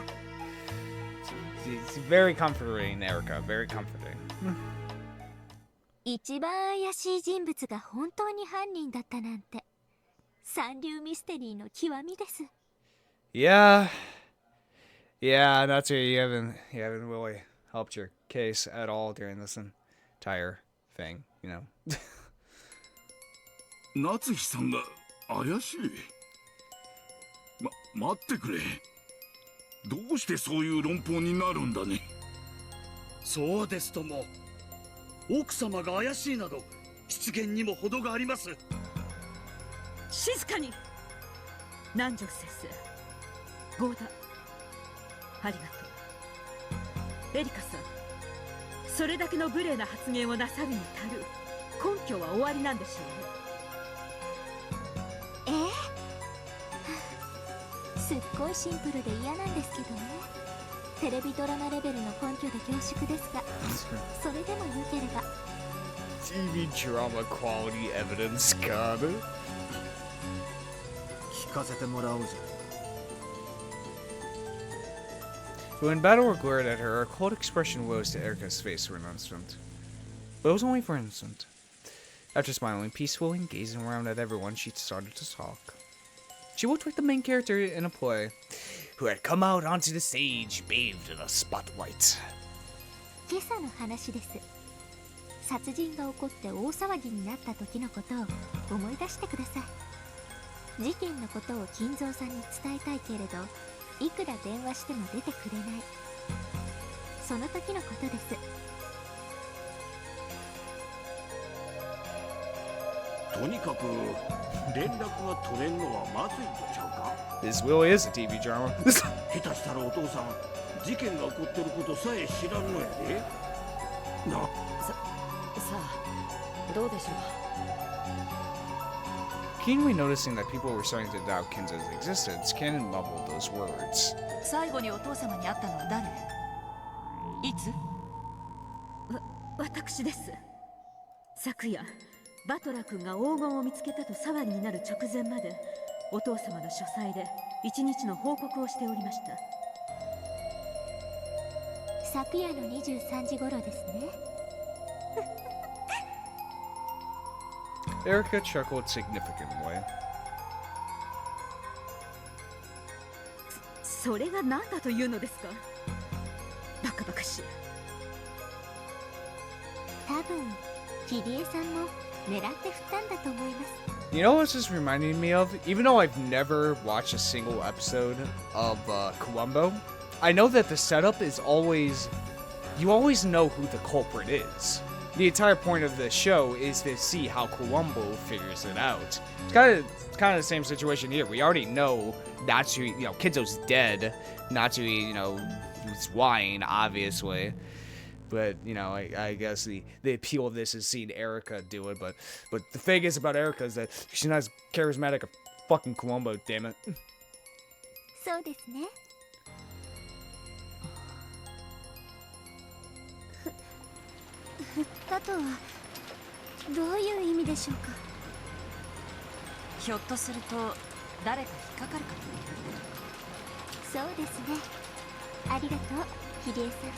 It's very comforting, Erica. Very comforting. 一番怪しい人物が本当に犯人だったなんて、三流ミステリーの極みです。 Yeah, that's it. You haven't really helped your case at all during this entire thing, 夏日さんが怪しい。待ってくれ。どうしてそういう論法になるんだね。そうですとも。奥様が怪しいなど出現にも程があります。静かに。南條先生、ゴーダ、ありがとう。エリカさん、それだけの無礼な発言をなさるに足る根拠はおありなんでしょうね。すっごいシンプルで嫌なんですけどね。テレビドラマレベルの根拠で恐縮ですが、それでも良ければ。 TV drama quality evidence, God. 聞かせてもらおうぜ。 When Battle glared at her, a cold expression rose to Erica's face for an instant. But it was only for an instant. After smiling peacefully and gazing around at everyone, she started to talk. She looked like the main character in a play, who had come out onto the stage, bathed in a spotlight. 今朝の話です。殺人が起こって大騒ぎになった時のことを思い出してください。事件のことを金蔵さんに伝えたいけれど、いくら電話しても出てくれない。その時のことです。とにかく連絡が取れんのはまずいんとちゃうか。 This really is a TV drama. 下手したらお父さん事件が起こってることさえ知らんのやでな。さあどうでしょう。 Keenly noticing that people were starting to doubt Kinzo's existence, Cannon mumbled those words. 最後にお父様に会ったのは誰？いつ？私です。昨夜バトラ君が黄金を見つけたと騒ぎになる直前までお父様の書斎で一日の報告をしておりました。昨夜の23時頃ですね。Erica chuckled significantly. それが何だというのですか。バカバカしい。多分キリエさんも狙って振ったんだと思います。 You know what this is reminding me of? Even though I've never watched a single episode of Columbo, I know that the setup is always... You always know who the culprit is. The entire point of the show is to see how Columbo figures it out. It's kind of the same situation here. We already know Natsu, Kinzo's dead. Natsu, he's lying, obviously. But, I guess the appeal of this is seeing Erica do it. But the thing is about Erica is that she's not as charismatic as fucking Columbo, damn it. そうですね。振ったとはどういう意味でしょうか。ひょっとすると誰か引っかかるかも。そうですね。ありがとう、キリエさん。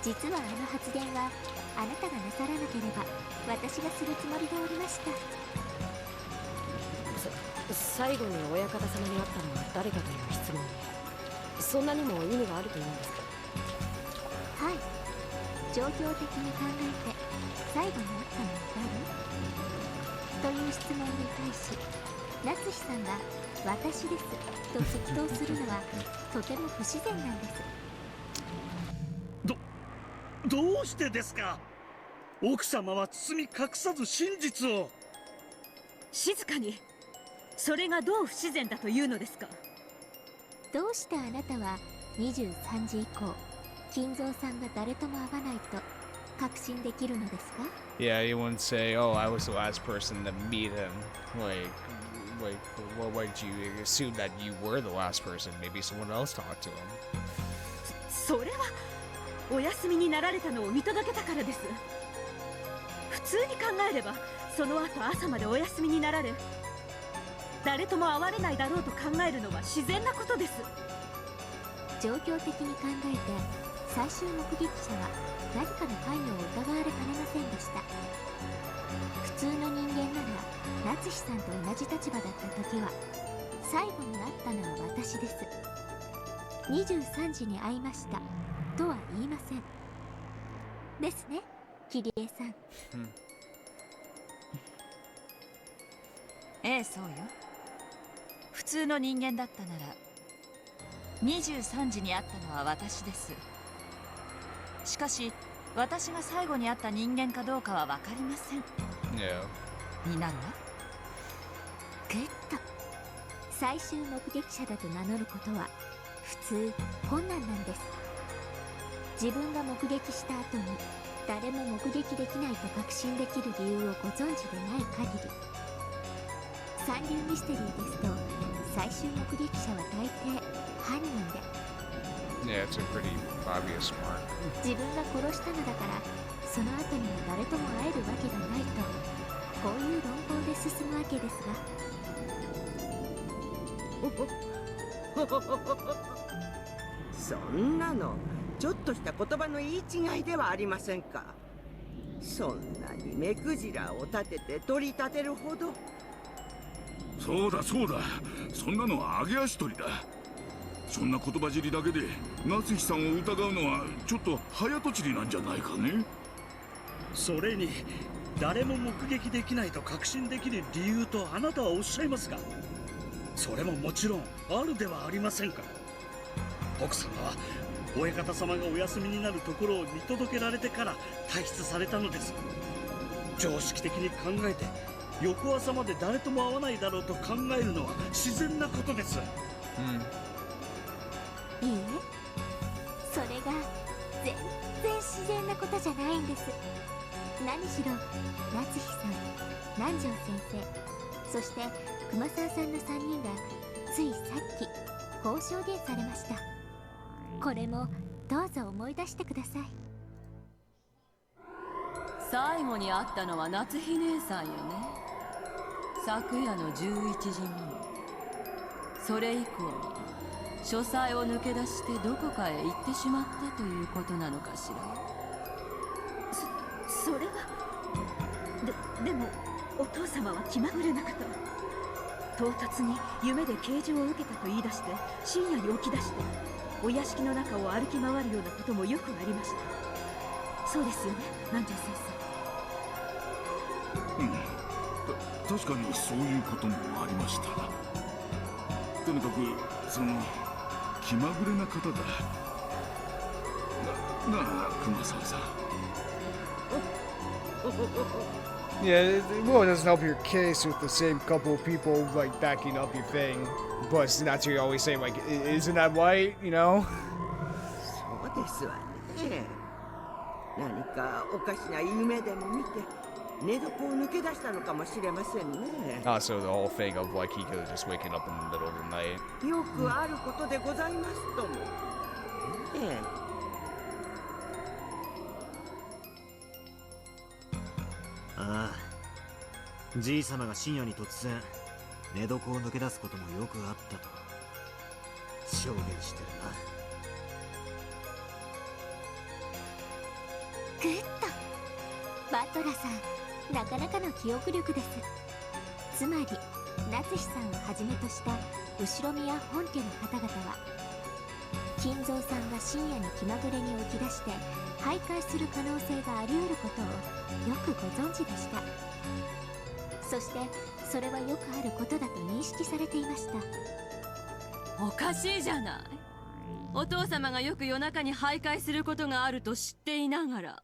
実はあの発言はあなたがなさらなければ私がするつもりでおりました。最後に親方様に会ったのは誰かという質問にそんなにも意味があるというんですか。はい、状況的に考えて最後に会ったのは誰という質問に対し、夏志さんが私ですと即答するのはとても不自然なんです。どうしてですか。奥様は包み隠さず真実を。静かに。それがどう不自然だというのですか。どうしてあなたは23時以降金蔵さんが誰とも会わないと確信できるのですか。 Yeah, you wouldn't say, oh, I was the last person to meet him. Well, why did you assume that you were the last person? Maybe someone else talked to him. それはお休みになられたのを見届けたからです。普通に考えればその後朝までお休みになられ誰とも会われないだろうと考えるのは自然なことです。状況的に考えて最終目撃者は何かの関与を疑われかねませんでした。普通の人間なら夏志さんと同じ立場だった時は最後に会ったのは私です。23時に会いましたとは言いませんですね、キリエさん。ええ、そうよ。普通の人間だったなら23時に会ったのは私です。しかし私が最後に会った人間かどうかは分かりません。 No. になるわ。グッと最終目撃者だと名乗ることは普通困難なんです。自分が目撃した後に誰も目撃できないと確信できる理由をご存知でない限り、三流ミステリーですと最終目撃者は大抵犯人で、 Yeah, it's a pretty obvious mark. 自分が殺したのだからその後には誰とも会えるわけがないと、こういう論法で進むわけですそんなのちょっとした言葉の言い違いではありませんか。そんなに目くじらを立てて取り立てるほど。そうだそうだ、そんなのは揚げ足取りだ。そんな言葉尻だけで夏日さんを疑うのはちょっと早とちりなんじゃないかね。それに誰も目撃できないと確信できる理由とあなたはおっしゃいますが、それももちろんあるではありませんか。奥様は親方様がお休みになるところを見届けられてから退出されたのです。常識的に考えて翌朝まで誰とも会わないだろうと考えるのは自然なことです。いいえ、それが全然自然なことじゃないんです。何しろ夏日さん、南條先生、そして熊沢さんの3人がついさっきこう証言されました。これもどうぞ思い出してください。最後に会ったのは夏日姉さんよね。昨夜の11時頃。それ以降書斎を抜け出してどこかへ行ってしまったということなのかしら。それはでもお父様は気まぐれな方。唐突に夢で啓示を受けたと言い出して深夜に起き出してお屋敷の中を歩き回るようなこともよくありました。そうですよね、南條先生。確かにそういうこともありました。とにかくその気まぐれな方だなあ、熊沢さん。Yeah, well, it doesn't help your case with the same couple of people like backing up your thing. But that's what you always say, like, isn't that white? You know? そうですわね。何かおかしな夢でも見て寝床を抜け出したのかもしれませんね。Also, the whole thing of like he goes just waking up in the middle of the night. よくあることでございますとも。ああ、じい様が深夜に突然寝床を抜け出すこともよくあったと証言してるな。グッとバトラさん、なかなかの記憶力です。つまり夏日さんをはじめとした後ろ宮本家の方々は金蔵さんが深夜に気まぐれに起き出して徘徊する可能性があり得ることをよくご存知でした。そしてそれはよくあることだと認識されていました。おかしいじゃない。お父様がよく夜中に徘徊することがあると知っていながら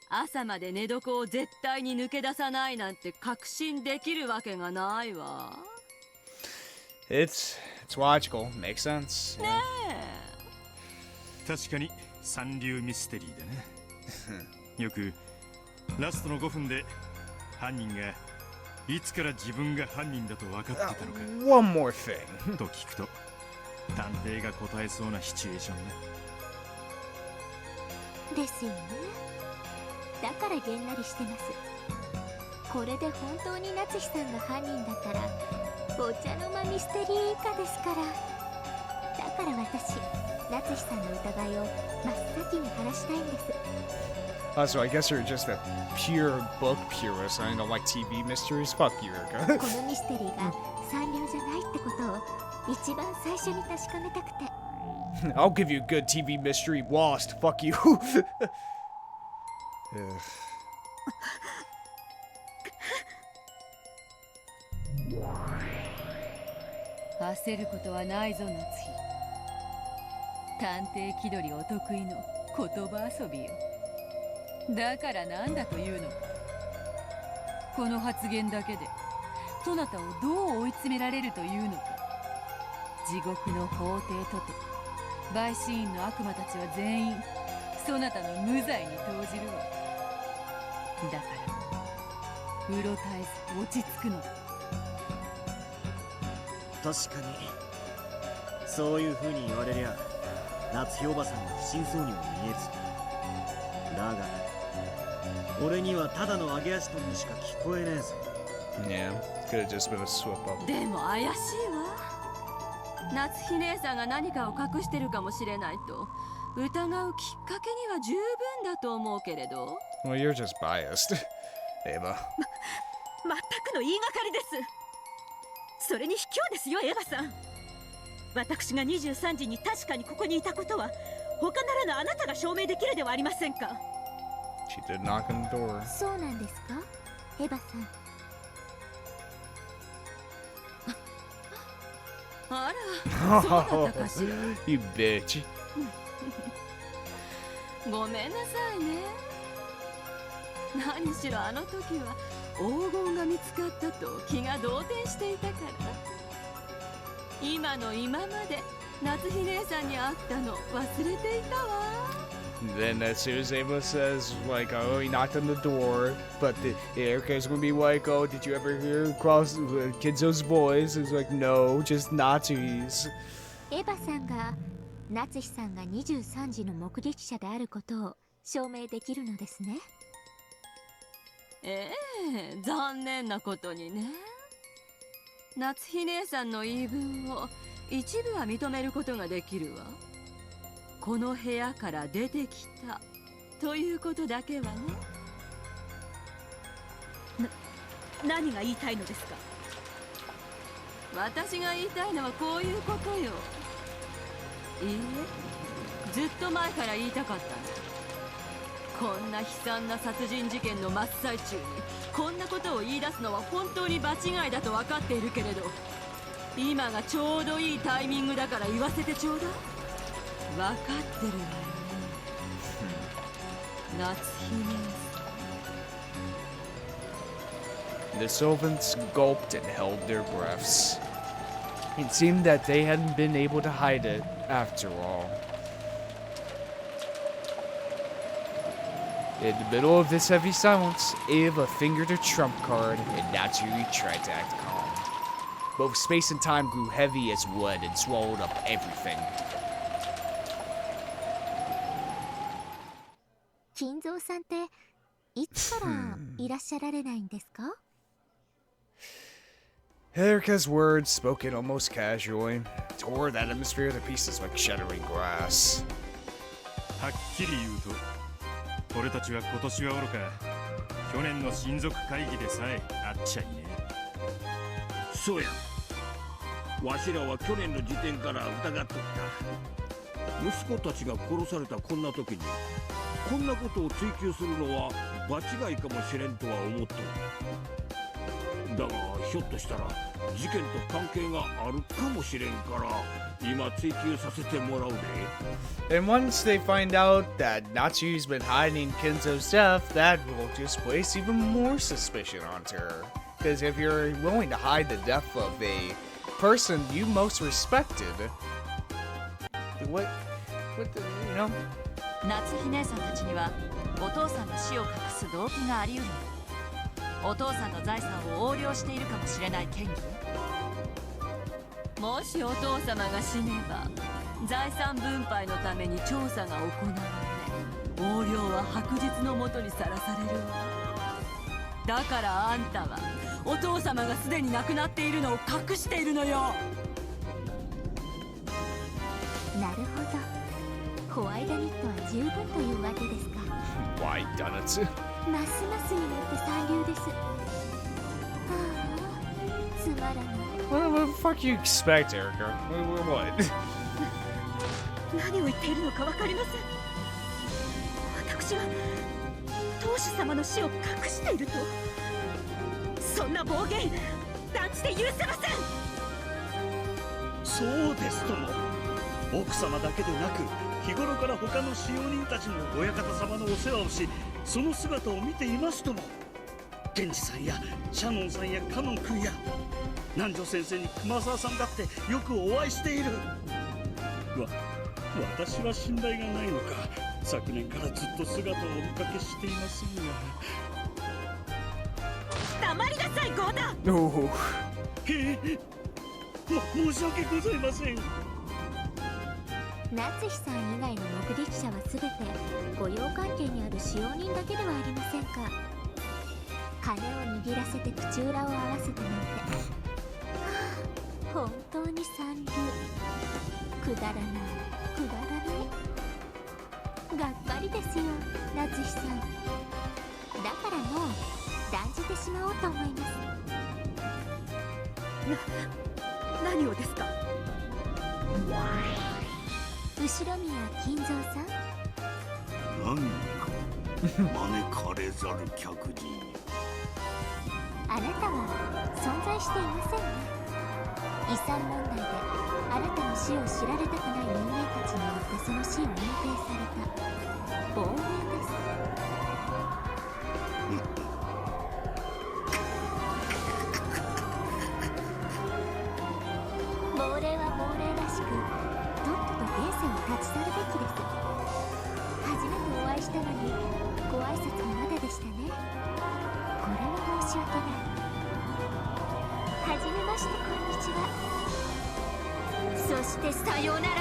朝まで寝床を絶対に抜け出さないなんて確信できるわけがないわ。It's logical, makes sense. ねえ。確かに三流ミステリーだね。よくラストの5分で犯人がいつから自分が犯人だと分かってたのか。One more thing. と聞くと探偵が答えそうなシチュエーションね。ですよね。だからげんなりしてます。これで本当に夏日さんが犯人だったらお茶の間ミステリー家ですから。だから私、夏日さんの疑いを真っ先に晴らしたいんです。So I guess you're just a pure book purist. I don't like TV mysteries. Fuck you, Erica. このミステリーが三流じゃないってことを一番最初に確かめたくて。I'll give you a good TV mystery. Lost. Fuck you. 焦ることはないぞ夏日。探偵気取りお得意の言葉遊びよ。だからなんだというのか。この発言だけでそなたをどう追い詰められるというのか。地獄の法廷とて陪審員の悪魔たちは全員そなたの無罪に投じるわ。だからうろたえず落ち着くのだ。確かにそういう風に言われりゃ夏日おばさんが不審そうにも見えずだが俺にはただの揚げ足取りにしか聞こえねえぞ。 Yeah, could have just been a slip up. でも怪しいわ。夏日姉さんが何かを隠してるかもしれないと疑うきっかけには十分だと思うけれど。 Well, you're just biased, Ava. 全くの言いがかりです。それに卑怯ですよエヴァさん。私が23時に確かにここにいたことは他ならぬあなたが証明できるではありませんか。 She did knock on the door. そうなんですかエヴァさん。あら、そうだったかしら。You bitch. ごめんなさいね。何しろあの時は黄金が見つかったと気が動転していたから。今の今まで夏日姉さんに会ったの忘れていたわ。 Then as soon as Ava says, like, oh, he knocked on the door, but Erica's gonna be like, oh, did you ever hear across Kinzo's voice? It's like, no, just Nazis. エヴァさんが夏日さんが23時の目撃者であることを証明できるのですね。ええ、残念なことにね。夏日姉さんの言い分を一部は認めることができるわ。この部屋から出てきたということだけはね。何が言いたいのですか。私が言いたいのはこういうことよ。いいえ、ずっと前から言いたかったの。こんな悲惨な殺人事件の真っ最中にこんなことを言い出すのは本当に場違いだと分かっているけれど、今がちょうどいいタイミングだから言わせてちょうだい。分かってるわよね、夏日姉さん。 The servants gulped and held their breaths. It seemed that they hadn't been able to hide it after all. In the middle of this heavy silence, Ava fingered her trump card and naturally tried to act calm. Both space and time grew heavy as wood and swallowed up everything. 金蔵さんっていつからいらっしゃられないんですか？ Erica's words, spoken almost casually, tore that atmosphere to pieces like shattering glass. はっきり言うと俺たちは今年はおろか去年の親族会議でさえ会っちゃいねえ。そうや、わしらは去年の時点から疑っとった。息子たちが殺されたこんな時にこんなことを追求するのは場違いかもしれんとは思っとる。だがひょっとしたら事件と関係があるかもしれんから今追求させてもらうで。 And once they find out that Natsu's been hiding Kenzo's death, that will just place even more suspicion onto her. Because if you're willing to hide the death of a person you most respected, what the, you know? 夏日姉さんたちにはお父さんの死を隠す動機があり得るの。お父さんの財産を横領しているかもしれない嫌疑。もしお父様が死ねば財産分配のために調査が行われ横領は白日のもとにさらされるわ。だからあんたはお父様がすでに亡くなっているのを隠しているのよ。なるほど。ホワイトニットは十分というわけですか。 Why done it? ますますによって三流です。はあ、つまらない。 What the fuck you expect, Erica? What? 何を言っているのか分かりません。私は当主様の死を隠していると。そんな暴言断じて許せません。そうですとも。奥様だけでなく日頃から他の使用人たちの親方様のお世話をし、その姿を見ていますとも。源氏さんやシャノンさんやカノン君や南條先生に熊沢さんだってよくお会いしている。私は信頼がないのか昨年からずっと姿をお見かけしていますが。黙りなさいゴーダ。Oh. 申し訳ございません。夏日さん以外の目撃者は全て御用関係にある使用人だけではありませんか。金を握らせて口裏を合わせたなんて、本当に三流。くだらないくだらない。がっかりですよ夏日さん。だからもう断じてしまおうと思います。何をですか。後宮金蔵さん。何か招かれざる客人。あなたは存在していませんね。遺産問題であなたの死を知られたくない人間たちによってその死を隠蔽された亡霊です。亡霊は亡霊らしくとっとと現世を立ち去るべきです。初めてお会いしたのにご挨拶もまだでしたね。これは申し訳ない。はじめまして、こんにちは。そしてさようなら。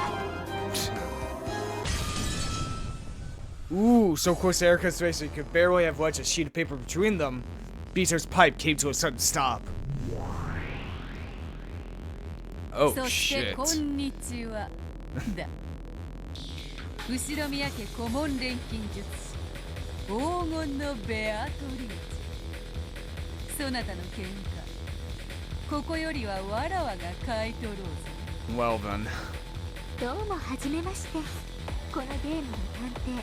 Ooh, so close to Erica's face they could barely have wedged a sheet of paper between them. Beater's pipe came to a sudden stop. Oh そして shit. こんにちはだ。後ろ宮家顧問錬金術師黄金のベアトリーチ。そなたの喧嘩ここよりはわらわが買い取ろうぞ。 Well then. どうもはじめまして。このゲームの探偵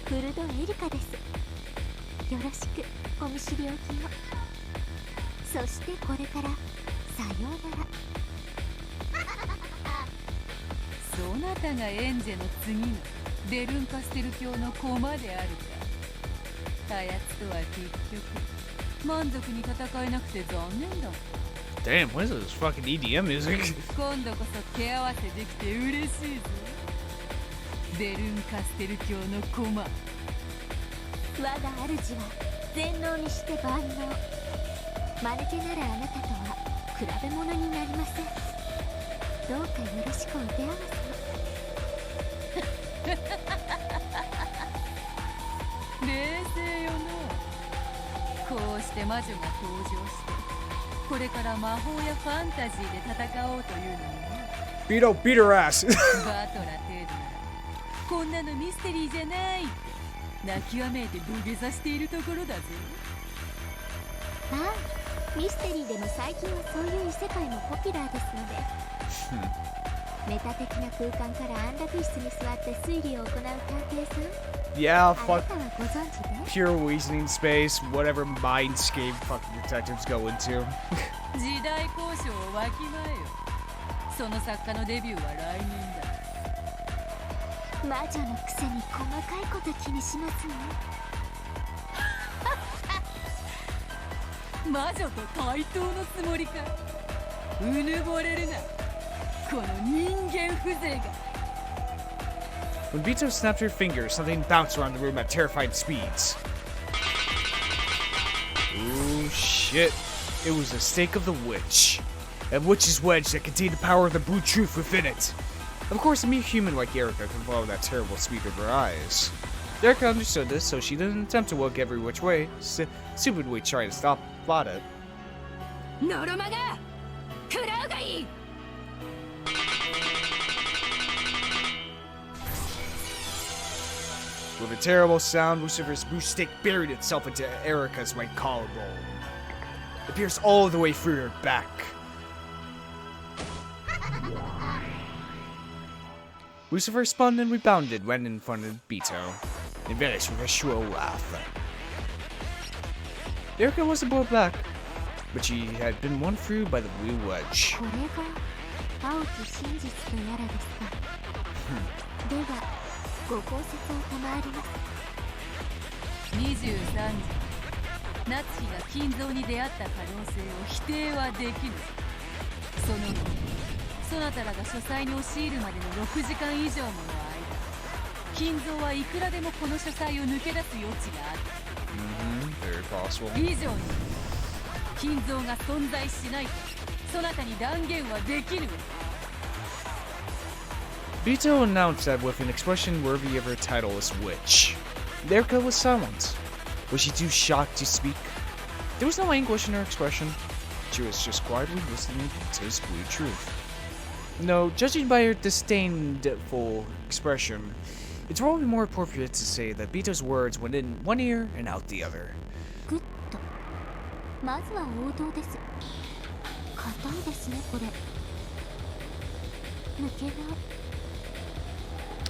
クルドエリカです。よろしくお見知りおきを。そしてこれからさようなら。そなたがエンジェの次のデルンカステル教の駒であるか。あやつとは結局満足に戦えなくて残念だ。 Damn, what is this fucking EDM music? 今度こそ手合わせできて嬉しいぞ。デルンカステル教の駒。我が主は全能にして万能。マヌケならあなたとは比べ物になりません。どうかよろしくお手合わせを。冷静よな。こうして魔女が登場してこれから魔法やファンタジーで戦おうというのにね。 Beto, beat her ass. バトラ程度ならこんなのミステリーじゃないって泣きわめいて土下座しているところだぜ。ああ、ミステリーでも最近はそういう異世界もポピュラーですので。メタ的な空間からアンダピースに座って推理を行う探偵さん。 Yeah, あ fuck なたはご存知で。 pure reasoning space, whatever mindscape fucking detectives go into. 時代交渉をわきまえよ。その作家のデビューは来年だ。魔女のくせに細かいこと気にしますね。魔女と対等のつもりか。うぬぼれるなこの人間風情が。 When Beto snapped her fingers, something bounced around the room at terrifying speeds. Oh shit. It was the stake of the witch. A witch's wedge that contained the power of the brute truth within it. Of course, a mere human like Erica could follow that terrible speed of her eyes. Erica understood this, so she didn't attempt to look every which way, stupidly trying to spot it. ノロマが食らうがいい。 With a terrible sound, Lucifer's blue stick buried itself into Erica's right collarbone. It pierced all the way through her back. Lucifer spun and rebounded when in front of Beto, and vanished with a shrill laugh. Erica wasn't blown back, but she had been won through by the blue wedge. これが青き真実とやらですか。ではご考察を賜ります。23時夏日が金蔵に出会った可能性を否定はできぬ。その後そなたらが書斎に押し入るまでの6時間以上もの間、金蔵はいくらでもこの書斎を抜け出す余地がある。Very possible. 以上に金蔵が存在しないとそなたに断言はできぬ。 Bito announced that with an expression worthy of her title as witch. Erika was silent. Was she too shocked to speak? There was no anguish in her expression. She was just quietly listening to his blue truth. No, judging by her disdainful expression, it's probably more appropriate to say that Bito's words went in one ear and out the other. グッとまずは王道です。硬いですねこれ。抜けない。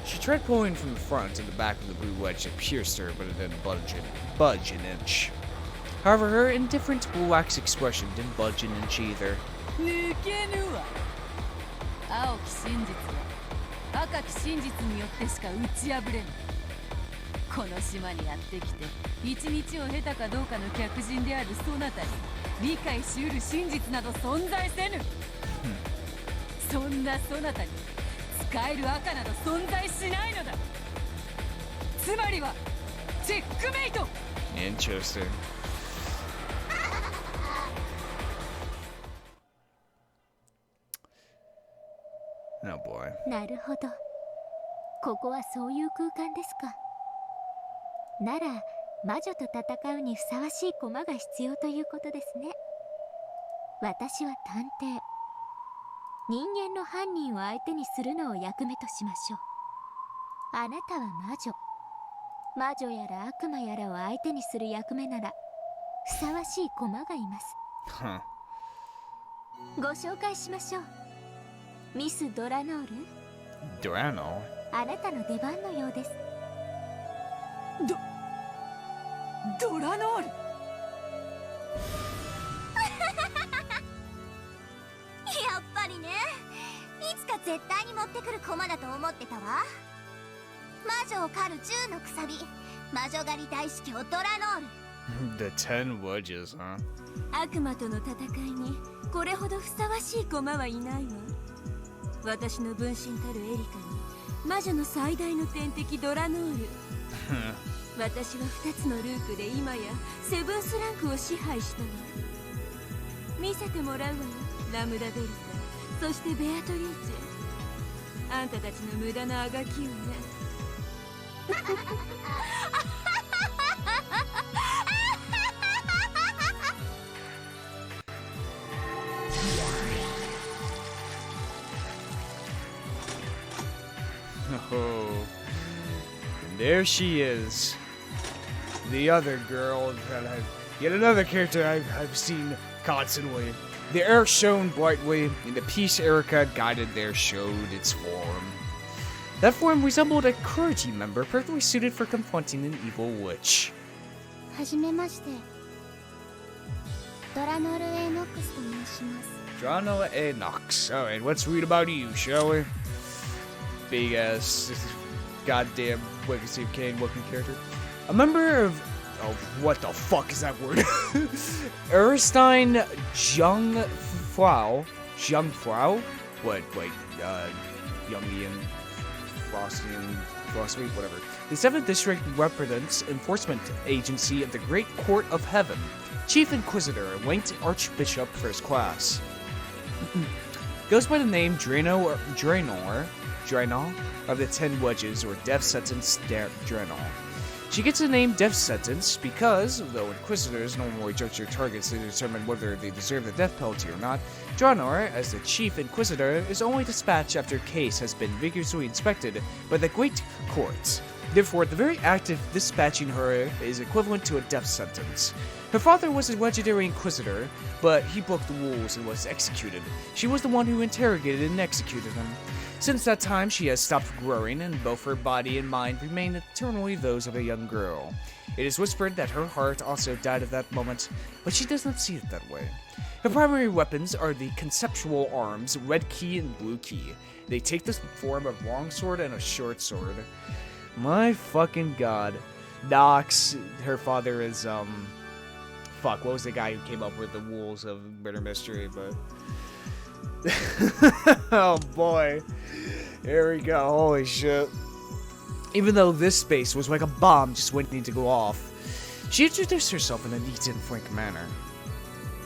She tried pulling from the front and the back of the blue wedge that pierced her, but it didn't budge an inch. However, her indifferent wax expression didn't budge an inch either. 抜けぬわ。青き真実は赤き真実によってしか打ち破れぬ。この島にやってきて一日を経たかどうかの客人であるそなたに理解しうる真実など存在せぬ。そんなそなたに使える赤など存在しないのだ。つまりはチェックメイト。 Interesting. Oh boy. なるほど。ここはそういう空間ですか。なら魔女と戦うにふさわしい駒が必要ということですね。私は探偵。人間の犯人を相手にするのを役目としましょう。あなたは魔女。魔女やら悪魔やらを相手にする役目ならふさわしい駒がいます。ご紹介しましょう。ミス・ドラノール。ドラノー？あなたの出番のようです。ドラノール。やっぱりね。いつか絶対に持ってくる駒だと思ってたわ。魔女を狩る10のくさび、魔女狩り大司教ドラノール。The 10 wedges, huh? 悪魔との戦いにこれほどふさわしい駒はいないわ。私の分身たるエリカに魔女の最大の天敵ドラノール。私は2つのルークで今やセブンスランクを支配したわ。見せてもらうわよ、ラムダベルタ、そしてベアトリーチェ。あんたたちの無駄なあがきをね。Oh, and there she is. The other girl that yet another character I've seen constantly. The air shone brightly, and the piece Erika guided there showed its form. That form resembled a clergy member perfectly suited for confronting an evil witch. はじめまして。ドラノール・エノックスと申します。 Drano Enox. Alright, let's read about you, shall we? Big ass, goddamn Legacy of Kain looking character. A member of. Oh, what the fuck is that word? Erstein Jungfrau. Jungfrau? What, like, Jungian, Frostian, philosophy, whatever. The 7th District represents enforcement agency of the Great Court of Heaven. Chief Inquisitor, ranked Archbishop First Class. Goes by the name Draenor of the 10 Wedges, or Death Sentence Draenor. She gets the name Death Sentence because, though Inquisitors normally judge their targets to determine whether they deserve the death penalty or not, Draenor, as the Chief Inquisitor, is only dispatched after a case has been vigorously inspected by the Great Court. Therefore, the very act of dispatching her is equivalent to a death sentence. Her father was a legendary Inquisitor, but he broke the rules and was executed. She was the one who interrogated and executed him. Since that time, she has stopped growing, and both her body and mind remain eternally those of a young girl. It is whispered that her heart also died at that moment, but she does not see it that way. Her primary weapons are the conceptual arms, Red Key and Blue Key. They take the form of longsword and a short sword. My fucking god. Nox, her father is, fuck, what was the guy who came up with the rules of Murder Mystery, but... oh boy. Here we go, holy shit. Even though this space was like a bomb just waiting to go off, she introduced herself in a neat and frank manner.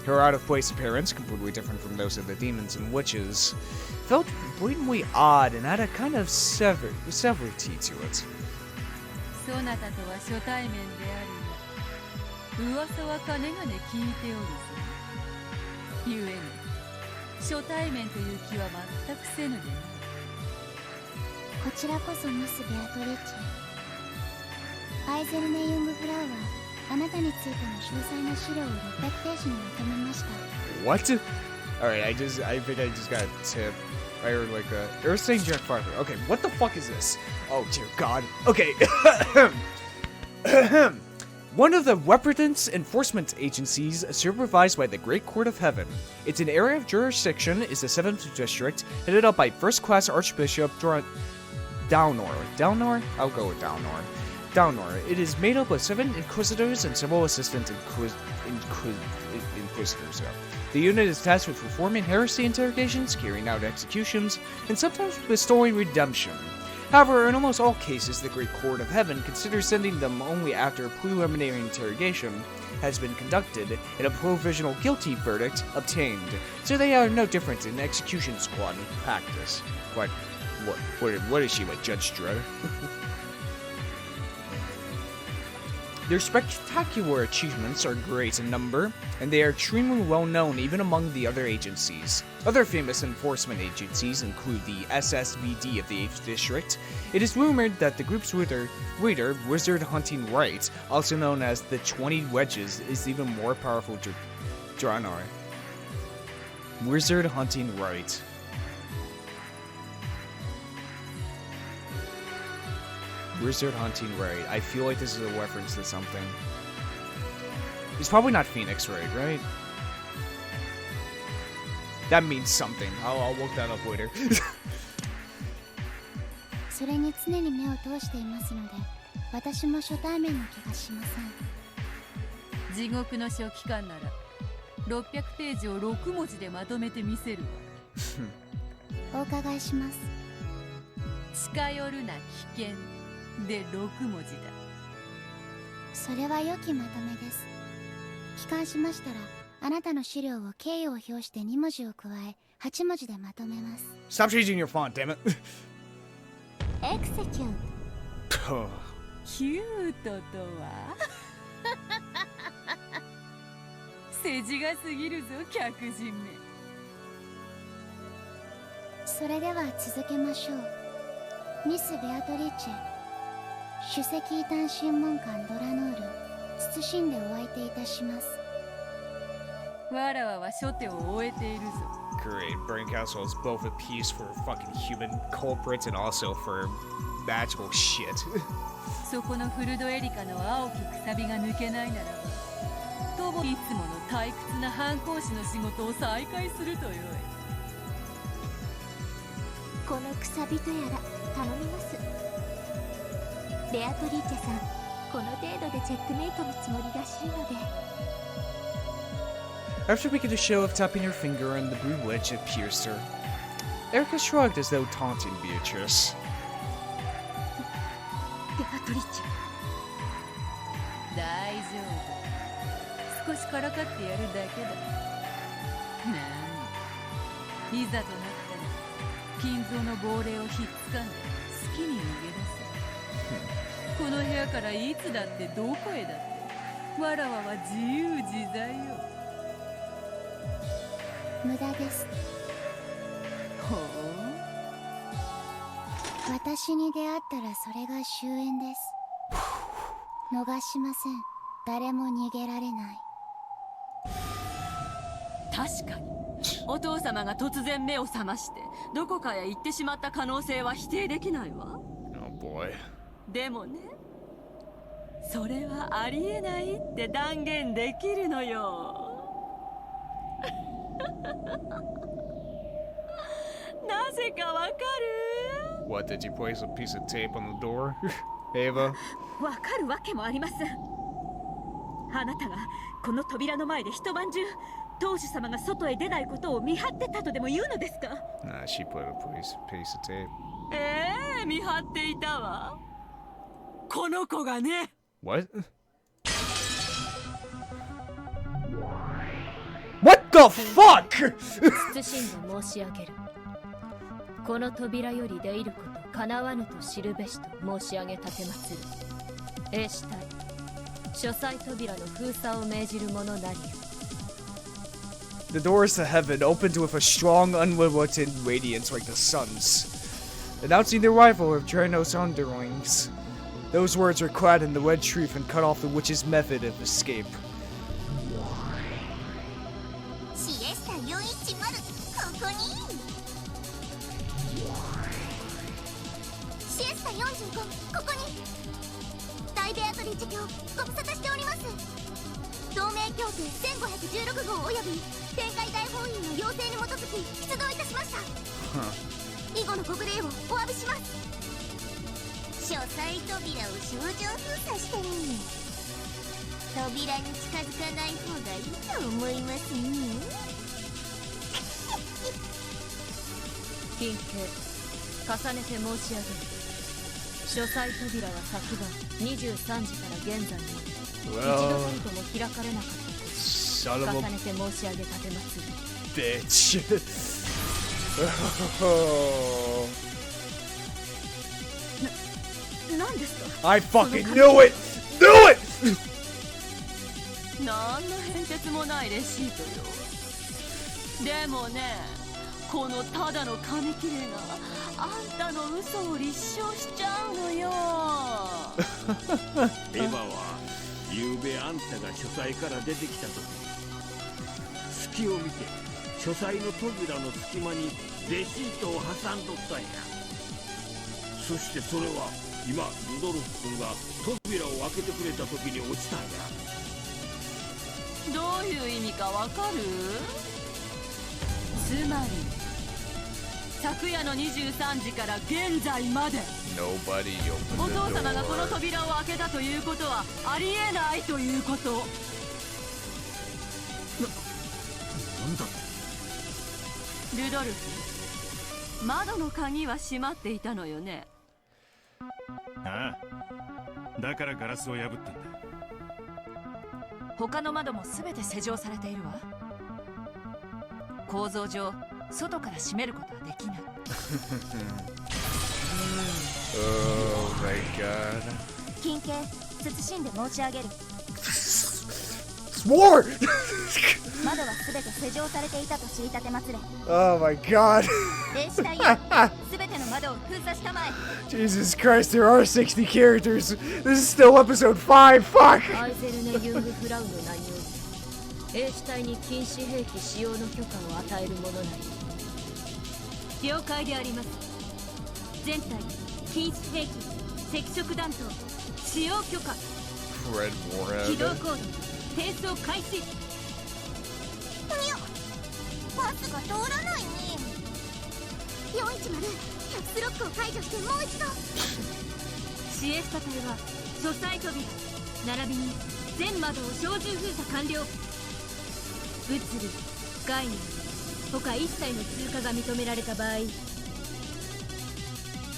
Her out-of-place appearance, completely different from those of the demons and witches, felt blatantly odd and had a kind of severity to it. そなたとは初対面であるが、噂はかねがね聞いておるぞ。ゆえに、初対面という気は全くせぬでな。こちらこそミス・ベアトリッチェ。アイゼルネ・ユングフラウはあなたについての詳細な資料を600ページにまとめました。What? Alright, I think I just got a tip. I heard like a... They were saying Jack Farber. Okay, what the fuck is this? Oh, dear God. Okay. One of the weapons enforcement agencies supervised by the Great Court of Heaven. Its an area of jurisdiction is the 7th District, headed up by First-Class Archbishop Downor. Downor? I'll go with Downor. Downor. It is made up of 7 inquisitors and several assistant inquisitors. The unit is tasked with performing heresy interrogations, carrying out executions, and sometimes bestowing redemption. However, in almost all cases, the Great Court of Heaven considers sending them only after a preliminary interrogation has been conducted and a provisional guilty verdict obtained, so they are no different in execution squad practice. What is she, like Judge Dredd? Their spectacular achievements are great in number, and they are extremely well known even among the other agencies. Other famous enforcement agencies include the SSVD of the 8th District. It is rumored that the group's leader, Wizard Hunting Right, also known as the 20 Wedges, is even more powerful to Draenor. Wizard Hunting Right. Wizard Hunting Right. I feel like this is a reference to something. It's probably not Phoenix Right? That means something. I'll look that up later. それに常に目を通していますので、私も初対面の気がしません。地獄の書記官なら600ページを6文字でまとめてみせるわ。お伺いします。近寄るな危険で6文字だ。それは良きまとめです。帰還しましたら、あなたの資料を敬意を表して2文字を加え、8文字でまとめます。Stop changing your font, damn it. エクセキュート。キュートとは世辞が過ぎるぞ、客人め。それでは続けましょう。ミス・ベアトリッチェ、首席異端審問官ドラノール、謹んでお相手いたします。わらわは初手を終えているぞ。Great. Brain Castle is both a piece for fucking human culprits and also for magical shit. そこのフルドエリカの青きくさびが抜けないならば、とぼいつもの退屈な反抗士の仕事を再開するとよい。このくさびとやら頼みます。ベアトリーチェさん、この程度でチェックメイトのつもりらしいので。After making a show of tapping her finger on the blue wedge that pierced her, Erica shrugged as though taunting Beatrice. ベアトリッチェ。大丈夫。少しからかってやるだけだ。なんいざとなったら金蔵の亡霊をひっつかんで好きに逃げ出せ。この部屋からいつだってどこへだってわらわは自由自在よ。無駄です。ほう。私に出会ったらそれが終焉です。逃しません。誰も逃げられない。確かにお父様が突然目を覚ましてどこかへ行ってしまった可能性は否定できないわ。 Oh boy. でもね、それはありえないって断言できるのよ。なぜかわかる？ What, did you place a piece of tape on the door? Ava? わかるわけもありません。あなたがこの扉の前で一晩中当主様が外へ出ないことを見張ってたとでも言うのですか？ Nah, she put a piece of tape. 見張っていたわ。この子がね。What? The fuck? 謹んで申し上げる。この扉より出入ること叶わぬと知るべしと申し上げ立てまつる。英士隊、書斎扉の封鎖を命じる者なりよ。The doors to heaven opened with a strong, unlimited radiance like the sun's, announcing the arrival of Draenose underlings. Those words were clad in the red truth and cut off the witch's method of escape. シエスタ410、ここに。シエスタ45、ここに。大ベアトリーチ卿、ご無沙汰しております。同盟協定1516号および天界大法院の要請に基づき出動いたしました。以後のご無礼をお詫びします。書斎扉を象徴封鎖してね。扉に近づかない方がいいと思いますね。近景、重ねて申し上げる。書斎扉は昨晩23時から現在まで一度たりとも開かれなかったと重ねて申し上げ立てます。Bitch. 何ですか？ I fucking knew it! Knew it! 何の変哲もないレシートよ。でもね、このただの紙切れがあんたの嘘を立証しちゃうのよ。エヴァはゆうべあんたが書斎から出てきた時、隙を見て書斎の扉の隙間にレシートを挟んどったんや。そしてそれは今ルドルフ君が扉を開けてくれた時に落ちたんや。どういう意味かわかる？つまり昨夜の23時から現在までお父様がこの扉を開けたということはありえないということ。なんだって？ルドルフ、窓の鍵は閉まっていたのよね。ああ、だからガラスを破ったんだ。他の窓も全て施錠されているわ。構造上外から閉めることはできない。Oh my god. 近景、謹んで申し上げる。More! 窓はすべて施錠されていたと知り立てますれ。 Oh my god. 兵士隊よ、すべての窓を封鎖したまえ。 Jesus Christ, there are 60 characters. This is still episode 5. Fuck! アイゼルネ・ユングフラウの名において兵士隊に禁止兵器使用の許可を与えるものなり。了解であります。全隊禁止兵器赤色弾頭使用許可。 Fred 起動 Moorhead. コード転送開始。パスが通らないね。410、キャプスロックを解除してもう一度。シエスタ隊は書斎扉並びに全窓を小銃封鎖完了。物理、概念他一切の通過が認められた場合、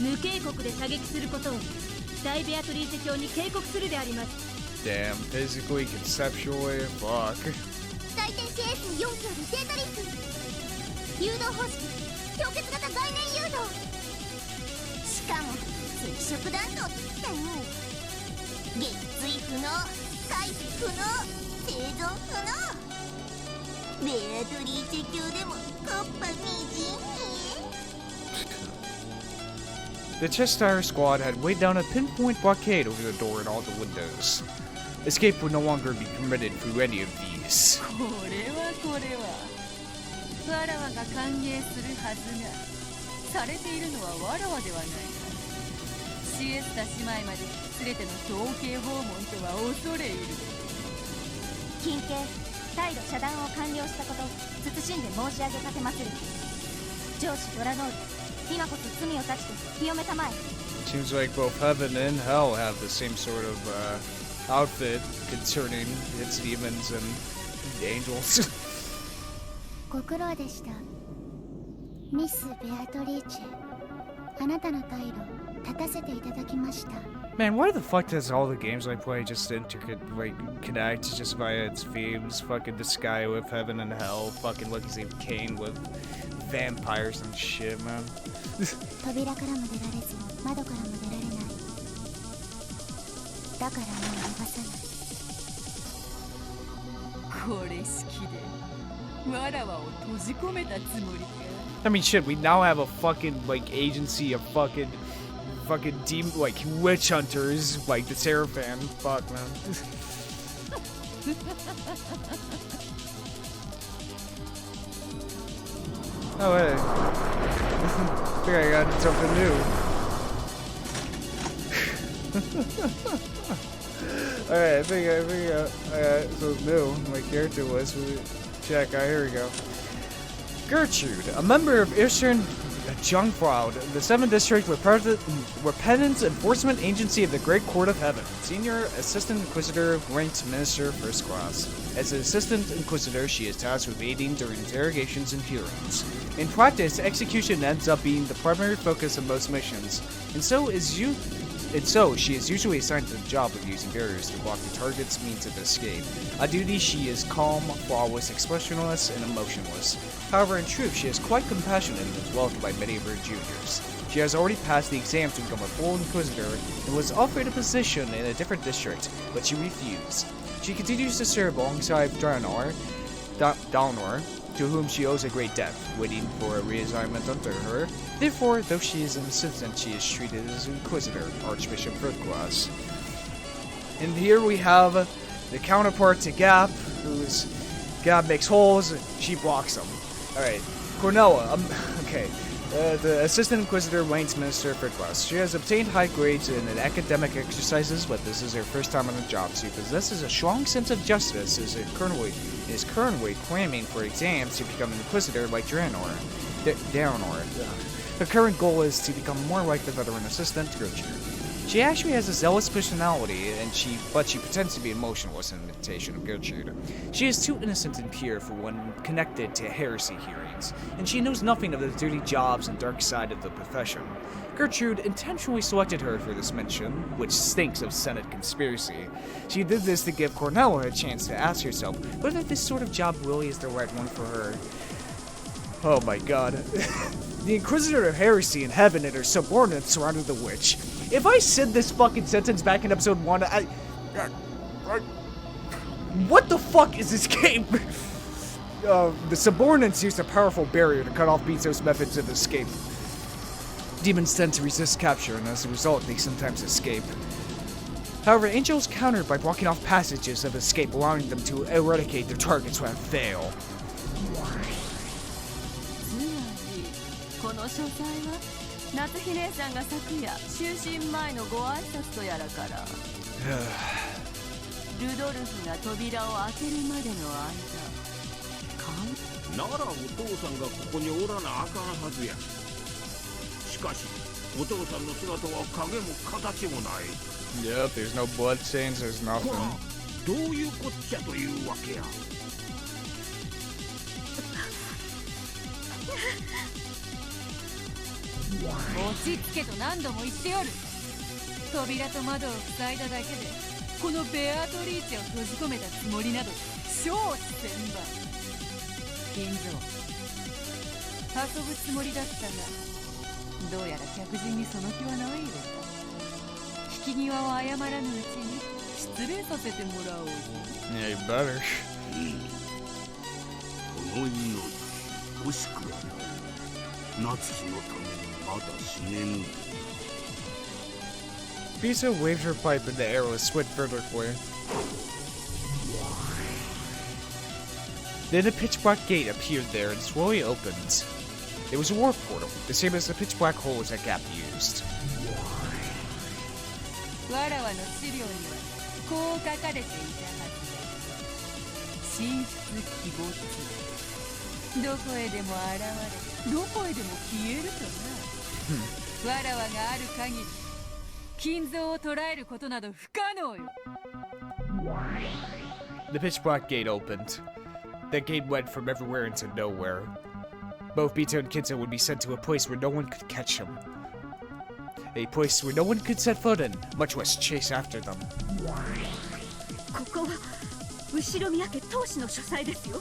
無警告で射撃することを大ベアトリーチ卿に警告するであります。 Damn, physically, conceptually, fuck. 大天使エース4強でデータリンク。誘導方式、氷結型概念誘導。しかも赤色弾頭って言ったよ。撃墜不能、回避不能、生存不能。ベアトリーチェ卿でもコッパみじんね。 The Cheshire squad had laid down a pinpoint blockade over the door and all the windows. Escape would no longer be permitted through any of these. これはわらわが歓迎するはずが、されているのはわらわではないか。シエスタ姉妹まで連れての表敬訪問とは恐れ入る。近景、再度遮断を完了したこと謹んで申し上げ立てまする。上司ドラノール、今こそ罪を断ちて清めたまえ。 Seems like both heaven and hell have the same sort of outfit concerning its demons and angels. ご苦労でした。ミス・ベアトリーチェ、あなたの退路立たせていただきました。Man, why the fuck does all the games I play just connect just via its themes? Fucking the sky with heaven and hell, fucking Lucky Save Kane with vampires and shit, man. 扉からも出られず窓からも出られない。だからもう逃さない。これ式でわらわを閉じ込めたつもりか。 I mean, shit, we now have a fucking, like, agency of fucking demon, like, witch hunters, like the Seraphim. Fuck, man. Oh, hey. I think I got something new. Alright, I think I got something new. My character was. Check, here we go. Gertrude, a member of Eastern Jungfrau, the 7th District Repentance Enforcement Agency of the Great Court of Heaven. Senior Assistant Inquisitor, ranked Minister, First Class. As an Assistant Inquisitor, she is tasked with aiding during interrogations and hearings. In practice, execution ends up being the primary focus of most missions, and so she is usually assigned to the job of using barriers to block the target's means of escape. On duty, she is calm, flawless, expressionless, and emotionless. However, in truth, she is quite compassionate and is loved by many of her juniors. She has already passed the exam to become a full Inquisitor and was offered a position in a different district, but she refused. She continues to serve alongside Dalnor, to whom she owes a great debt, waiting for a reassignment under her. Therefore, though she is an assistant, she is treated as an Inquisitor, Archbishop Third Class. And here we have the counterpart to Gap, who's Gap makes holes, she blocks them. Alright, Cornella, okay. The Assistant Inquisitor, Wayne's Minister, Third Class. She has obtained high grades in academic exercises, but this is her first time on the job. She possesses a strong sense of justice, is currently cramming for exams to become an Inquisitor like Dalnor. Her current goal is to become more like the veteran assistant, Gertrude. She actually has a zealous personality, but she pretends to be emotionless in imitation of Gertrude. She is too innocent and pure for one connected to heresy hearings, and she knows nothing of the dirty jobs and dark side of the profession. Gertrude intentionally selected her for this mission, which stinks of Senate conspiracy. She did this to give Cornella a chance to ask herself whether this sort of job really is the right one for her. Oh my god. The Inquisitor of Heresy in heaven and her subordinates surrounded the witch. If I said this fucking sentence back in episode 1, what the fuck is this game? The subordinates used a powerful barrier to cut off Bezo's methods of escape. Demons tend to resist capture, and as a result, they sometimes escape. However, angels countered by blocking off passages of escape, allowing them to eradicate their targets when fail. この書斎は夏日姉さんが昨夜就寝前のご挨拶とやらからルドルフが扉を開けるまでの間ならお父さんがここにおらなあかんはずや。しかしお父さんの姿は影も形もない。 Yep, there's no blood stains, there's nothing. どういうこっちゃというわけや。落ち着けと何度も言っておる。扉と窓を塞いだだけでこのベアトリーチェを閉じ込めたつもりなど超千万。金蔵遊ぶつもりだったがどうやら客人にその気はないようだ。引き際を謝らぬうちに失礼させてもらおう。 Yeah, you better. この命惜しくはない夏日のためにまだ死ねぬ。 Bezo waved her pipe in the air with swift vertically. Then a pitch-black gate appeared there and slowly opened. It was a warp portal, the same as the pitch-black holes that Gap used. わらわの資料にはこう書かれていたはず。神出鬼没。どこへでも現れ、どこへでも消えるとな。わらわがある限り、金蔵を捉えることなど不可能よ。The pitch-black gate opened. That gate went from everywhere into nowhere. Both Bezo and Kinzo would be sent to a place where no one could catch them. a place where no one could set foot in, much less chase after them. ここは後ろ宮家当主の書斎ですよ。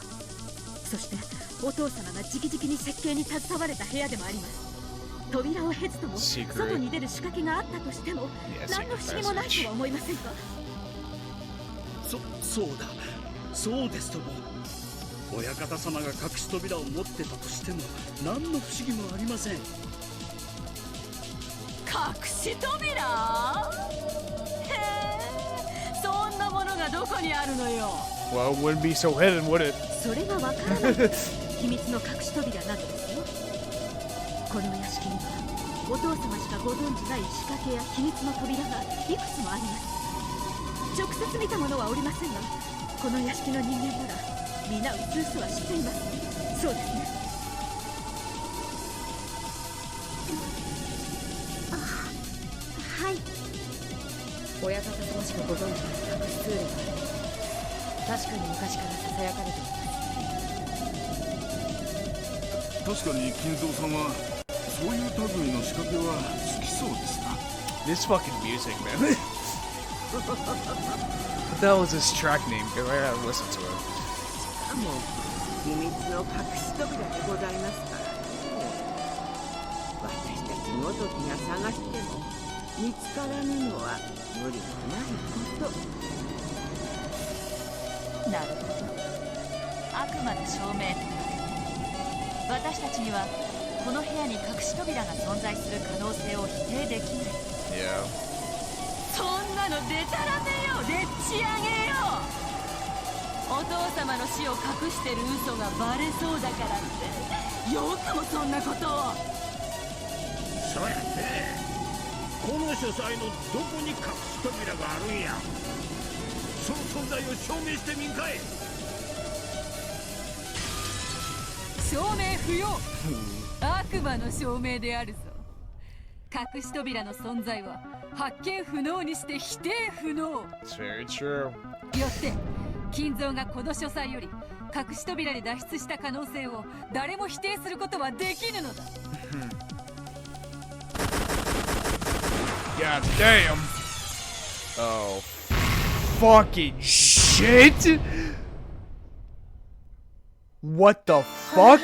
そしてお父様が直々に設計に携われた部屋でもあります。扉を経ずとも外に出る仕掛けがあったとしても何の不思議もないとは思いませんか。そうだ、そうですとも。親方様が隠し扉を持ってたとしても何の不思議もありません。隠し扉？へえ、そんなものがどこにあるのよ。 Well, it wouldn't be so hidden, would it? それがわからない秘密の隠し扉などですよ。この屋敷にはお父様しかご存じない仕掛けや秘密の扉がいくつもあります。直接見た者はおりませんが、この屋敷の人間なら皆うすうすは知っています。そうですね。はい。親方様しかご存知ない隠しツールがある。確かに昔からささやかれています。確かに金蔵さんはそういう類の仕掛けは好きそうですな。 This fucking music, man. What the hell is this track name? I gotta listen to it. しかも秘密の隠し扉でございますからね。私たちごときが探しても見つからぬのは無理もないこと。なるほど。悪魔の証明となる。私たちにはこの部屋に隠し扉が存在する可能性を否定できない。Yeah. そんなのデタラメよ、でっち上げよ。お父様の死を隠してる嘘がバレそうだからってよくもそんなことを。そうやってこの書斎のどこに隠し扉があるんや。その存在を証明してみんかい。証明不要。悪魔の証明であるぞ。隠し扉の存在は発見不能にして否定不能。 It's very true. よって金蔵がこの書斎より隠し扉で脱出した可能性を誰も否定することはできぬのだ。God damn. Oh. Fucking shit! What the fuck?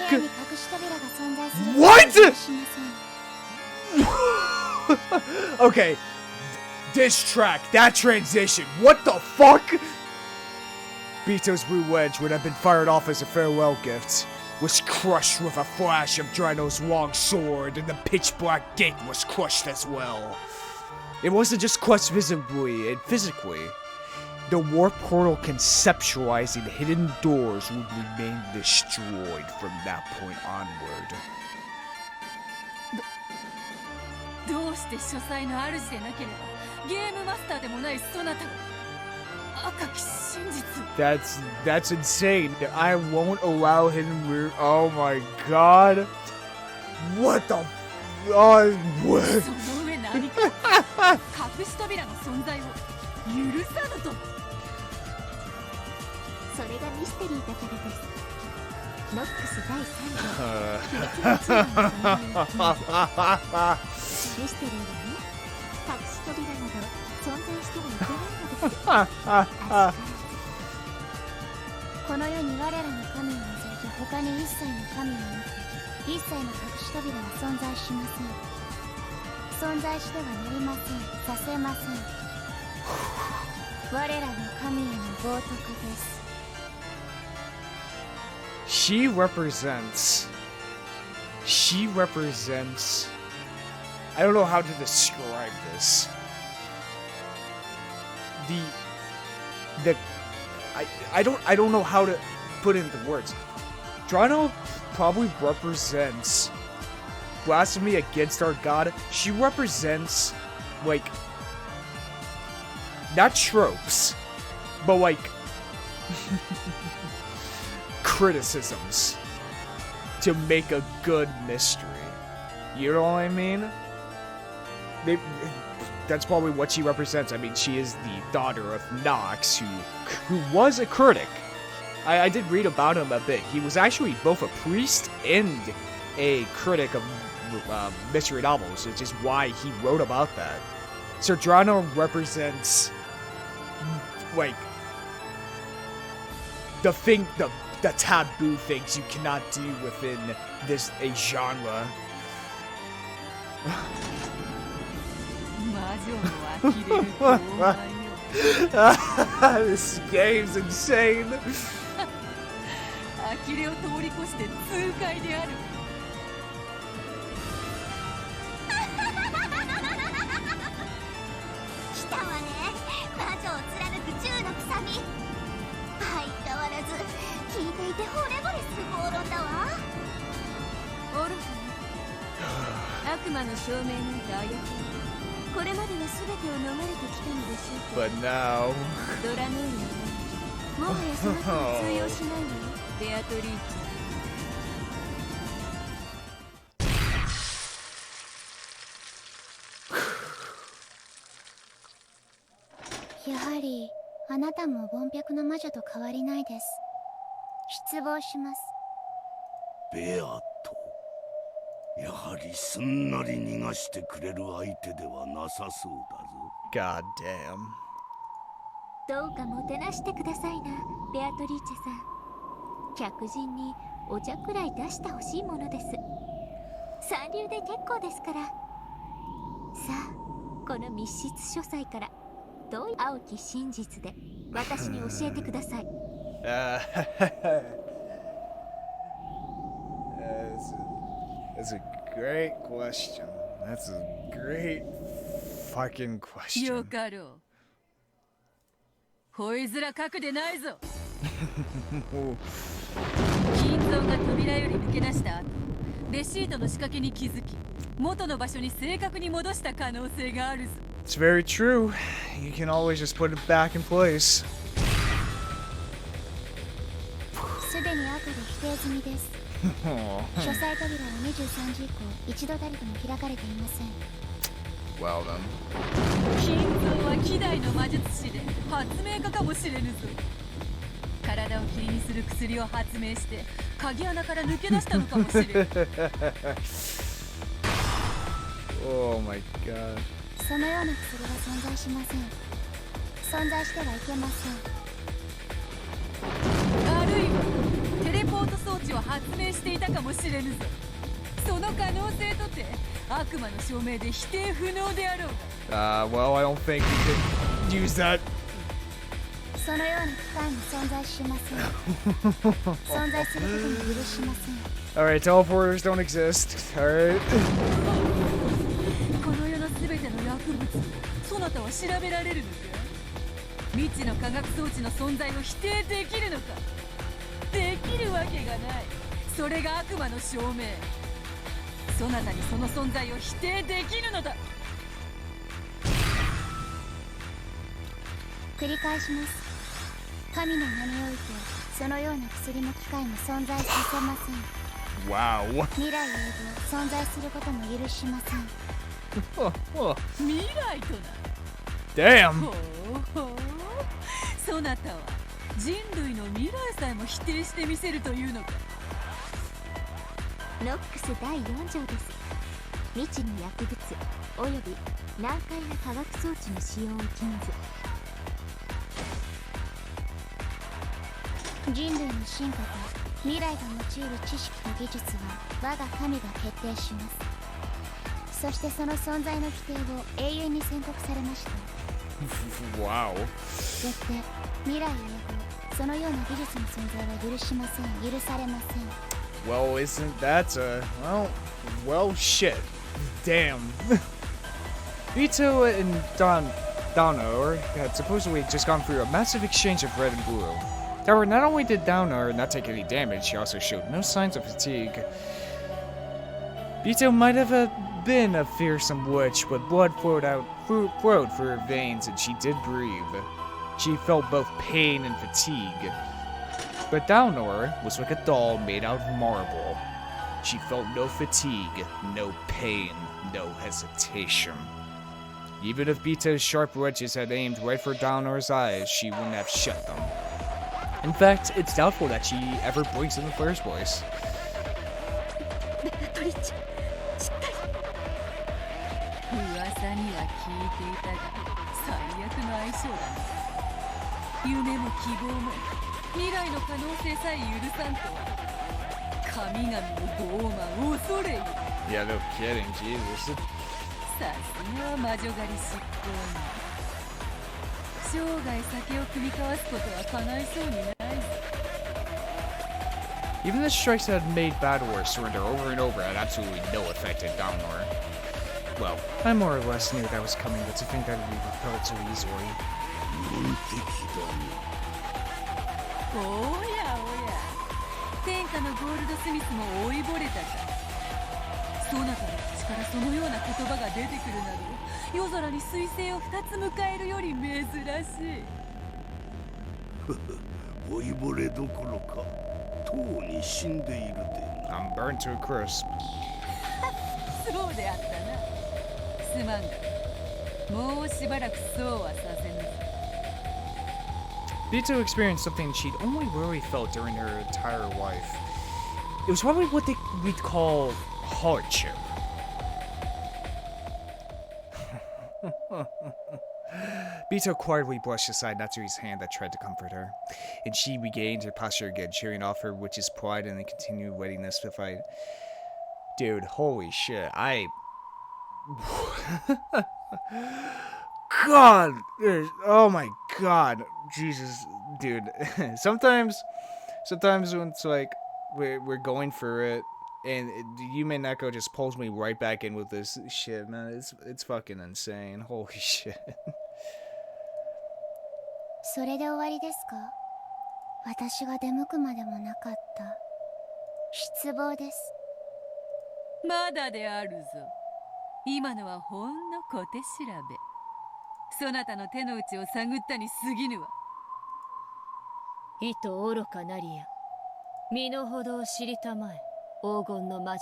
What? Okay. This track, that transition, what the fuck? Bito's blue wedge would have been fired off as a farewell gift, was crushed with a flash of Drino's long sword, and the pitch black gate was crushed as well. It wasn't just crushed visibly and physically. The warp portal conceptualizing hidden doors would remain destroyed from that point onward. どうして書斎の主でなければゲームマスターでもないそなたが赤き真実。 That's insane. I won't allow him. Oh my god. What the? What? その上何か隠し扉の存在を許さぬと。それがミステリーだからです。ノックス第3条ミステリーはね、隠し扉など存在してはいけないのです。この世に我らの神を除いて他に一切の神はなく、一切の隠し扉は存在しません。存在してはなりません。させません。我らの神への冒涜です。She represents. I don't know how to describe this. I don't know how to put it into words. Drano probably represents blasphemy against our god. She represents, like, not tropes, but like criticisms to make a good mystery. You know what I mean? That's probably what she represents. I mean, she is the daughter of Nox, who was a critic. I did read about him a bit. He was actually both a priest and a critic of mystery novels. It's just why he wrote about that. So Drano represents, like, the taboo things you cannot do within a genre. This game's insane. 呆れを通り越して痛快である。来たわね、魔女を貫く銃のくさみ。相変わらず聞いていて惚れ惚れする暴論だわ。愚かね。悪魔の証明なんてあやかり、これまでは全てを逃れてきたのでしょうか。 But now ドラノイアはもはやその人は通用しないわよ、ベアトリーチェ。やはりあなたも凡白の魔女と変わりないです。失望します。ベアト、やはりすんなり逃がしてくれる相手ではなさそうだぞ。 God damn. どうかもてなしてくださいな、ベアトリーチェさん。客人にお茶くらい出してほしいものです。三流で結構ですから。さあ、この密室書斎からどういう青き真実で私に教えてください。That's a great question. That's a great fucking question. よかろう。ほいづら書くでないぞ。金蔵が扉より抜け出した後、レシートの仕掛けに気づき、元の場所に正確に戻した可能性があるぞ。It's very true. You can always just put it back in place. すでに後で否定済みです。書斎扉は23時以降一度たりとも開かれていません。Well then. 金蔵は希代の魔術師で発明家かもしれぬぞ。体を霧にする薬を発明して鍵穴から抜け出したのかもしれん。Oh my god. そのような薬は存在しません。存在してはいけません。あるいはテレポート装置を発明していたかもしれぬぞ。その可能性とて悪魔の証明で否定不能であろう。Well, I don't think we could use that. そのような機械も存在しません。存在することも許しません。Alright, teleporters don't exist. Alright. この世のすべての薬物、そなたは調べられるのか。未知の化学装置の存在を否定できるのか。できるわけがない。それが悪魔の証明。そなたにその存在を否定できるのだ。繰り返します。神の名においてそのような薬も機械も存在させません。Wow. 未来永劫存在することも許しません。未来とな。Damn. ほうほう。そなたは人類の未来さえも否定してみせるというのか。ノックス第4条です。未知の薬物および難解な化学装置の使用を禁ず。人類の進化と未来が用いる知識と技術は我が神が決定します。そしてその存在の否定を永遠に宣告されました。Wow. よって未来永劫そのような技術の存在は許しません。許されません。Well, isn't that well, shit. Damn. Vito and Downer had supposedly just gone through a massive exchange of red and blue. However, not only did Downer not take any damage, she also showed no signs of fatigue. Vito might have been a fearsome witch, but blood flowed through her veins and she did breathe. She felt both pain and fatigue. But Downer was like a doll made out of marble. She felt no fatigue, no pain, no hesitation. Even if Vito's sharp wedges had aimed right for Downer's eyes, she wouldn't have shut them. In fact, it's doubtful that she ever blinked in the first place. ベアトリッチェ、しっか聞いていたが最悪の相性だな。夢も希望も未来の可能性さえ許さんとは神々の傲慢恐れよ。 Yeah, no kidding, Jesus. さすがは魔女狩り執行人。生涯酒を酌み交わすことは叶いそうにないぞ。 Even the strikes that had made Bad War surrender over and over had absolutely no effect at Downor. Well, I more or less knew that was coming, but to think that it would be repelled so easily. おやおや、天下のゴールドスミスも老いぼれたか。そなたの口からそのような言葉が出てくるなど、夜空に彗星を2つ迎えるより珍しい。老いぼれどころか、とうに死んでいるで。I'm burnt to a crisp. そうであったな。すまんが、もうしばらくそうはさせぬ。 Bito experienced something she'd only really felt during her entire life. It was probably what we'd call hardship. Bito quietly brushed aside Natsui's hand that tried to comfort her, and she regained her posture again, cheering off her witch's pride and the continued readiness to fight. Dude, holy shit, God, oh my God, Jesus, dude. sometimes when it's like we're going for it, and Umineko just pulls me right back in with this shit, man. It's fucking insane. Holy shit. それで終わりですか？私が出向くまでもなかった失望です。まだであるぞ。今のはほんの小手調べ。そなたの手の内を探ったに過ぎぬわ。意図愚かなりや、身の程を知りたまえ、黄金の魔女。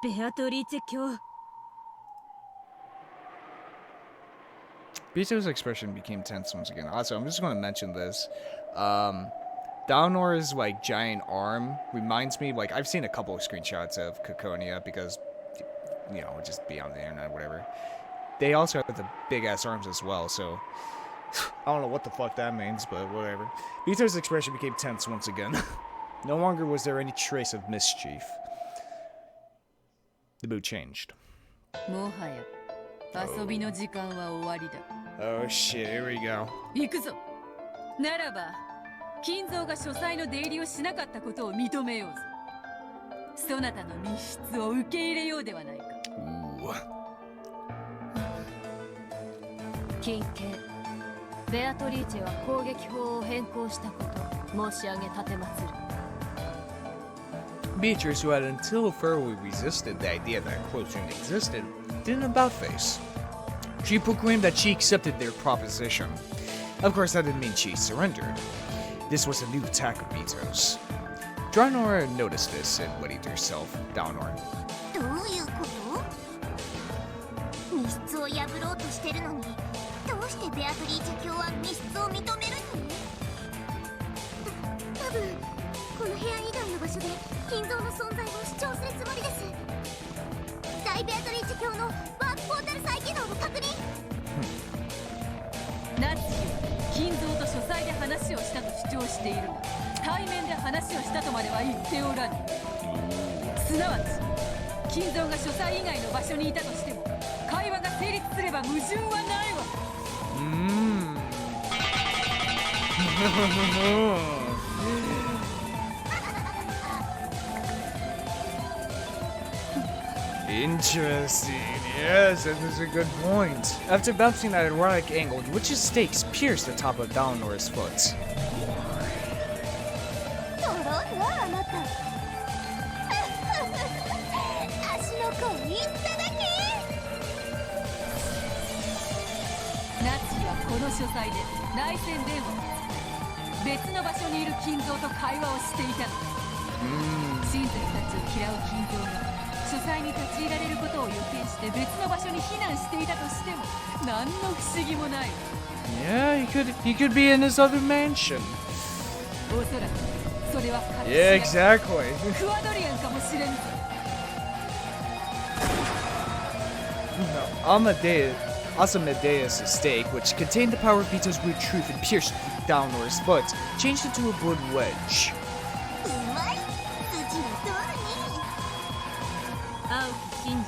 ベアトリーチェ卿。 Bito's expression became tense once again. Also, I'm just going to mention this. Dalnor's like giant arm reminds me, like, I've seen a couple of screenshots of Kokonia because, you know, just be on the internet, whatever. They also have the big ass arms as well, so I don't know what the fuck that means, but whatever. Bito's expression became tense once again. No longer was there any trace of mischief. The mood changed. もはや遊びの時間は終わりだ。 Oh shit, here we go. 行くぞ。ならば、金蔵が書斎の出入りをしなかったことを認めようぞ。そなたの密室を受け入れようではないか。近景、ベアトリーチェは攻撃法を変更したこと申し上げ立てまつる。 Beatrice, who had until thoroughly resisted the idea that a closed room existed, did an about-face. She proclaimed that she accepted their proposition. Of course, that didn't mean she surrendered. This was a new attack of Bito's. Draenor noticed this and readied herself. Dalnor. どういうこと？密室を破ろうとしてるのに、どうしてベアトリーチェ卿は密室を認めるの？多分この部屋以外の場所で金蔵の存在を主張するつもりです。大ベアトリーチェ卿のワープポータル再起動を確認。ナッチは金蔵と書斎で話をしたと主張しているが、対面で話をしたとまでは言っておらぬ。すなわち金蔵が書斎以外の場所にいたとしても会話が成立すれば矛盾はないわ。Interesting. Yes, that was a good point. After bouncing at an erotic angle, the witch's stakes pierced the top of Dalnor's foot. ドロンのあなた。足の甲いっただけ。ナッチはこの書斎で内線電話を使い、別の場所にいる金蔵と会話をしていたのだ。親族たちを嫌う金蔵が書斎に立ち入られることを予見して別の場所に避難していたとしても何の不思議もない。 Yeah, he could be in his other mansion. おそらくそれは Yeah, exactly. クワドリアンかもしれんぞ。Asmodeus' stake, which contained the power of Vito's weird truth and pierced Dalnor's foot, changed into a blood wedge. 青き真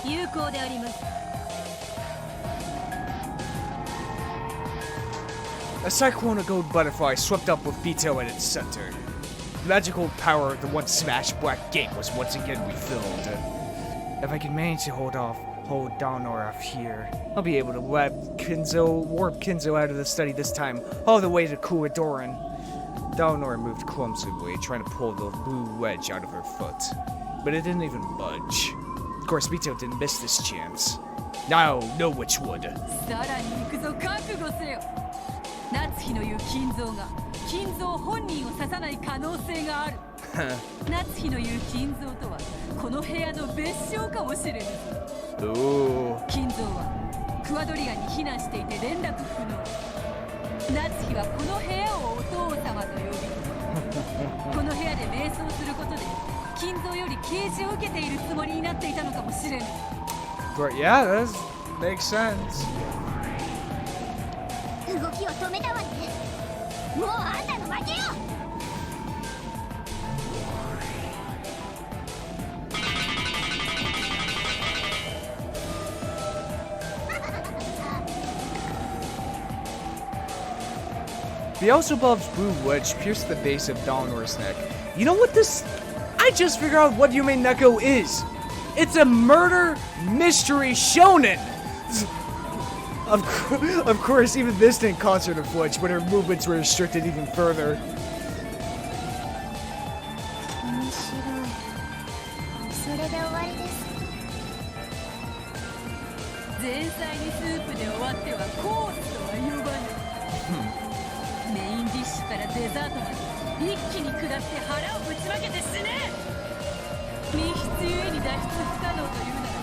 実有効であります。 A cyclone of gold butterfly swept up with Vito at its center. The magical power of the once smashed black gate was once again refilled. If I can manage to hold Dalnor off here, I'll be able to warp Kinzo out of the study this time, all the way to Kuadoran. Dalnor moved clumsily, trying to pull the blue wedge out of her foot, but it didn't even budge. Of course, Vito didn't miss this chance. Now, know which would. さらに行くぞ、覚悟せよ。夏日の言う金蔵が金蔵本人を刺さない可能性がある。夏日の言う金蔵とはこの部屋の別称かもしれぬ。金蔵はクワドリアに避難していて連絡不能。夏日はこの部屋をお父様と呼び、この部屋で瞑想することで金蔵より啓示を受けているつもりになっていたのかもしれぬ。Yeah, that makes sense. 動きを止めたわね。もうあんたの負けよ。Beelzebub's blue wedge pierced the base of Dalnor's neck. You know what this? I just figured out what Umineko is. It's a murder mystery shonen. Of course, even this didn't cause her to flinch, but her movements were restricted even further. 面白い。それで終わりです。前菜にスープで終わってはコースとは呼ばぬ。メインディッシュからデザートまで一気に下って腹をぶちまけて死ね。密室ゆえに脱出不可能というなら、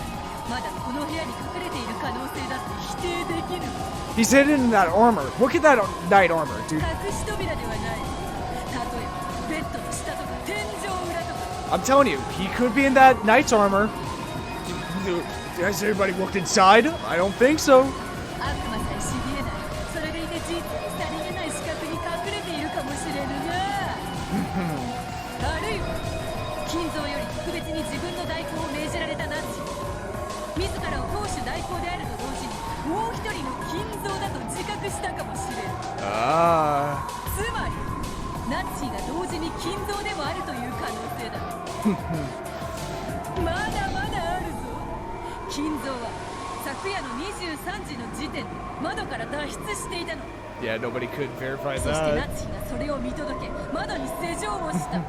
まだこの部屋に隠れている可能性だって否定できる。 He's hidden in that armor. Look at that knight armor, dude. 隠し扉ではない。例えばベッドの下とか天井裏とか。I'm telling you, he could be in that knight's armor. Has everybody looked inside? I don't think so. 悪魔さえ知り得ない。それでいて実にさりげない死角に隠れているかもしれぬが。あるいは金蔵より特別に自分の代行を命じられたナッチ。自らを当主代行であると同時にもう一人の金蔵だと自覚したかもしれん。つまりナッチが同時に金蔵でもあるという可能性だ。まだまだあるぞ。金蔵は昨夜の23時の時点で窓から脱出していたの。Yeah, nobody could verify そしてナ that. ッチがそれを見届け窓に施錠をした。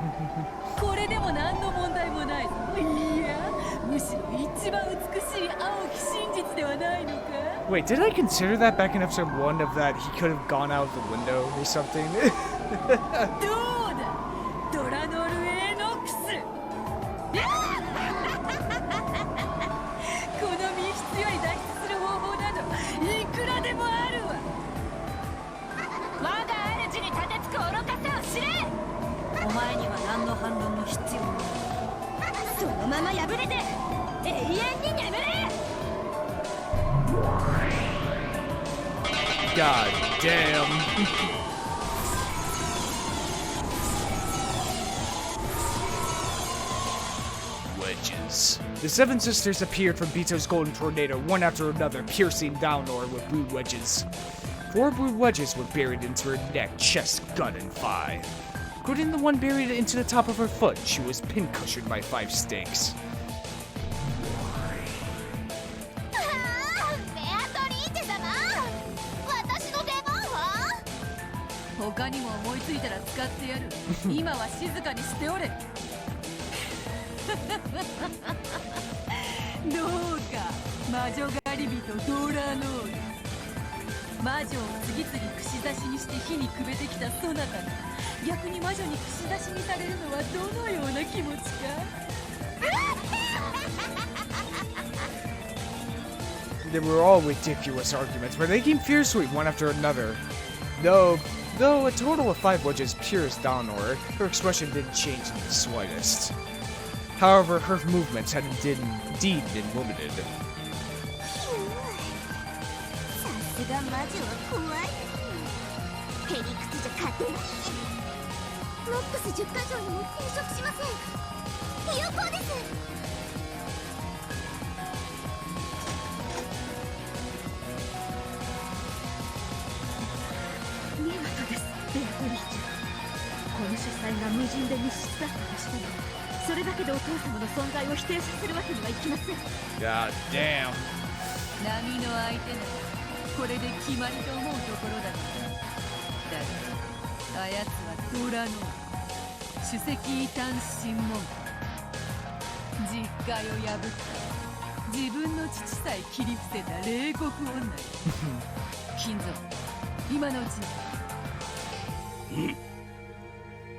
これでも何の問題もないぞ。いや、むしろ一番美しい青き真実ではないのか。 Wait, did I consider that back in episode 1 of that he could have gone out the window or something? どうだ、ドラノルエノックス。この密室より脱出する方法などいくらでもあるわ。我が主に立てつく愚かさを知れ。お前には何の反論も必要ない。そのまま破れて永遠に眠れ。 God damn. Wedges. The seven sisters appeared from Bito's golden tornado, one after another, piercing Dalnor with blue wedges. 4 blue wedges were buried into her neck, chest, gut, and thigh. Including the one buried into the top of her foot, she was pincushioned by 5 stakes. 他にも思いついたら使ってやる。今は静かにしておれ。どうか魔女狩り人ドラノール。魔女を次々串刺しにして火にくべてきたそなたが逆に魔女に串刺しにされるのはどのような気持ちか。They were all ridiculous arguments, but they came fiercely one after another. Though a total of 5 wedges pierced Dalnor, her expression didn't change in the slightest. However, her movements had indeed been limited. すが魔女は怖いですね。へりくつじゃ勝てない。ノックス10箇条にも抵触しません。有効です。見事です、ベアトリーチェ。この主催が無人で密室だったとしても、それだけでお父様の存在を否定させるわけにはいきません。 God damn. 波の相手ならこれで決まりと思うところだった。だがあやつはドラの首席異端審問実戒を破った自分の父さえ切り伏せた冷酷女だ。金蔵、今のうちに。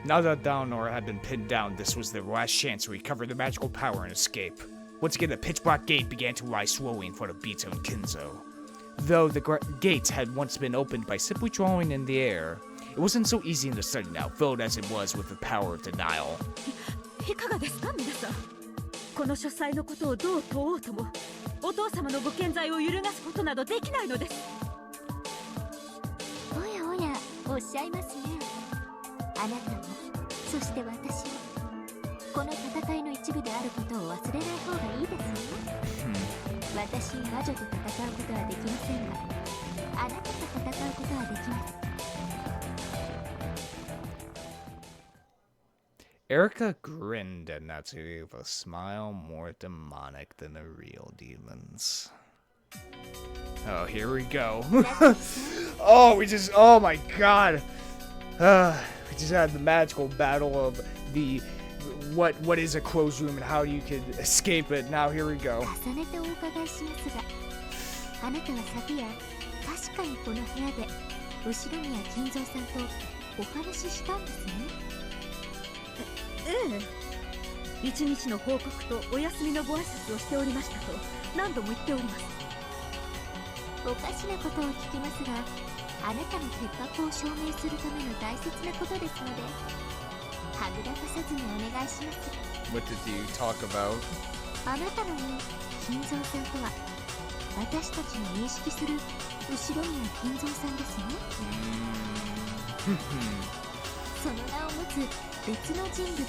Now that Dalinor had been pinned down, this was their last chance to recover their magical power and escape. Once again, the pitch-black gate began to rise slowly in front of Bito and Kinzo. Though the gates had once been opened by simply drawing in the air, it wasn't so easy in the study now, filled as it was with the power of denial. いかがですか皆さん。この書斎のことをどう問おうとも、お父様のご健在を揺るがすことなどできないのです。おやおや、おっしゃいますね。あなたも、そして私も、この戦いの一部であることを忘れない方がいいですよ。私、魔女と戦うことはできませんが、あなたと戦うことはできます。Erica grinned at Natsuri with a smile more demonic than the real demons. Oh, here we go. Oh my god. We just had the magical battle of the what is a closed room and how you could escape it. Now here we go. 重ねてお伺いしますが、あなたは昨夜、確かにこの部屋で後宮金蔵さんとお話ししたんですね。ええ、一日の報告とお休みのご挨拶をしておりましたと何度も言っております。おかしなことを聞きますが、あなたの潔白を証明するための大切なことですので、はぐらかさずにお願いします。 What did you talk about? あなたの言う金蔵さんとは、私たちの認識する後宮金蔵さんですね。その名を持つ別の人物、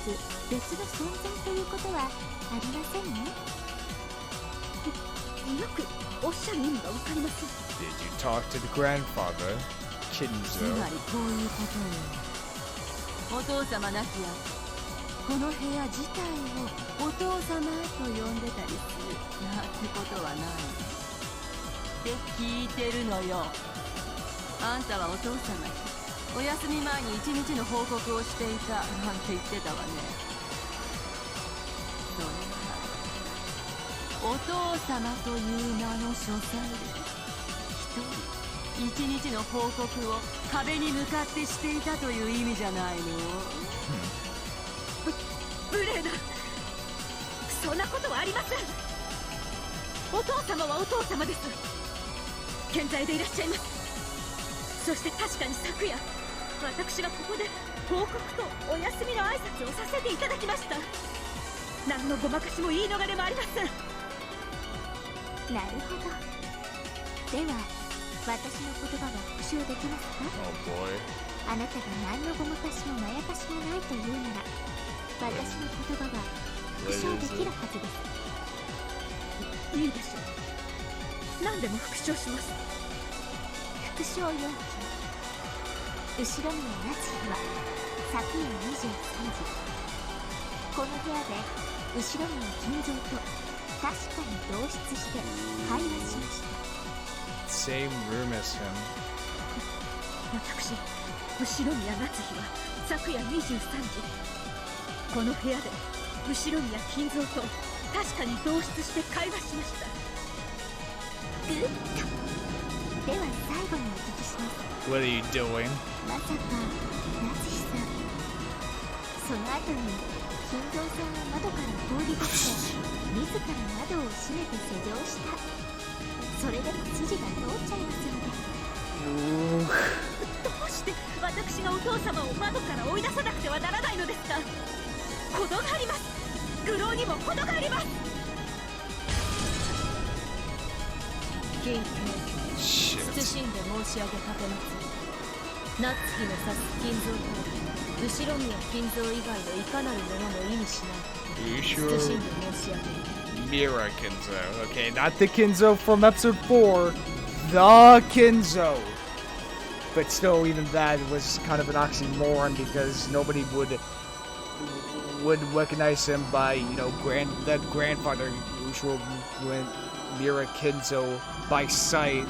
別の存在ということはありませんね。よくおっしゃる意味がわかりません。 Did you talk to the grandfather, つ Kinzo? まりこういうことよ。お父様なきやこの部屋自体をお父様と呼んでたりするなんてことはないって聞いてるのよ。あんたはお父様にお休み前に一日の報告をしていたなんて言ってたわね。それはお父様という名の書斎で一日の報告を壁に向かってしていたという意味じゃないの。無礼だ。そんなことはありません。お父様はお父様です。健在でいらっしゃいます。そして確かに昨夜、私はここで報告とお休みの挨拶をさせていただきました。何のごまかしも言い逃れもありません。なるほど。では、私の言葉が復唱できますか？ Oh boy. あなたが何のごまかしもまやかしもないというなら、私の言葉が復唱できるはずです。いいでしょう。何でも復唱します。復唱要求。後ろ宮夏日は昨夜23時、この部屋で後宮金蔵と確かに同室して会話しました。 Same room as him. 私、後宮夏日は昨夜23時、この部屋で後宮金蔵と確かに同室して会話しました。グッド。では最後にお聞きします。 What are you doing? まさか夏日さん、その後に金蔵さんは窓から放り出して自ら窓を閉めて施錠した。それでも筋が通っちゃいますので。どうして私がお父様を窓から追い出さなくてはならないのですか？程があります。愚弄にも程があります。金 Shit. 謹んで申し上げたてますナッツヒの指す金像とは後ろ宮金像以外のいかなるものも意味しない You sure? 謹んで申し上げる Mira Kinzo. Okay, not the Kinzo from episode 4. The Kinzo. But still, even that was kind of an oxymoron because nobody would recognize him by, you know, that grandfather, usual Mira Kinzo by sight.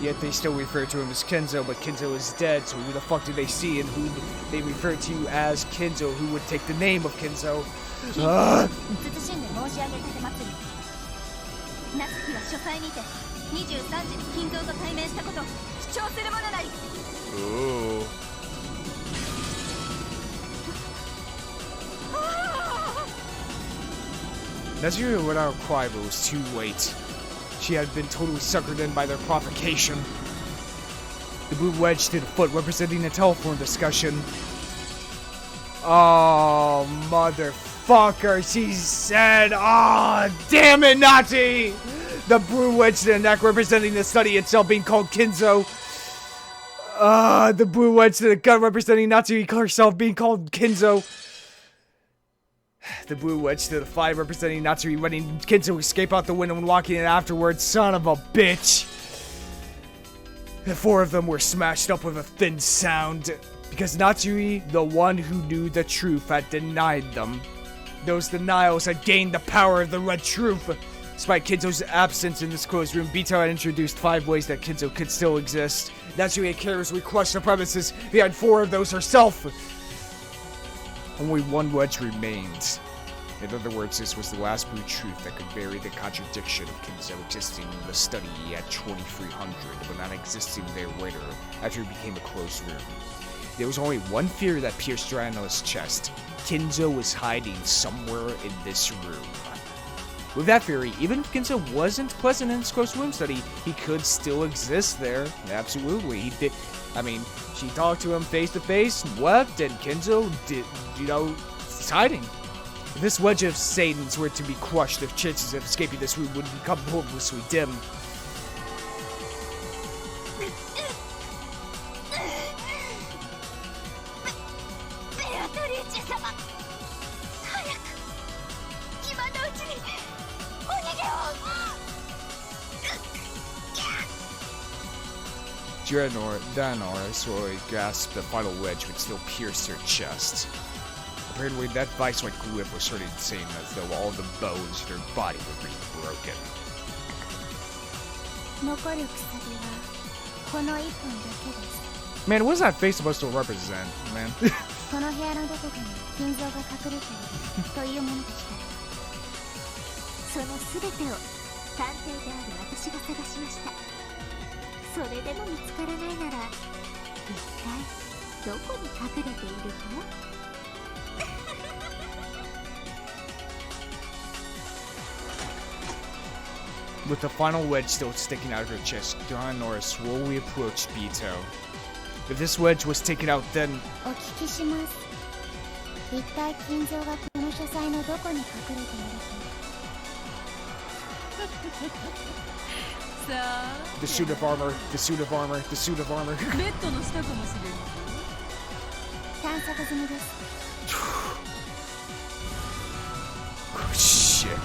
Yet they still refer to him as Kinzo, but Kinzo is dead, so who the fuck do they see and who they refer to as Kinzo, who would take the name of Kinzo? 謹んで申し上げたて祭り夏日は書斎にて23時に金蔵と対面したこと主張するものなり Ooh. Nazir went out cry, but it was too late. She had been totally suckered in by their provocation. The blue wedge to the foot, representing a telephone discussion. Oh, motherfucker, she said, oh, damn it, Nazi! The blue wedge to the neck, representing the study itself being called Kinzo. The blue wedge to the gut, representing Nazi herself being called Kinzo. The blue wedge to the thigh, representing Natsuri letting Kinzo escape out the window and walking in afterwards. Son of a bitch! The four of them were smashed up with a thin sound, because Natsuri, the one who knew the truth, had denied them. Those denials had gained the power of the red truth. Despite Kinzo's absence in this closed room, Bito had introduced 5 ways that Kinzo could still exist. Natsuri had carelessly crushed the premises behind 4 of those herself. Only 1 wedge remained. In other words, this was the last blue truth that could bury the contradiction of Kinzo existing in the study at 2300, but not existing there later, after it became a closed room. There was only one fear that pierced Draeno's chest. Kinzo was hiding somewhere in this room. With that theory, even if Kinzo wasn't present in this closed room study, he could still exist there. Absolutely, he did. I mean, she talked to him face to face, left, and Kinzo did, you know, he's hiding. If this wedge of Satan's were to be crushed, the chances of escaping this room would become hopelessly dim. Draenor slowly grasped the final wedge which still pierced her chest. Apparently that vice-like grip was starting to seem as though all the bones in her body were being broken. Man, what is that face supposed to represent, man? With the final wedge still sticking out of her chest, Draenor slowly approached Bito. If this wedge was taken out, then... The suit of armor, the suit of armor, the suit of armor. Oh, shit.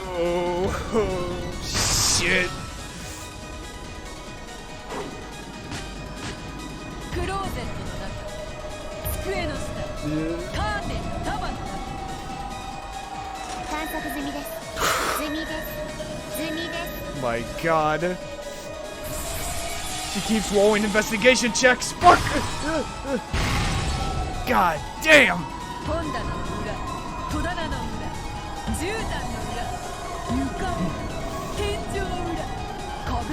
Oh, oh, shit. My god. She keeps rolling investigation checks. Fuck! God damn!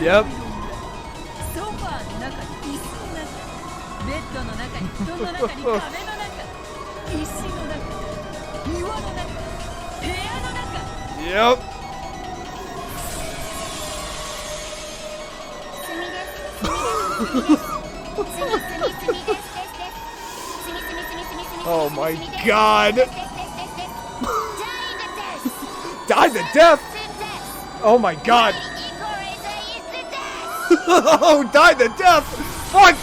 Yep. Yep. Oh my god. died to death? Oh my god. Oh, died to death! Fuck!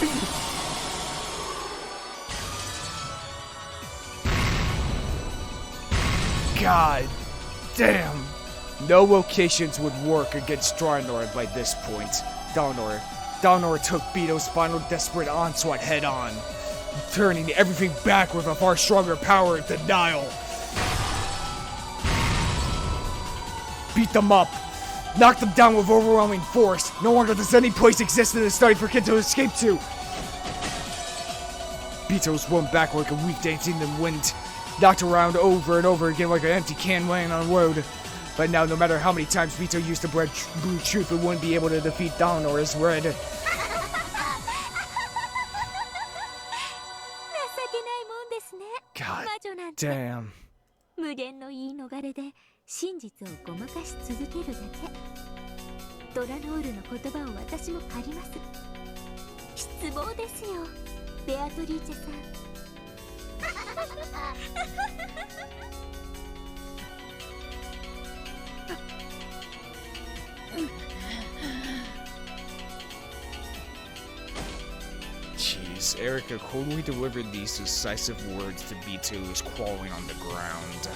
God damn. No locations would work against Draenor by this point. Dalnor took Beto's final desperate onslaught head on, turning everything back with a far stronger power of denial. Beat them up. Knock them down with overwhelming force. No longer does any place exist in the study for Kid to escape to. Beto swung back like a weak dancing in the wind, knocked around over and over again like an empty can laying on the road. But now, no matter how many times Beto used the blue truth, it wouldn't be able to defeat Dalnor as red. God damn. 無限の言い逃れで真実をごまかし続けるだけ。ドラノールの言葉を私も借ります。失望ですよ、ベアトリーチェさん。Jeez, Erica coldly delivered these decisive words to Beto, who was crawling on the ground.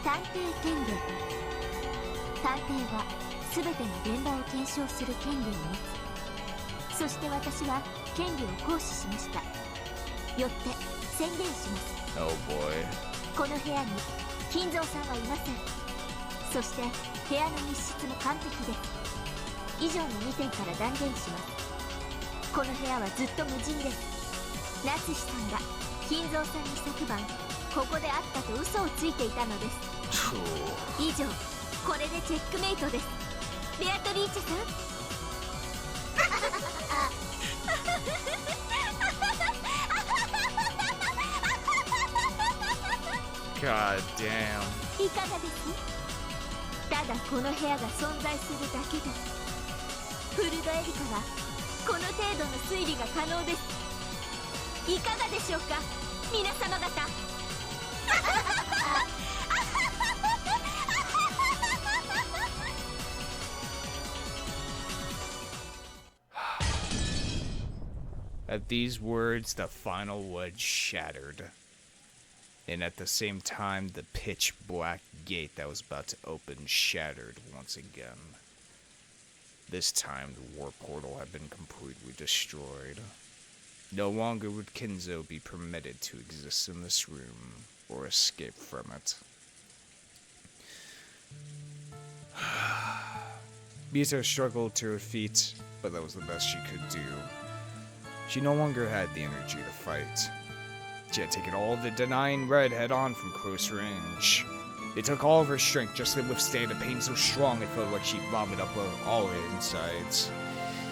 探偵権限。探偵は全ての現場を検証する権利を持つ。そして私は権利を行使しました。よって宣言します。Oh boy. この部屋に金蔵さんはいません。そして部屋の密室も完璧です。以上の2点から断言します。この部屋はずっと無人です。ナツシさんが金蔵さんに昨晩ここで会ったと嘘をついていたのです。以上、これでチェックメイトです。ベアトリーチェさん。God damn. いかがです？ただこの部屋が存在するだけでフルドエリカはこの程度の推理が可能です。いかがでしょうか、皆様方。At these words, the final wedge shattered. And at the same time, the pitch black gate that was about to open shattered once again. This time, the war portal had been completely destroyed. No longer would Kinzo be permitted to exist in this room or escape from it. Beto struggled to her feet, but that was the best she could do. She no longer had the energy to fight. She had taken all of the denying red head-on from close range. It took all of her strength just to withstand a pain so strong it felt like she'd vomit up all her insides.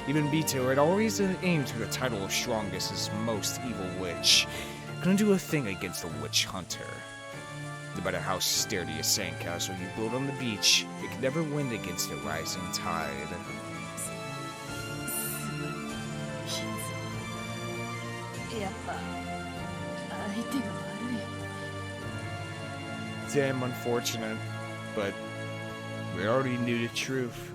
Even Beto, who had always aimed for the title of strongest as most evil witch, couldn't do a thing against the witch hunter. No matter how sturdy a sandcastle you build on the beach, it could never win against the rising tide. Damn unfortunate, but we already knew the truth.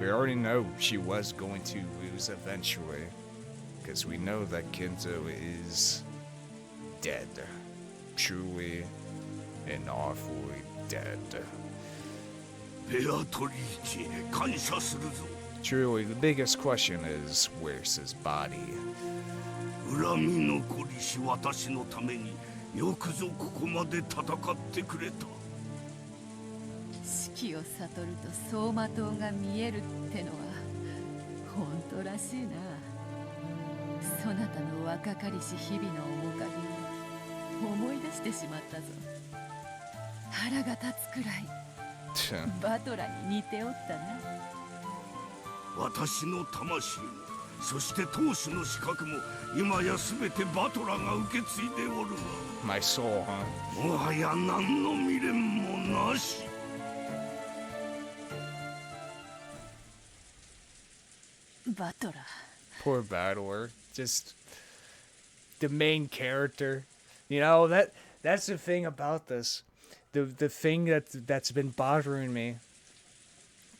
We already know she was going to lose eventually, because we know that Kinzo is dead. Truly and awfully dead. Truly, the biggest question is, where's his body? 恨み残りし私のためによくぞここまで戦ってくれた。四季を悟ると走馬灯が見えるってのは本当らしいな。そなたの若かりし日々の面影を思い出してしまったぞ。腹が立つくらいバトラに似ておったな。私の魂もそして当主の資格も今やすべてバトラが受け継いでおるが My soul, huh? もはや何の未練もなし。バトラ Poor Battler. Just the main character. You know, that's the thing about this. the thing that's been bothering me.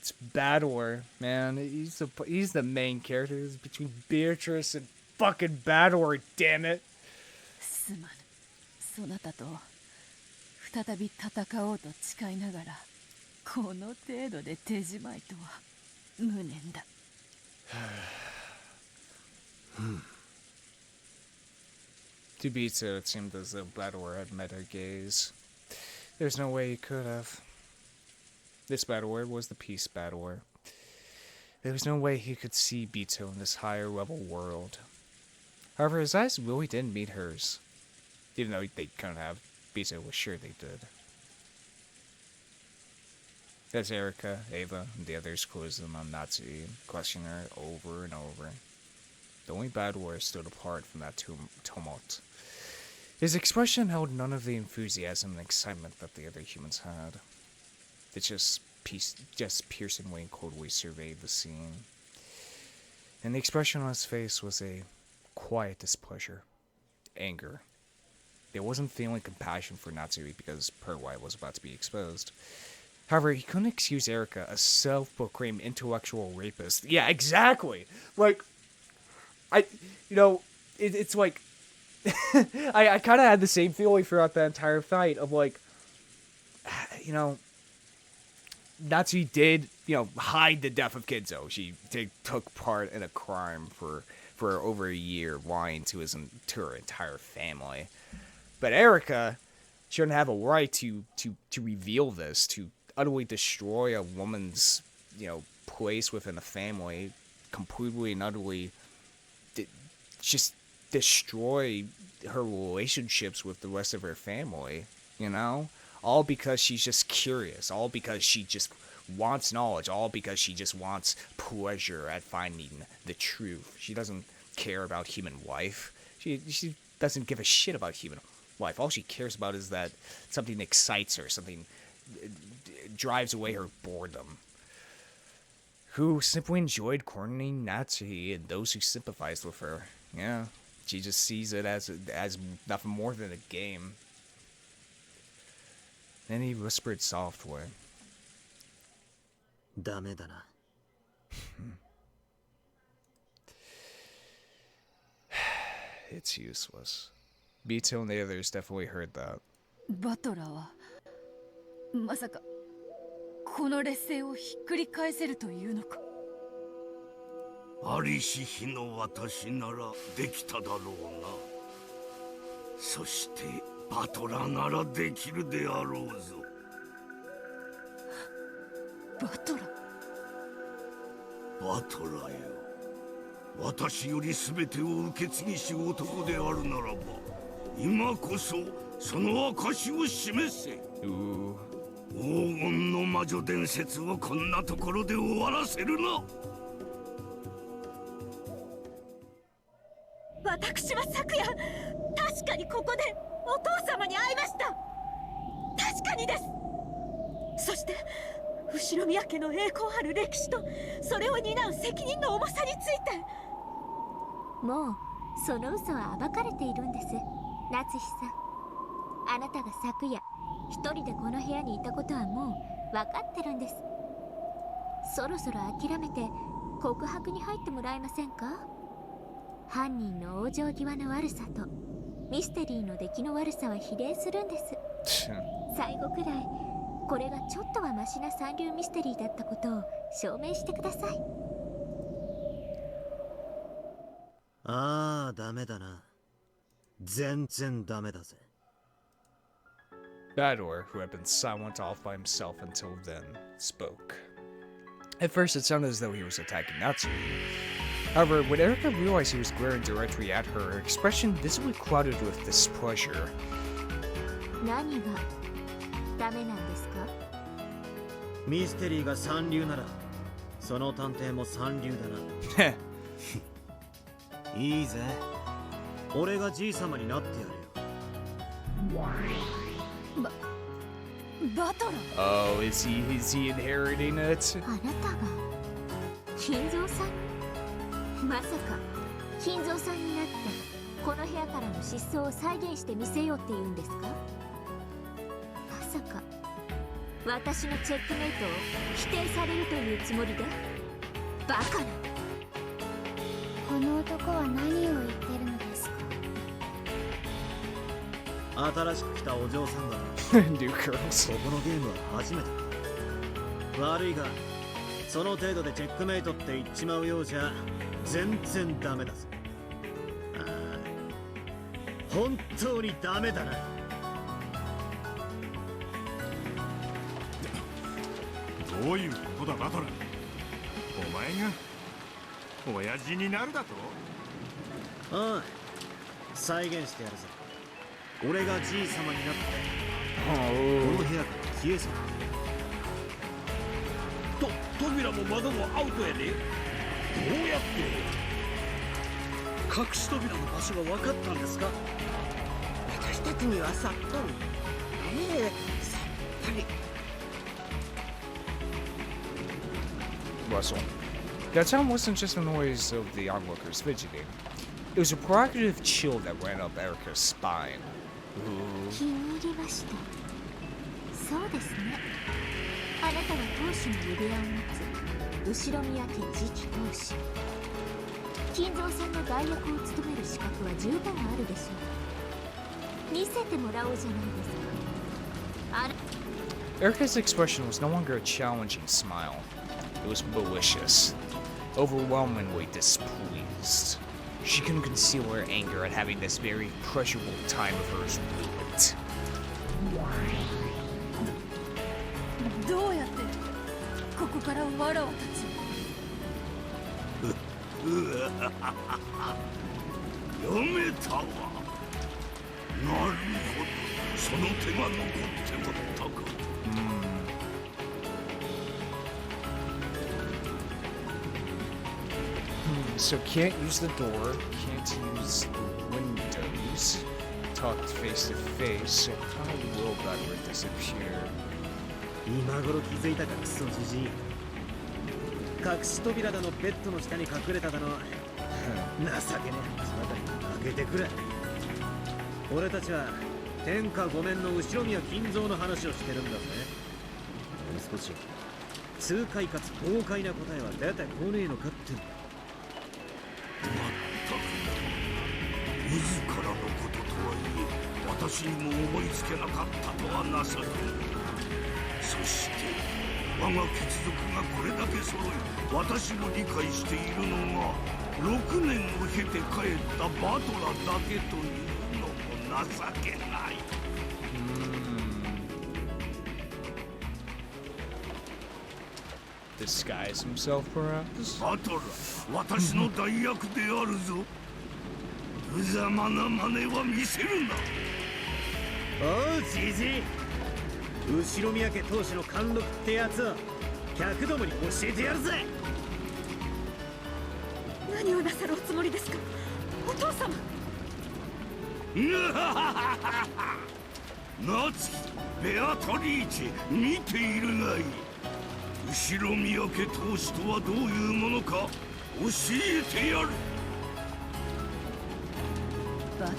It's Battler, man. He's the main character. It's between Beatrice and fucking Battler, damn it. すまぬ。そなたと再び戦おうと誓いながら、この程度で手じまいとは無念だ。To Bito, it seemed as though Battler had met her gaze. There's no way he could have. This Battler was the peace Battler. There was no way he could see Bito in this higher level world. However, his eyes really didn't meet hers. Even though they couldn't have, Bito was sure they did. As Erika, Ava, and the others closed in on Natsui, questioning her over and over. The only Battler stood apart from that tumult. His expression held none of the enthusiasm and excitement that the other humans had. It just piercingly and coldly surveyed the scene. And the expression on his face was a quiet displeasure. Anger. It wasn't feeling compassion for Natsui because her wife was about to be exposed. However, he couldn't excuse Erika, a self-proclaimed intellectual rapist. Yeah, exactly! Like, it's like, I kind of had the same feeling throughout the entire fight of like, Natsui did, hide the death of Kidzo. She took part in a crime for over a year, lying to her entire family. But Erika shouldn't have a right to reveal this, to utterly destroy a woman's, place within a family, completely and utterly just destroy her relationships with the rest of her family, all because she's just curious, all because she just wants knowledge, all because she just wants pleasure at finding the truth. She doesn't care about human life. She doesn't give a shit about human life. All she cares about is that something excites her, something drives away her boredom. Who simply enjoyed cornering Natsui and those who sympathized with her. Yeah, she just sees it as nothing more than a game. Then he whispered softly. ダメだな。It's useless. Bito and the others definitely heard that. バトラーはまさかこの劣勢をひっくり返せるというのか。ありし日の私ならできただろうな。そしてバトラーならできるであろうぞ。バトラー？バトラーよ、私より全てを受け継ぎし男であるならば、今こそその証を示せ。黄金の魔女伝説をこんなところで終わらせるな。私は昨夜確かにここでお父様に会いました。確かにです。そして後宮家の栄光ある歴史とそれを担う責任の重さについて。もうその嘘は暴かれているんです、夏日さん。あなたが昨夜一人でこの部屋にいたことはもう分かってるんです。そろそろ諦めて告白に入ってもらえませんか。犯人の往生際の悪さとミステリーの出来の悪さは比例するんです。最後くらいこれがちょっとはマシな三流ミステリーだったことを証明してください。ああ、ダメだな。全然ダメだぜ。Battler, who had been silent off by himself until then, spoke. At first, it sounded as though he was attacking Natsui. However, when Erika realized he was glaring directly at her, her expression visibly clouded with displeasure. 何がダメなんですか？ミステリーが三流なら、その探偵も三流だな。いいぜ。俺がじい様になってやるよ。バトラー。 Oh, is he inheriting it? あなたが金蔵さん？まさか金蔵さんになってこの部屋からの失踪を再現してみせようっていうんですか？まさか私のチェックメイトを否定されるというつもりで？バカな。この男は何を言ってるのですか？新しく来たお嬢さんだ。New girls. ここのゲームは初めて。悪いが、その程度でチェックメイトって言っちまうようじゃ全然ダメだぞ。ああ、本当にダメだな。どういうことだバトラー。お前が親父になるだと？ああ、再現してやるぞ。俺がじい様になってこの部屋から消えそう。扉も窓もアウトやで。どうやって？隠し扉の場所が分かったんですか？私たちにはさっぱり。ねえ、さっぱり。Russell. That sound wasn't just the noise of the onlookers fidgeting. It was a provocative chill that ran up Erica's spine. 気に入りました。そうですね。あなたは当主の指輪を持つ後宮家次期当主。金蔵さんの代役を務める資格は十分あるでしょう。見せてもらおうじゃないですか。Erica's expression was no longer a challenging smile. It was malicious, overwhelmingly displeased. She couldn't conceal her anger at having this very pleasurable time of hers ruined. どうやってここからわらわたちやめたわ。なるほど、その手が残っておったか。So can't use the door, can't use the windows, talk face to face, so how will that word disappear? 今頃気づいたかクソじじい。隠し扉だのベッドの下に隠れただの情けねえ話ばかり開けてくれ。俺たちは天下御免の後宮金蔵の話をしてるんだぜ。もう少し痛快かつ豪快な答えは出てこねえのかってんだ。自らのこととはいえ、私にも思いつけなかったとはなされる。そして我が血族がこれだけ揃い、私も理解しているのが6年を経て帰ったバトラだけというのも情けない。Disguise himself, perhaps? バトラ、私の代役であるぞ。無様な真似は見せるな。おうじじい、後宮家当主の貫禄ってやつを客どもに教えてやるぜ。何をなさるおつもりですか、お父様。ナツキ、ベアトリーチェ、見ているがいい。後宮家当主とはどういうものか教えてやる。バト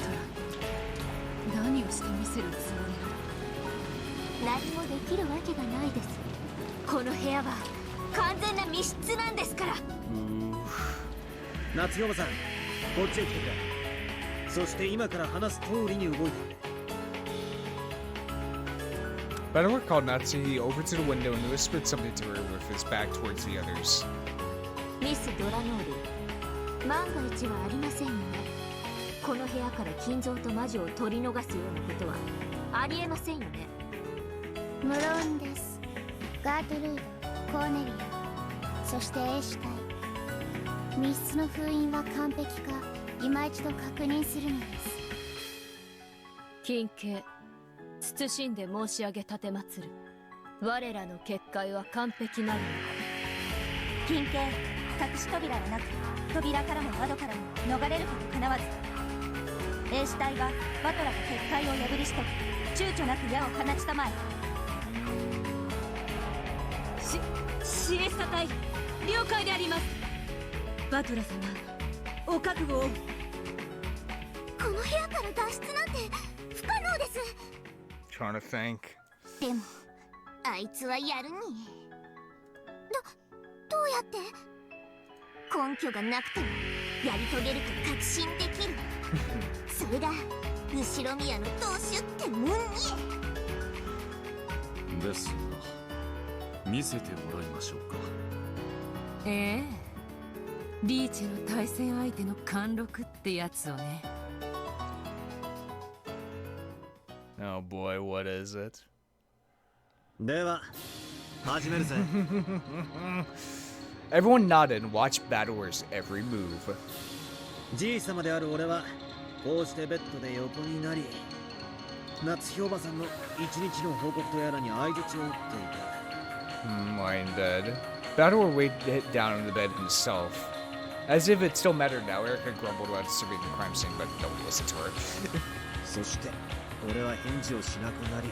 ラ、何をしてみせるつもりなの？何もできるわけがないです。この部屋は完全な密室なんですから。夏代さん、こっちへ来てくれ。そして今から話す通りに動いてくれ。Battler called Natsuki over to the window and whispered something to her with his back towards the others. ミス・ドラノール、万が一はありませんよね。この部屋から金蔵と魔女を取り逃すようなことはありえませんよね。無論です。ガートルード、コーネリア、そして英主体。密室の封印は完璧か今一度確認するのです。金兄、謹んで申し上げ奉る。我らの結界は完璧なるの。金兄、隠し扉はなく、扉からも窓からも逃れることかなわず。英主体はバトラが結界を破り捨て、躊躇なく矢を放ちたまえ。シエスタ隊、了解であります。バトラ様、お覚悟を。この部屋から脱出なんて不可能です。Trying to think. でもあいつはやるに。どうやって？根拠がなくてもやり遂げると確信できる。それが後ろ宮の当主ってもんに。ですが見せてもらいましょうか。ええ、リーチェの対戦相手の貫禄ってやつをね。Oh boy, what is it? では始めるぜ。Everyone nodded and watched Battlewars' every move. じい様である俺はこうしてベッドで横になり、夏日おばさんの一日の報告とやらに相槌を打っていた。Lying dead. Battlewar weighed down on the bed himself. As if it still mattered now, Erica grumbled about disturbing the crime scene, but nobody listened to her. そして俺は返事をしなくなり、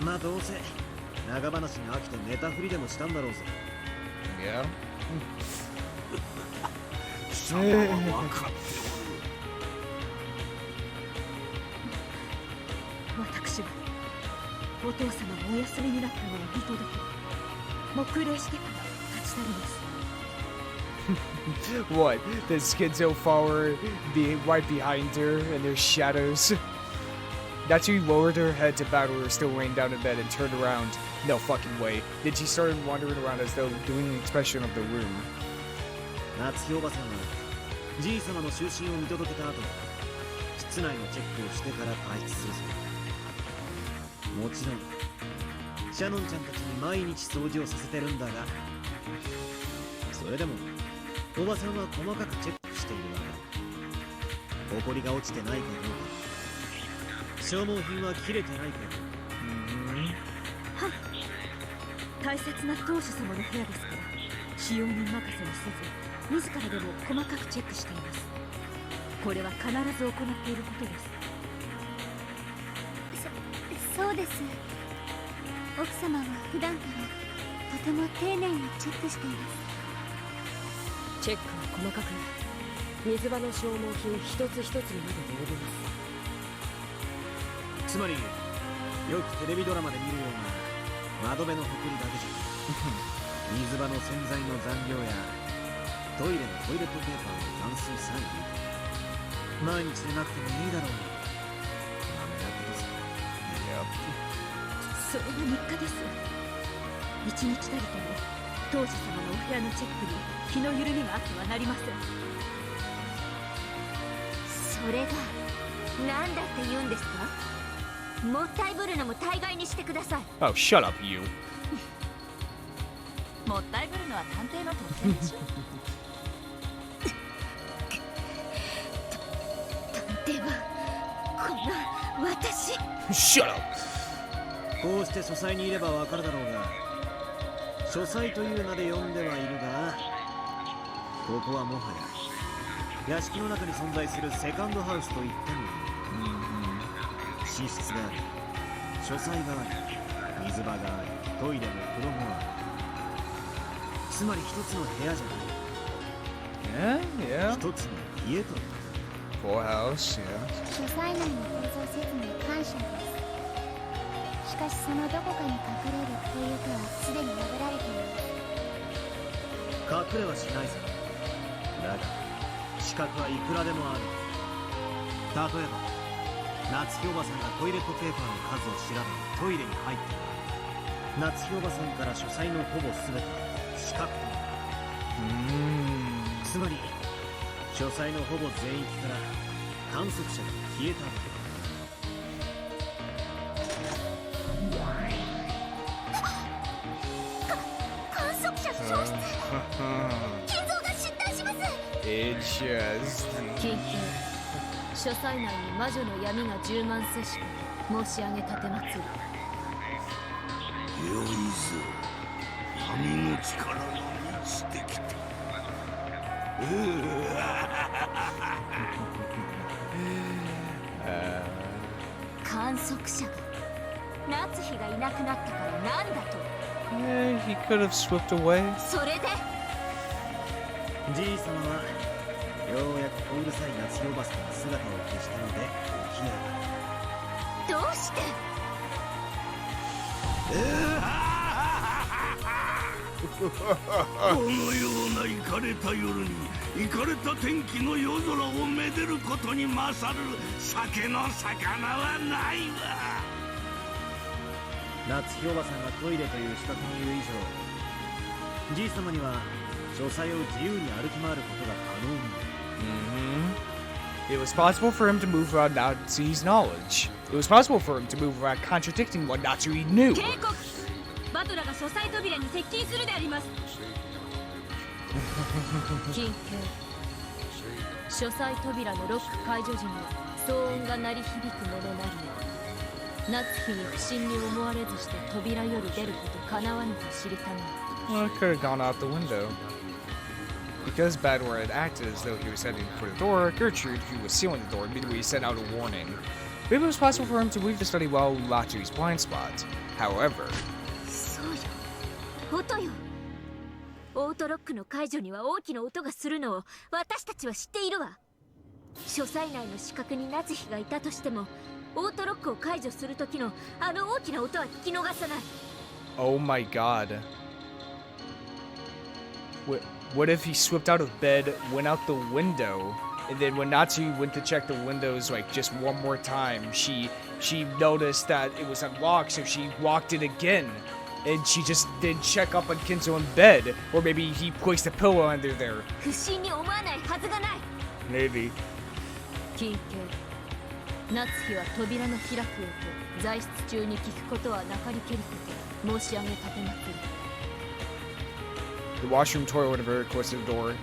まあどうせ長話に飽きてネタ振りでもしたんだろうぜ。Yeah. 貴様は分かっておる。私はお父様がお休みになったのを見届け、黙礼してから立ち去ります。What? The schizo follower right behind her and their shadows? That's who lowered her head to Battlewar still laying down in bed and turned around. No fucking way. Then she started wandering around as though doing an expression of the room. 夏日おばさんはじい様の就寝を見届けた後、室内のチェックをしてから退出するぞ。もちろんシャノンちゃんたちに毎日掃除をさせてるんだが、それでもおばさんは細かくチェックしているわけ。埃が落ちてないかどうか、消耗品は切れてないかどうか。はい、大切な当主様の部屋ですから、使用人任せにせず自らでも細かくチェックしています。これは必ず行っていることです。そうです。奥様は普段からとても丁寧にチェックしています。チェックは細かく、水場の消耗品一つ一つにまで及びます。つまりよくテレビドラマで見るような窓辺のほこりだけじゃ水場の洗剤の残量やトイレのトイレットペーパーの断水さえ見る。毎日でなくてもいいだろう。ダメなことさ。それが日課です。一日たりとも当主様のお部屋のチェックに気の緩みがあってはなりません。それが何だって言うんですか？もったいぶるのも大概にしてください。Oh, shut up, you. もったいぶるのは探偵の特権でしょ。探偵はこんな私。Shut up. こうして書斎にいればわかるだろうが、書斎という名で呼んではいるが、ここはもはや屋敷の中に存在するセカンドハウスと言ってもいい。寝室があり、書斎があり、水場があり、トイレも風呂もある。つまり一つの部屋じゃない。Yeah. 一つの家と。Full house, yeah. 書斎内の構造説明感謝です。しかしそのどこかに隠れるというかはすでに破られています。隠れはしないぞ。だが資格はいくらでもある。例えば夏日おばさんがトイレットペーパーの数を調べトイレに入って夏日おばさんから書斎のほぼ全て資格となる。つまり書斎のほぼ全域から観測者が消えたわけだ。観測者消失。建造が失態します。It just. 緊急。書斎内に魔女の闇が充満せしく申し上げたてまつる。よいぞ、闇の力が満ちてきた。観測者が夏日がいなくなったからなんだと。Yeah, he could have slipped away. それでじい様はようやくうるさい夏日おばさんが姿を消したので起き上がる。どうして？このようなイカれた夜にイカれた天気の夜空をめでることに勝る酒の魚はないわ。夏日おばさんがトイレという資格の言う以上、じい様には書斎を自由に歩き回ることが可能に。It was possible for him to move without Natsui's knowledge. It was possible for him to move without contradicting what Natsui knew. 警告！バトラが書斎扉に接近するであります。緊急。書斎扉のロック解除時に騒音が鳴り響くものなり、夏日に不審に思われずして扉より出ることかなわぬと知るために。Well, it could have gone out the window. Because Badwar had acted as though he was heading for the door, Gertrude, who was sealing the door, immediately sent out a warning. Maybe it was possible for him to leave the study while Natsui's blind spot. However... そうよ。音よ。オートロックの解除には大きな音がするのを私たちは知っているわ。書斎内の死角に夏日がいたとしても、オートロックを解除する時のあの大きな音は聞き逃さない。Oh my god. What if he slipped out of bed, went out the window, and then when Natsui went to check the windows like just one more time, she noticed that it was unlocked, so she locked it again, and she just didn't check up on Kinzo in bed, or maybe he placed a pillow under there. 不審に思わないはずがない。 Maybe. 緊急。夏日は扉の開く音、在室中に聞くことはなかりけること申し上げ立てまつる。The washroom toilet are very close to the door.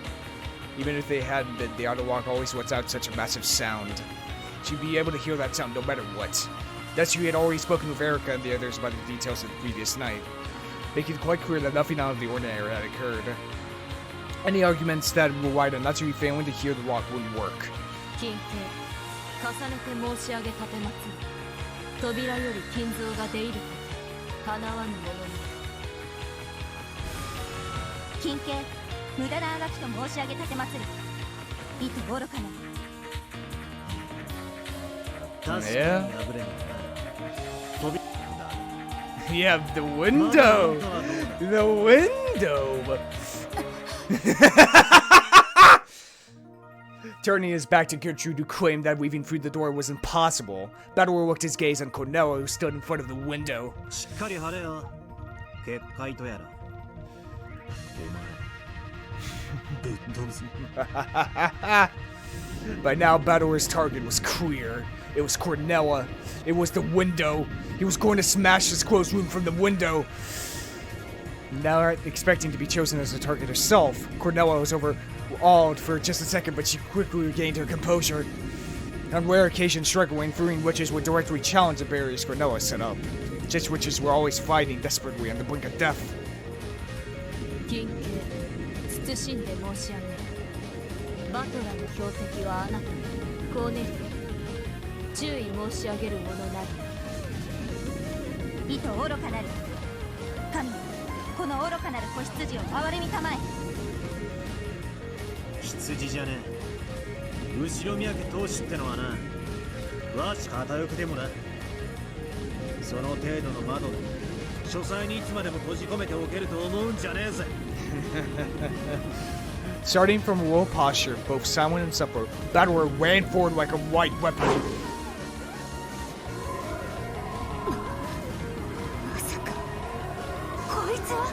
Even if they hadn't been, the auto lock always lets out such a massive sound. She'd be able to hear that sound no matter what. Natsui had already spoken with Erica and the others about the details of the previous night, making it quite clear that nothing out of the ordinary had occurred. Any arguments that relied on Natsui failing to hear the lock wouldn't work. 緊急。重ねて申し上げ立てまつる。扉より金蔵が出入ること叶わぬものに。金系、無駄なあがきと申し上げ立てまつる。いと愚かな。Yeah. Yeah, the window. The window. Turning his back to Gertrude, who claimed that weaving through the door was impossible, Bador looked his gaze on Cornello, who stood in front of the window. By now, Bador's target was clear. It was Cornella. It was the window. He was going to smash his closed room from the window. Not expecting to be chosen as the target herself, Cornella was overawed for just a second, but she quickly regained her composure. On rare occasions, struggling, throwing witches would directly challenge the barriers Cornella set up. Such witches were always fighting desperately on the brink of death. 謹んで申し上げる。バトラの標的はあなた、コーネリア。注意申し上げるものなり。いと愚かなる。神、この愚かなる子羊を憐れみたまえ。羊じゃねえ。後ろ宮家当主ってのはな、わし片翼でもな。その程度の窓で書斎にいつまでも閉じ込めておけると思うんじゃねえぜ。Starting from a low posture, both silent and supple, Bador ran forward like a white weapon. まさか、こいつは。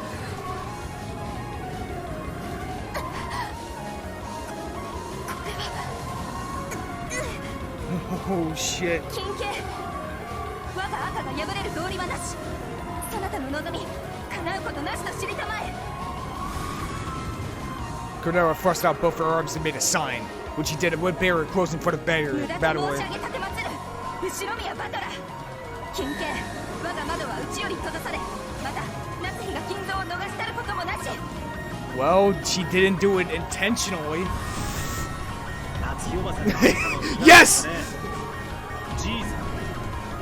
Oh shit. 金系、我が赤が破れる道理はなし。そなたの望み、叶うことなしと知りたまえ。Cornella thrust out both her arms and made a sign, which he did a wood barrier closed in front of Bador. 無駄と申し上げ立てまつる。後ろ宮バトラ。金系、我が窓は内より閉ざされ、また夏日が金蔵を逃したることもなし。Well, she didn't do it intentionally. 夏日おばさんが Yes! ジーズ、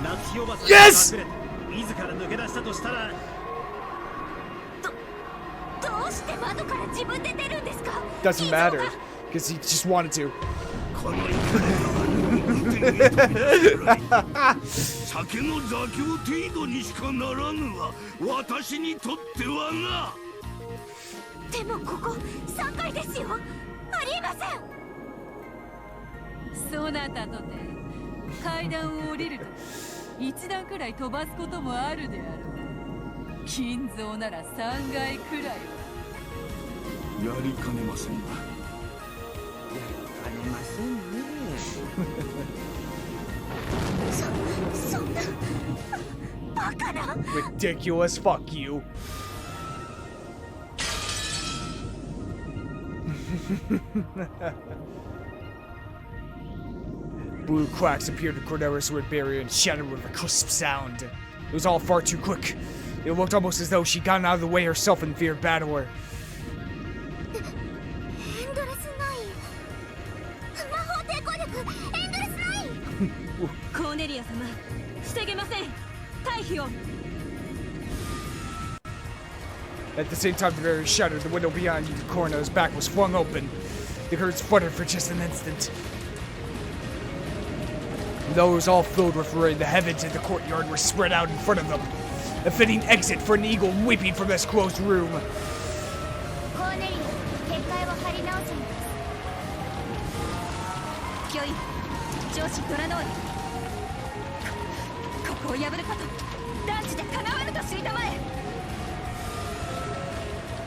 夏日おばさん Yes! が隠れて自ら抜け出したとしたら。どうして窓から自分で出るんですか？ Doesn't matter, because he just wanted to. このイカれたは天へ飛び出すくらい酒の座興程度にしかならぬわ、私にとってはな。でもここ3階ですよ。ありえません。そなたとて階段を降りると1段くらい飛ばすこともあるであろう。金蔵なら3階くらいはやりかねませんな。やりかねませんね。そんなバカな。 Ridiculous. Fuck you. Blue cracks appeared in Cornelius' wood barrier and shattered with a crisp sound. It was all far too quick. It looked almost as though she'd gotten out of the way herself in fear of battler. エンドレスナイン。魔法抵抗力エンドレスナイン。コーネリア様、防げません。退避を。 At the same time, the barrier shattered. The window beyond Corno's back was flung open. The curtains fluttered for just an instant. Those all filled with rain, the heavens and the courtyard were spread out in front of them. A fitting exit for an eagle weeping from this closed room. コーネリア、結界を張り直すのです。キョイ、上司ドラノール。ここを破ること断じて叶わぬと知りたまえ。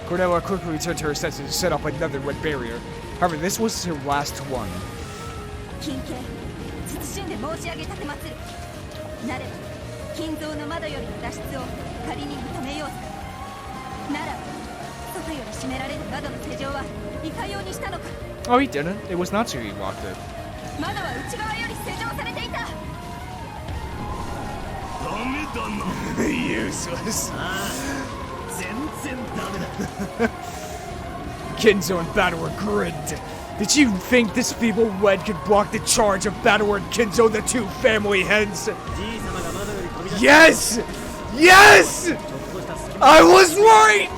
Cornelia quickly returned to her senses and set up another red barrier. However, this was her last one. 金系、謹んで申し上げたてまつる。なれば金蔵の窓よりの脱出を仮に認めようぞ。ならば外より閉められる窓の施錠はいかようにしたのか。 Oh, he didn't. It was not so he locked it. 窓は内側より施錠されていた。ダメだな。Useless. 全然ダメだ。 Kinzo and Battler grinned. Did you think this feeble wed could block the charge of Battler and Kinzo, the two family heads? Yes! Yes! I was right!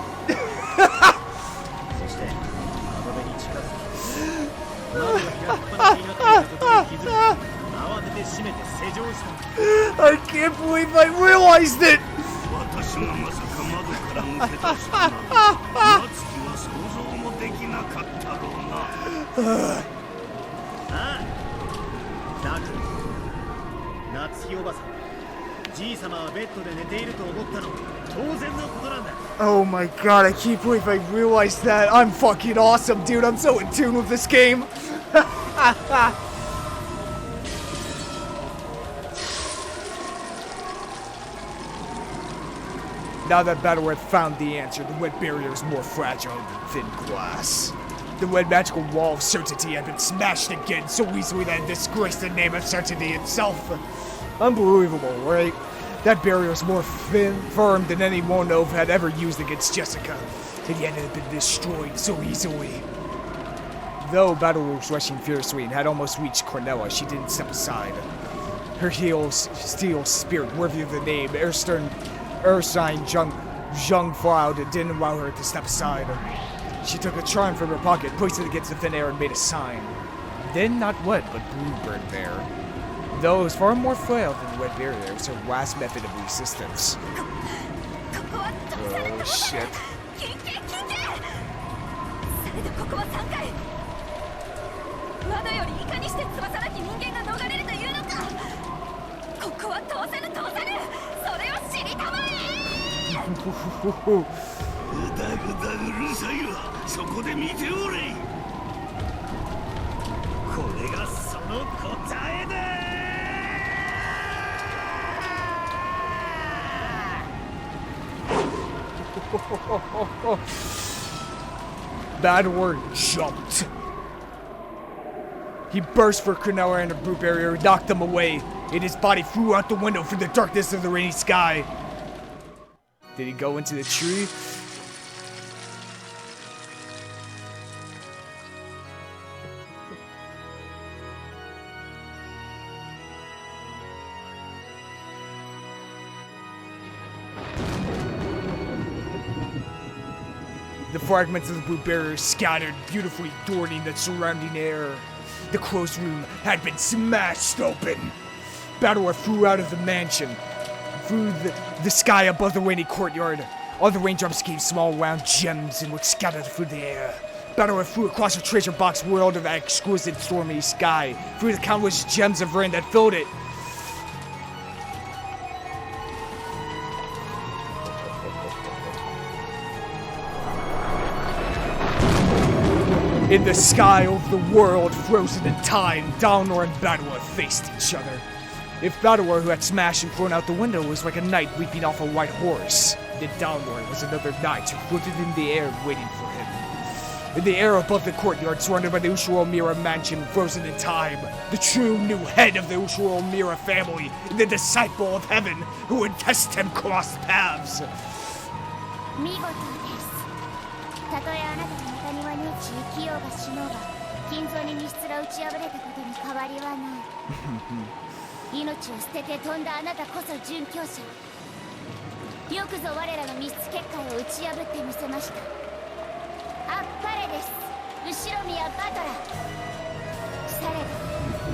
I can't believe I realized it! 私がまさか窓から抜け出したなら、夏希は想像もできなかったろうな。ああ、ダーク、夏希おばさん、じい様はベッドで寝ていると思ったの当然のことなんだ。 Oh my god, I can't believe I realized that. I'm fucking awesome, dude. I'm so in tune with this game. Now that Battler had found the answer, the wet barrier is more fragile than thin glass. The wet magical wall of certainty had been smashed again so easily that it disgraced the name of certainty itself. Unbelievable, right? That barrier is more firm than any Monov had ever used against Jessica, and yet it had been destroyed so easily. Though Battler was rushing fiercely and had almost reached Cornelia, she didn't step aside. Her steel spirit, worthy of the name, Erstein Zhang Cloud, didn't allow her to step aside. She took a charm from her pocket, placed it against the thin air, and made a sign. Then not wet, but blue burned there. Though it was far more frail than the wet barrier, it was her last method of resistance. Oh shit. 窓よりいかにして翼なき人間が逃れるというのか。ここは通せぬ通せぬ。それを知りたまえ。ぐだぐだうるさいわ。そこで見ておれ。これがその答えだ。 Battler jumped. He burst for Cornelia and her brute barrier, knocked them away, and his body flew out the window through the darkness of the rainy sky. Did he go into the tree? The fragments of the blue barrier scattered, beautifully adorning the surrounding air. The crow's room had been smashed open. Balor flew out of the mansion, through the sky above the rainy courtyard. All the raindrops gave small round gems and were scattered through the air. Balor flew across a treasure box world of exquisite stormy sky, through the countless gems of rain that filled it. In the sky over the world frozen in time, Balor and Balor faced each other. If Balor, who had smashed and thrown out the window, was like a knight leaping off a white horse, then Balor was another knight who floated in the air waiting for him. In the air above the courtyard, surrounded by the Ushiro Mira mansion, frozen in time, the true new head of the Ushiro Mira family, the disciple of heaven, who would test him crossed paths. 見事です。たとえあなたがまた庭に落ち生きようが死のうが、金蔵に密室が打ち破れたことに変わりはない。命を捨てて飛んだあなたこそ殉教者。よくぞ我らの密室結界を打ち破ってみせました。あっぱれです、後ろ宮バトラ。されど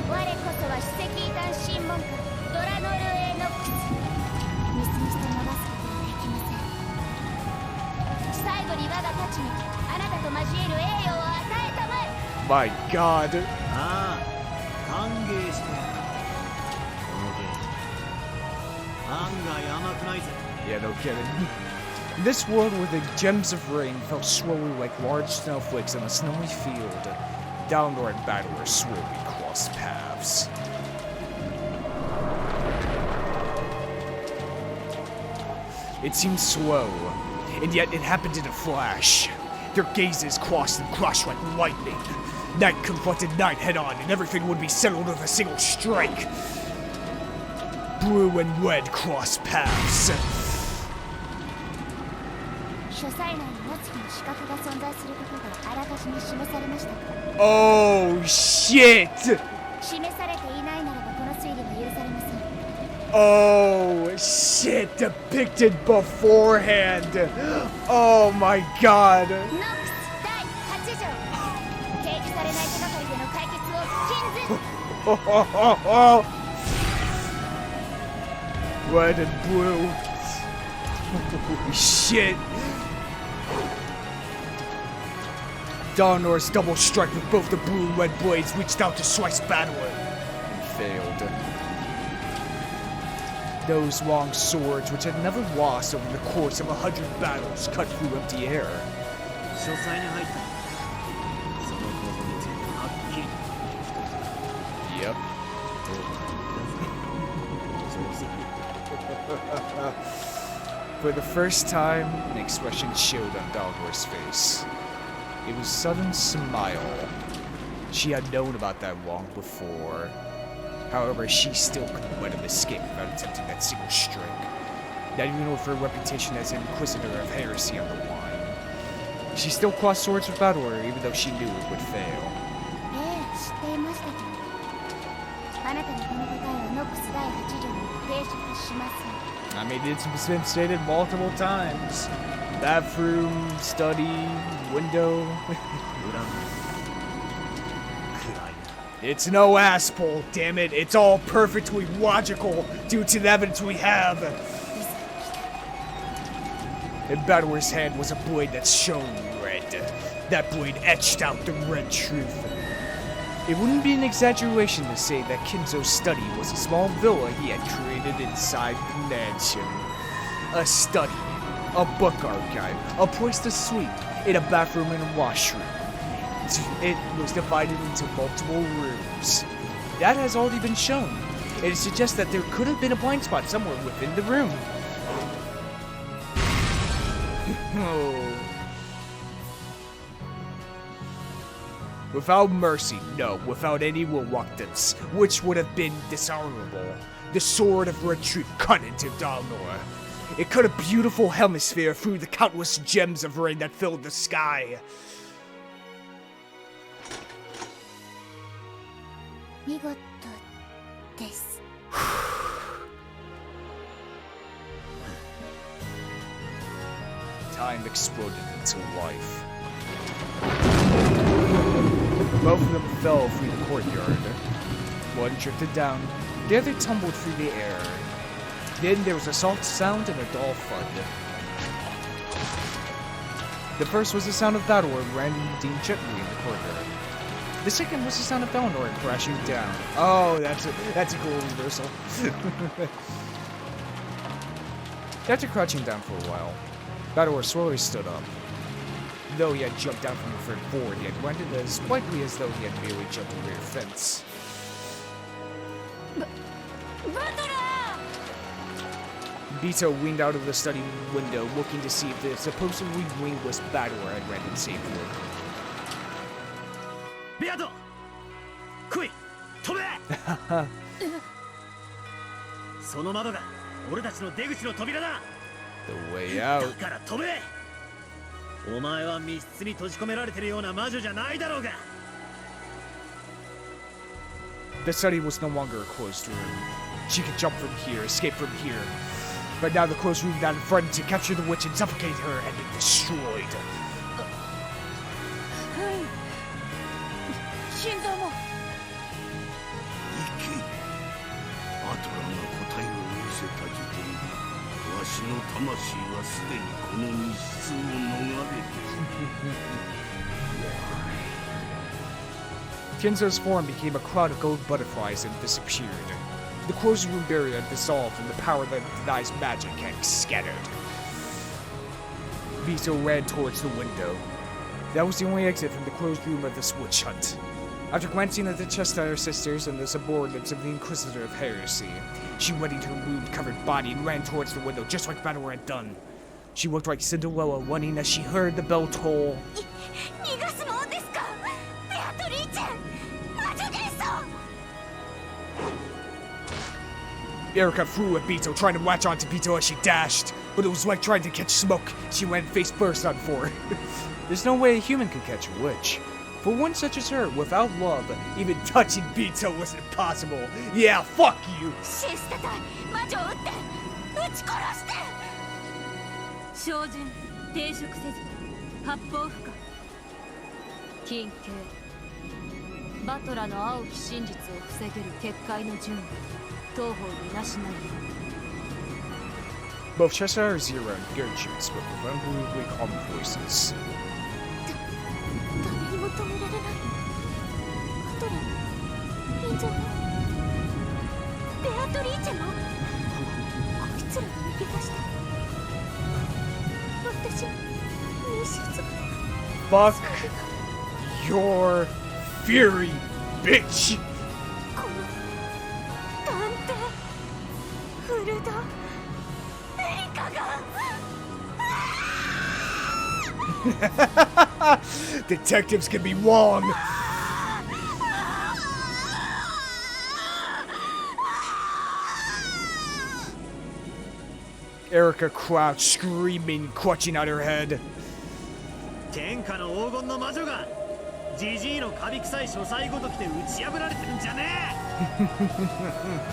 我こそは史跡異端審問官ドラノル・エノックス。みすみすと逃すことはできません。最後に我がたちにあなたと交える栄誉を与えたまえ。 My God. ああ、歓迎してやる。このゲーム案外甘くないぜ。 Yeah, no kidding. In this world where the gems of rain fell slowly like large snowflakes on a snowy field, Balor and Balor slowly crossed paths. It seemed slow, and yet it happened in a flash. Their gazes crossed and crushed like lightning. Night confronted night head-on, and everything would be settled with a single strike. Blue and red crossed paths. 書斎内に夏日の資格が存在することがあらかじめ示されましたか。 Oh shit! 示されていないならばこの推理は許されません。 Oh shit! Depicted beforehand. Oh my god. ノックス第8条。提示されない手がかりでの解決を禁ず。Red and blue. Holy shit. Balor's double strike with both the blue and red blades reached out to slice Balor and failed. Those long swords, which had never lost over the course of 100 battles, cut through empty air. 書斎に入った。そのことについてはっきり。Yep. For the first time, an expression showed on Balor's face. It was a sudden smile. She had known about that long before. However, she still couldn't let him escape without attempting that single strike. Not even with her reputation as an inquisitor of heresy on the line. She still crossed swords with Balor, even though she knew it would fail. 知っていましたけど、あなたのこの答えはノックス第8条に抵触しません。 I mean, it's been stated multiple times. Bathroom, study, window. It's no asshole, damn it. It's all perfectly logical due to the evidence we have. In Balor's hand was a blade that shone red. That blade etched out the red truth. It wouldn't be an exaggeration to say that Kinzo's study was a small villa he had created inside the mansion. A study, a book archive, a place to sleep, in a bathroom and a washroom. It was divided into multiple rooms. That has already been shown. It suggests that there could have been a blind spot somewhere within the room. Oh. Without mercy, no, without any reluctance, which would have been dishonorable, the sword of retreat cut into Balor. It cut a beautiful hemisphere through the countless gems of rain that filled the sky. 見事です。 Time exploded into life. Both of them fell through the courtyard. One drifted down, the other tumbled through the air. Then there was a soft sound and a dull thud. The first was the sound of Battleward landing gently in the courtyard. The second was the sound of Eleanor crashing down. Oh, that's a cool reversal. After crouching down for a while, Battleward slowly stood up. Though he had jumped down from the third floor, he had landed as lightly as though he had merely jumped over a fence. Bito leaned out of the study window, looking to see if the supposedly wingless Battleward had landed safely. Beato! Quick! Tobe! その窓が俺たちの出口の扉だ The way out. だから飛べお前は密室に閉じ込められてるような魔女じゃないだろうが The study was no longer a closed room. She could jump from here, escape from here. But now the closed room down in front to capture the witch and suffocate her had been destroyed. 心臓も行けアトラが答えを見せた時点でわしの魂はすでにこの密室を逃れている Kinzo's form became a cloud of gold butterflies and disappeared. The closed room barrier had dissolved and the power that denies magic had scattered. Bito ran towards the window. That was the only exit from the closed room of this witch hunt. After glancing at the Cheshire sisters and the subordinates of the Inquisitor of Heresy, she readied her wound-covered body and ran towards the window just like Battleward had done. She looked like Cinderella running as she heard the bell toll. Erica flew at Bito, trying to latch onto Bito as she dashed, but it was like trying to catch smoke. She went face first on four. There's no way a human could catch a witch. For one such as her, without love, even touching Bito was impossible. Yeah, fuck you! 照準抵触せず八方不可金系バトラの青き真実を防げる結界の準備当方になしない Both Cheshire Zero and Gertrude spoke with unbelievably calm voices. 誰にも止められないバトラも臨場もベアトリーチェもこいつらが逃げ出した私は密室 Fuck your fury, bitch! この探偵フルドエリカが Detectives can be wrong! Erica crouched, screaming, clutching at her head. 天下の黄金の魔女がジジイのカビ臭い書斎ごときで打ち破られてるんじゃねえ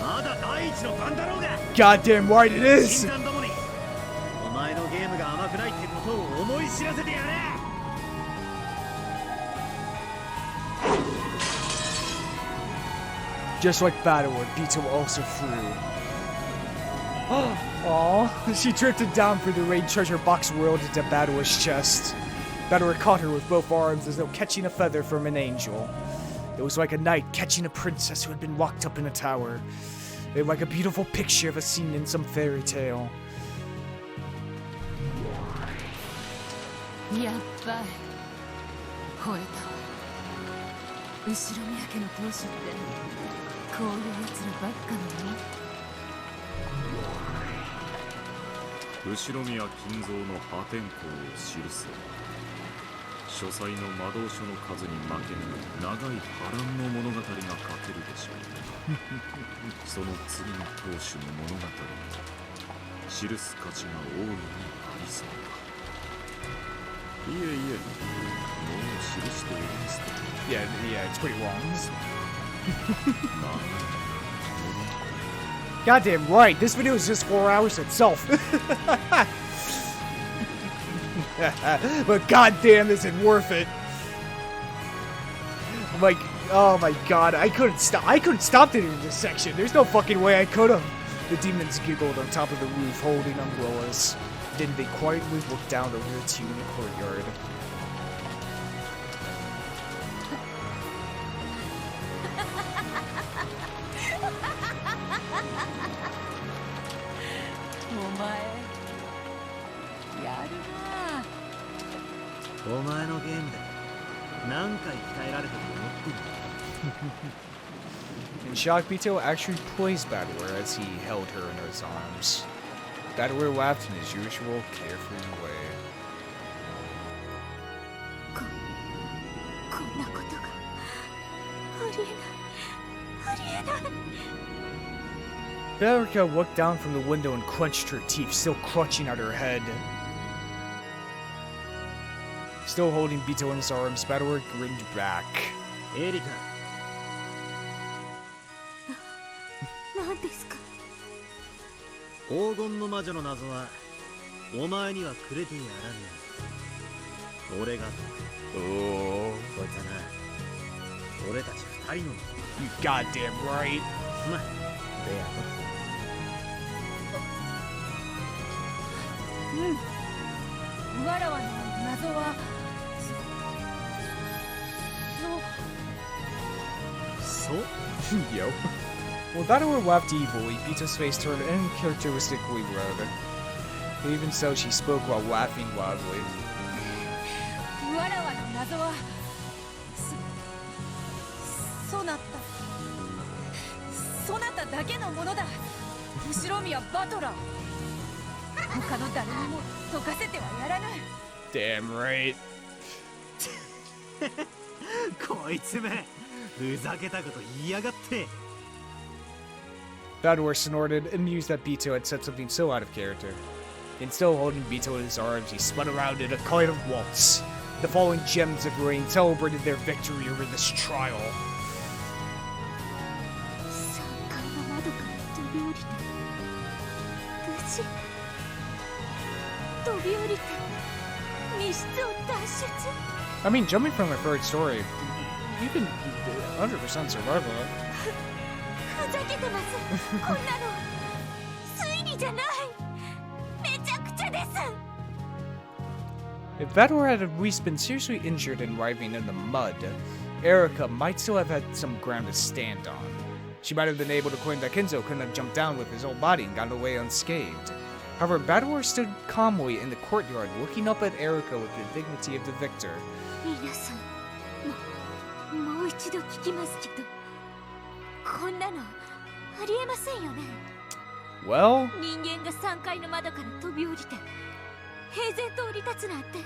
まだ第一の番だろうが Goddamn right it is! 禁断どもにお前のゲームが甘くないってことを思い知らせてやれ Just like Battleward, Bito also flew. Aww, she drifted down through the raid treasure box world into Battleward's chest. Battleward caught her with both arms as though catching a feather from an angel. It was like a knight catching a princess who had been locked up in a tower. It was like a beautiful picture of a scene in some fairy tale. やっぱり惚れたわ後ろ見分けの当主ってこういうやつらばっかなの後ろ宮金蔵の破天荒を記せ書斎の魔導書の数に負けぬ長い波乱の物語が書けるでしょうその次の当主の物語に記す価値が大いにありそうだいえいえもう記しております Yeah, it's pretty wrong. Goddamn right, this video is just 4 hours itself. But goddamn is it worth it. Like, oh my god, I couldn't stop it in this section. There's no fucking way I could have. The demons giggled on top of the roof, holding umbrellas. Then they quietly looked down over the puny courtyard. In shock, Bito actually praised Badware as he held her in his arms. Badware laughed in his usual carefree way. Berica looked down from the window and clenched her teeth, still clutching at her head. Still holding Bito in his arms, Badware grinned back. Erika. 何ですか？黄金の魔女の謎はお前にはくれてやらねえ。俺がこいつはな、俺たち二人の You goddamn right. まあ、でやろ。わらわの謎はそう。Yo. Well, Badware laughed evilly. Bito's face turned uncharacteristically red. Even so, she spoke while laughing loudly. わらわの謎はそなただけのものだ。後ろ宮バトラー。他の誰にも解かせてはやらぬ。 Damn right. こいつめ、ふざけたこと言いやがって。Badware snorted, amused that Bito had said something so out of character. And still holding Bito in his arms, he spun around in a kind of waltz. The falling gems of rain celebrated their victory over this trial. 3階の窓から飛び降りて無事飛び降りて密室を脱出。 I mean, jumping from the third story, you can 100% survive that. ふざけてます。こんなの推理じゃない。めちゃくちゃです。 If Badware had at least been seriously injured and writhing in the mud, Erika might still have had some ground to stand on. She might have been able to claim that Kenzo couldn't have jumped down with his whole body and gotten away unscathed. However, Badware stood calmly in the courtyard, looking up at Erika with the dignity of the victor. 皆さん、もう一度聞きますけど、こんなのありえませんよね。 Well, 人間が3階の窓から飛び降りて平然と降り立つなんて。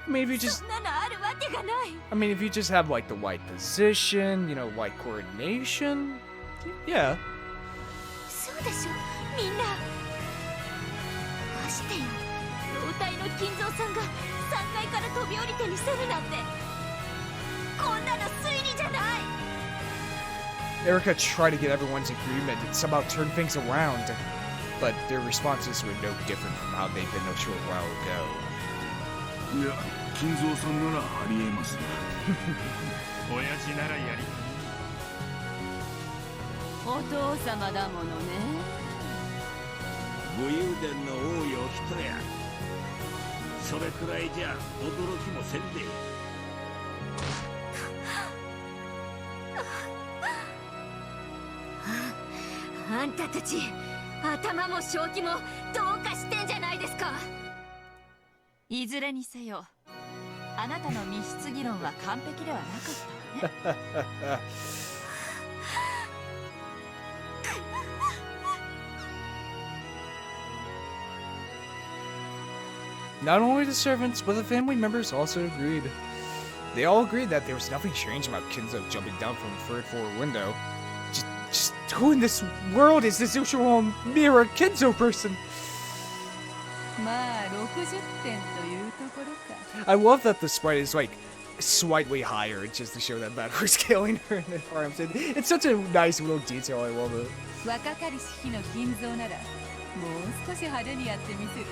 I mean, if you just, そんなのあるわけがない。 I mean, if you just have like the right position, you know, right coordination, yeah. そうでしょ、みんな。ましてや、老体の金蔵さんが3階から飛び降りてみせるなんて、こんなの推理じゃない。 Erika tried to get everyone's agreement and somehow turn things around, but their responses were no different from how they'd been a short while ago. いや、金蔵さんならありえますな。親父ならやり。お父様だものね。武勇伝の王よ人や。それくらいじゃ驚きもせんで。あんたたち、頭も正気もどうかしてんじゃないですか。いずれにせよ、あなたの密室議論は完璧ではなかったわね。Not only the servants, but the family members also agreed. They all agreed that there was nothing strange about Kenzo jumping down from the third floor window. Just who in this world is this usual mirror Kenzo person? まあ60点というところか。 I love that the sprite is like slightly higher just to show that Badware's killing her in the arms. It's such a nice little detail. I love it. 若かりし日の金蔵ならもう少し派手にやってみせるぞ。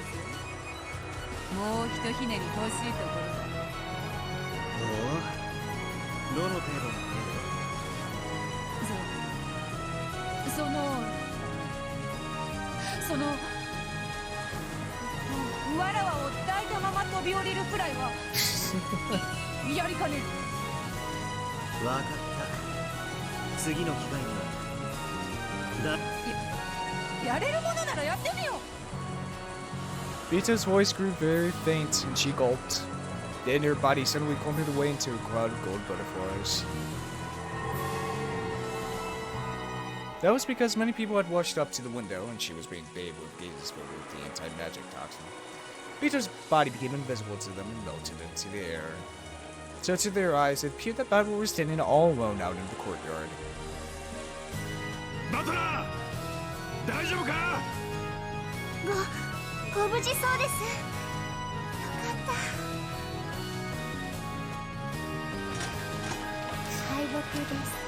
もうひとひねり欲しいところだ。おお、どの程度の程そのわらわを抱いたまま飛び降りるくらいはやりかね度。わかった。次の機会にはやれるものならやってみよう。 Vita's voice grew very faint and she gulped. Then her body suddenly crumbled away into a cloud of gold butterflies. That was because many people had washed up to the window and she was being bathed with gazes filled with the anti-magic toxin. Vita's body became invisible to them and melted into the air. So to their eyes, it appeared that Battle was standing all alone out in the courtyard. Battle! 大丈夫か？ご無事そうです。よかった。敗北です。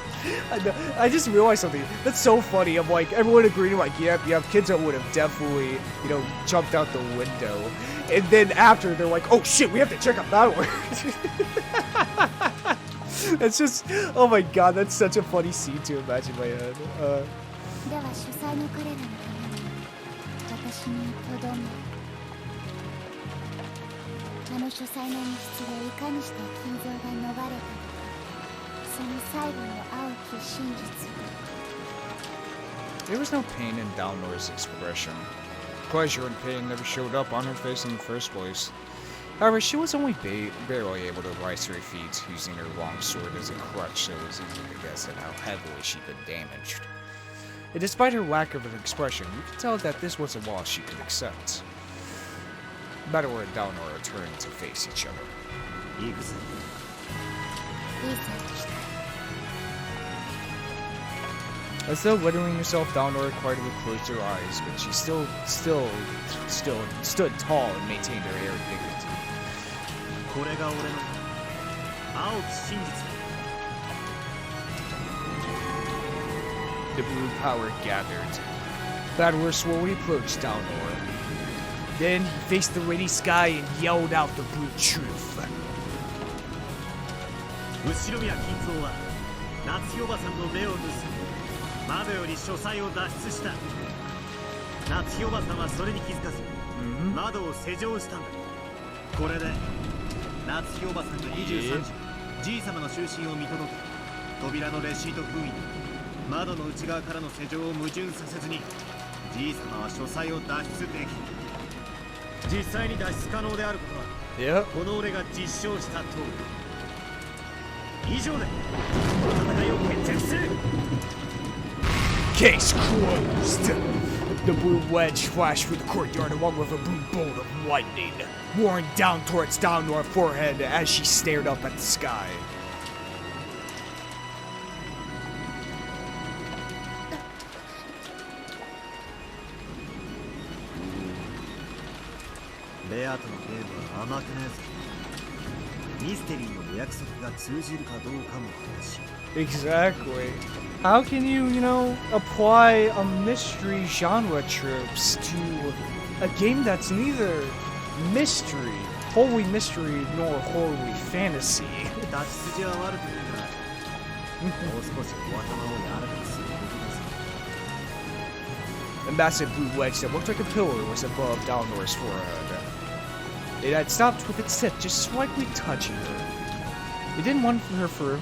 I just realized something. That's so funny. I'm like, everyone agreed, like, yep, kids that would have definitely, you know, jumped out the window. And then after, they're like, oh shit, we have to check out Battle. It's just, oh my god, that's such a funny scene to imagine in my head. では主催の彼らのために私にとどめ。あの主催の密室でいかにして金蔵が逃れたのか、その最後の青き真実を。There was no pain in Dalnor's expression. Pleasure and pain never showed up on her face in the first place. However, she was only barely able to rise to her feet, using her long sword as a crutch, so it was easy to guess at how heavily she'd been damaged. And despite her lack of an expression, you could tell that this was a loss she could accept. Battlor and Dalnor turned to face each other. As though weathering herself, Dalnor quietly closed her eyes, but she still stood tall and maintained her air of dignity. The blue power gathered. Battlor slowly approached Dalnor. Then he faced the ruddy sky and yelled out the brute truth. 後宮金蔵は夏日おばさんの目を盗み窓より書斎を脱出した。夏日おばさんはそれに気づかず窓を施錠したんだ。これで夏日おばさんが23時じい様の就寝を見届け、扉のレシート封印で窓の内側からの施錠を矛盾させずにじい様は書斎を脱出できる。実際に脱出可能であることは、この俺が実証した通り。以上で戦いを決着する。 Case closed. The blue wedge flashed through the courtyard along with a blue bolt of lightning, roaring down towards Dalnor's forehead as she stared up at the sky. Exactly. How can you, apply a mystery genre tropes to a game that's neither mystery, wholly mystery, nor wholly fantasy? A massive blue wedge that looked like a pillar was above Dalnor's forehead. It had stopped with its tip just slightly touching her. It didn't want her for...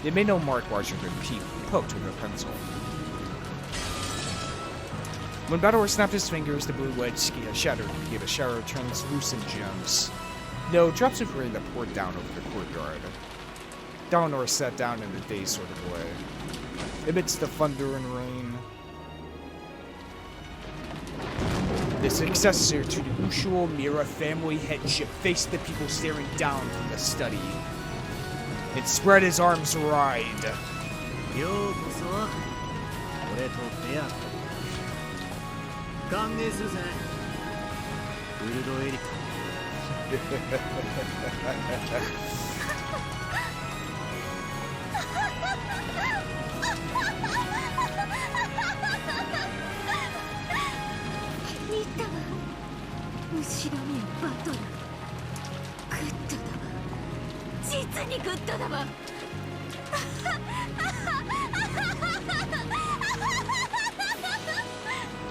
It made no mark larger than poked with a pencil. When Battlor snapped his fingers, the blue wedge shattered and gave a shower of translucent gems. No, drops of rain that poured down over the courtyard. Dalnor sat down in a dazed sort of way. Amidst the thunder and rain, the successor to the usual Mira family headship faced the people staring down from the study. It spread his arms wide.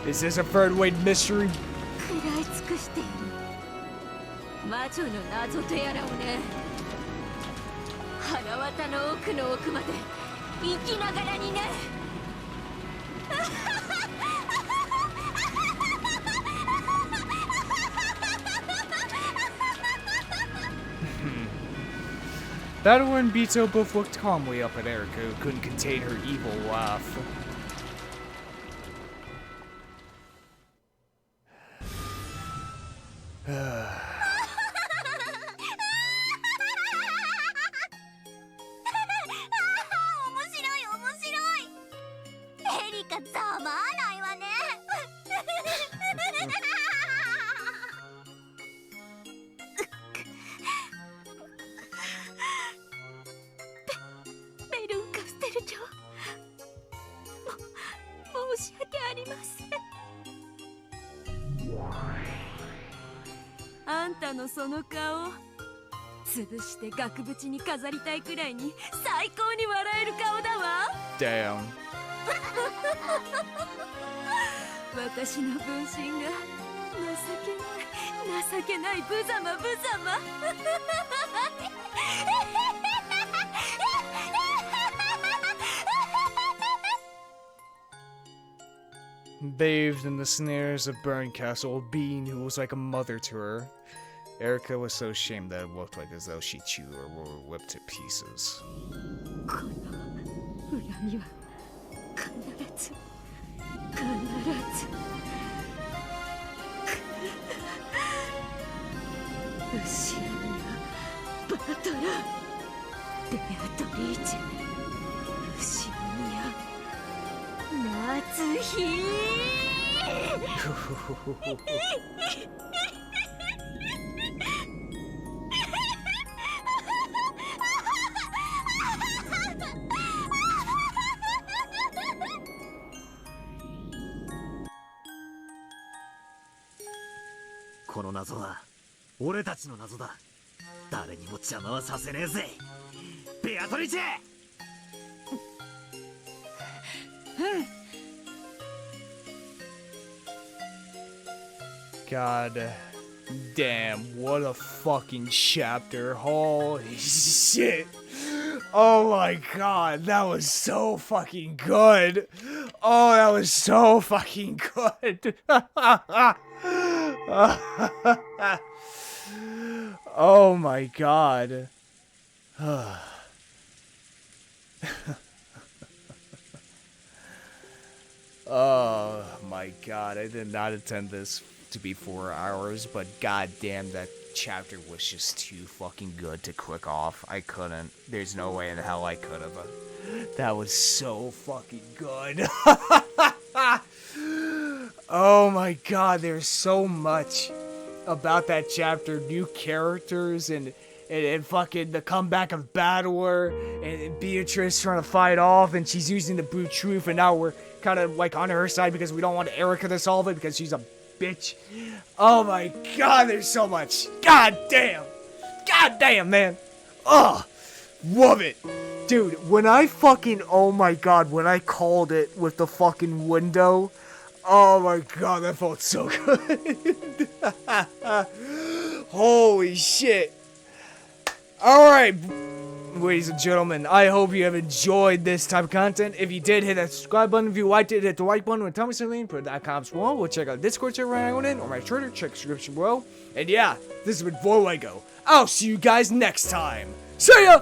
Is this a third weight mystery? 食らい尽くしている魔女の謎とやらをね。腹渡の奥の奥まで生きながらにね。Battle and Bito both looked calmly up at Erica, who couldn't contain her evil laugh.その顔潰して額縁に飾りたいくらいに最高に笑える顔だわ。Damn. 私の分身が情けない無様無様。Bathed in the snares of Burncastle, a being who was like a mother to her, Erica was so ashamed that it looked like as though she chewed or were whipped to pieces. この恨みは必ずウシオニアバトラベアトリーチェウシオニア夏日この謎は俺たちの謎だ。誰にも邪魔はさせねえぜ。ベアトリチェ。God damn, what a fucking chapter. Holy shit. Oh my god, that was so fucking good. Oh, that was so fucking good. Oh my god. Oh my god, I did not intend this to be 4 hours, but goddamn, that chapter was just too fucking good to click off. I couldn't. There's no way in hell I could have. That was so fucking good. Oh my god, there's so much about that chapter. New characters and fucking the comeback of Battler and Beatrice trying to fight off, and she's using the brute truth, and now we're kind of like on her side because we don't want Erica to solve it because she's a bitch. Oh my god, there's so much. God damn, man. Ugh, love it. Dude, when I fucking, oh my god, when I called it with the fucking window, oh my god, that felt so good. Holy shit. Alright, ladies and gentlemen, I hope you have enjoyed this type of content. If you did, hit that subscribe button. If you liked it, hit the like button. And tell me something, put that comments below. We'll check out Discord server around in, or my Twitter, check the description below. And yeah, this has been Voidlego. I'll see you guys next time. See ya!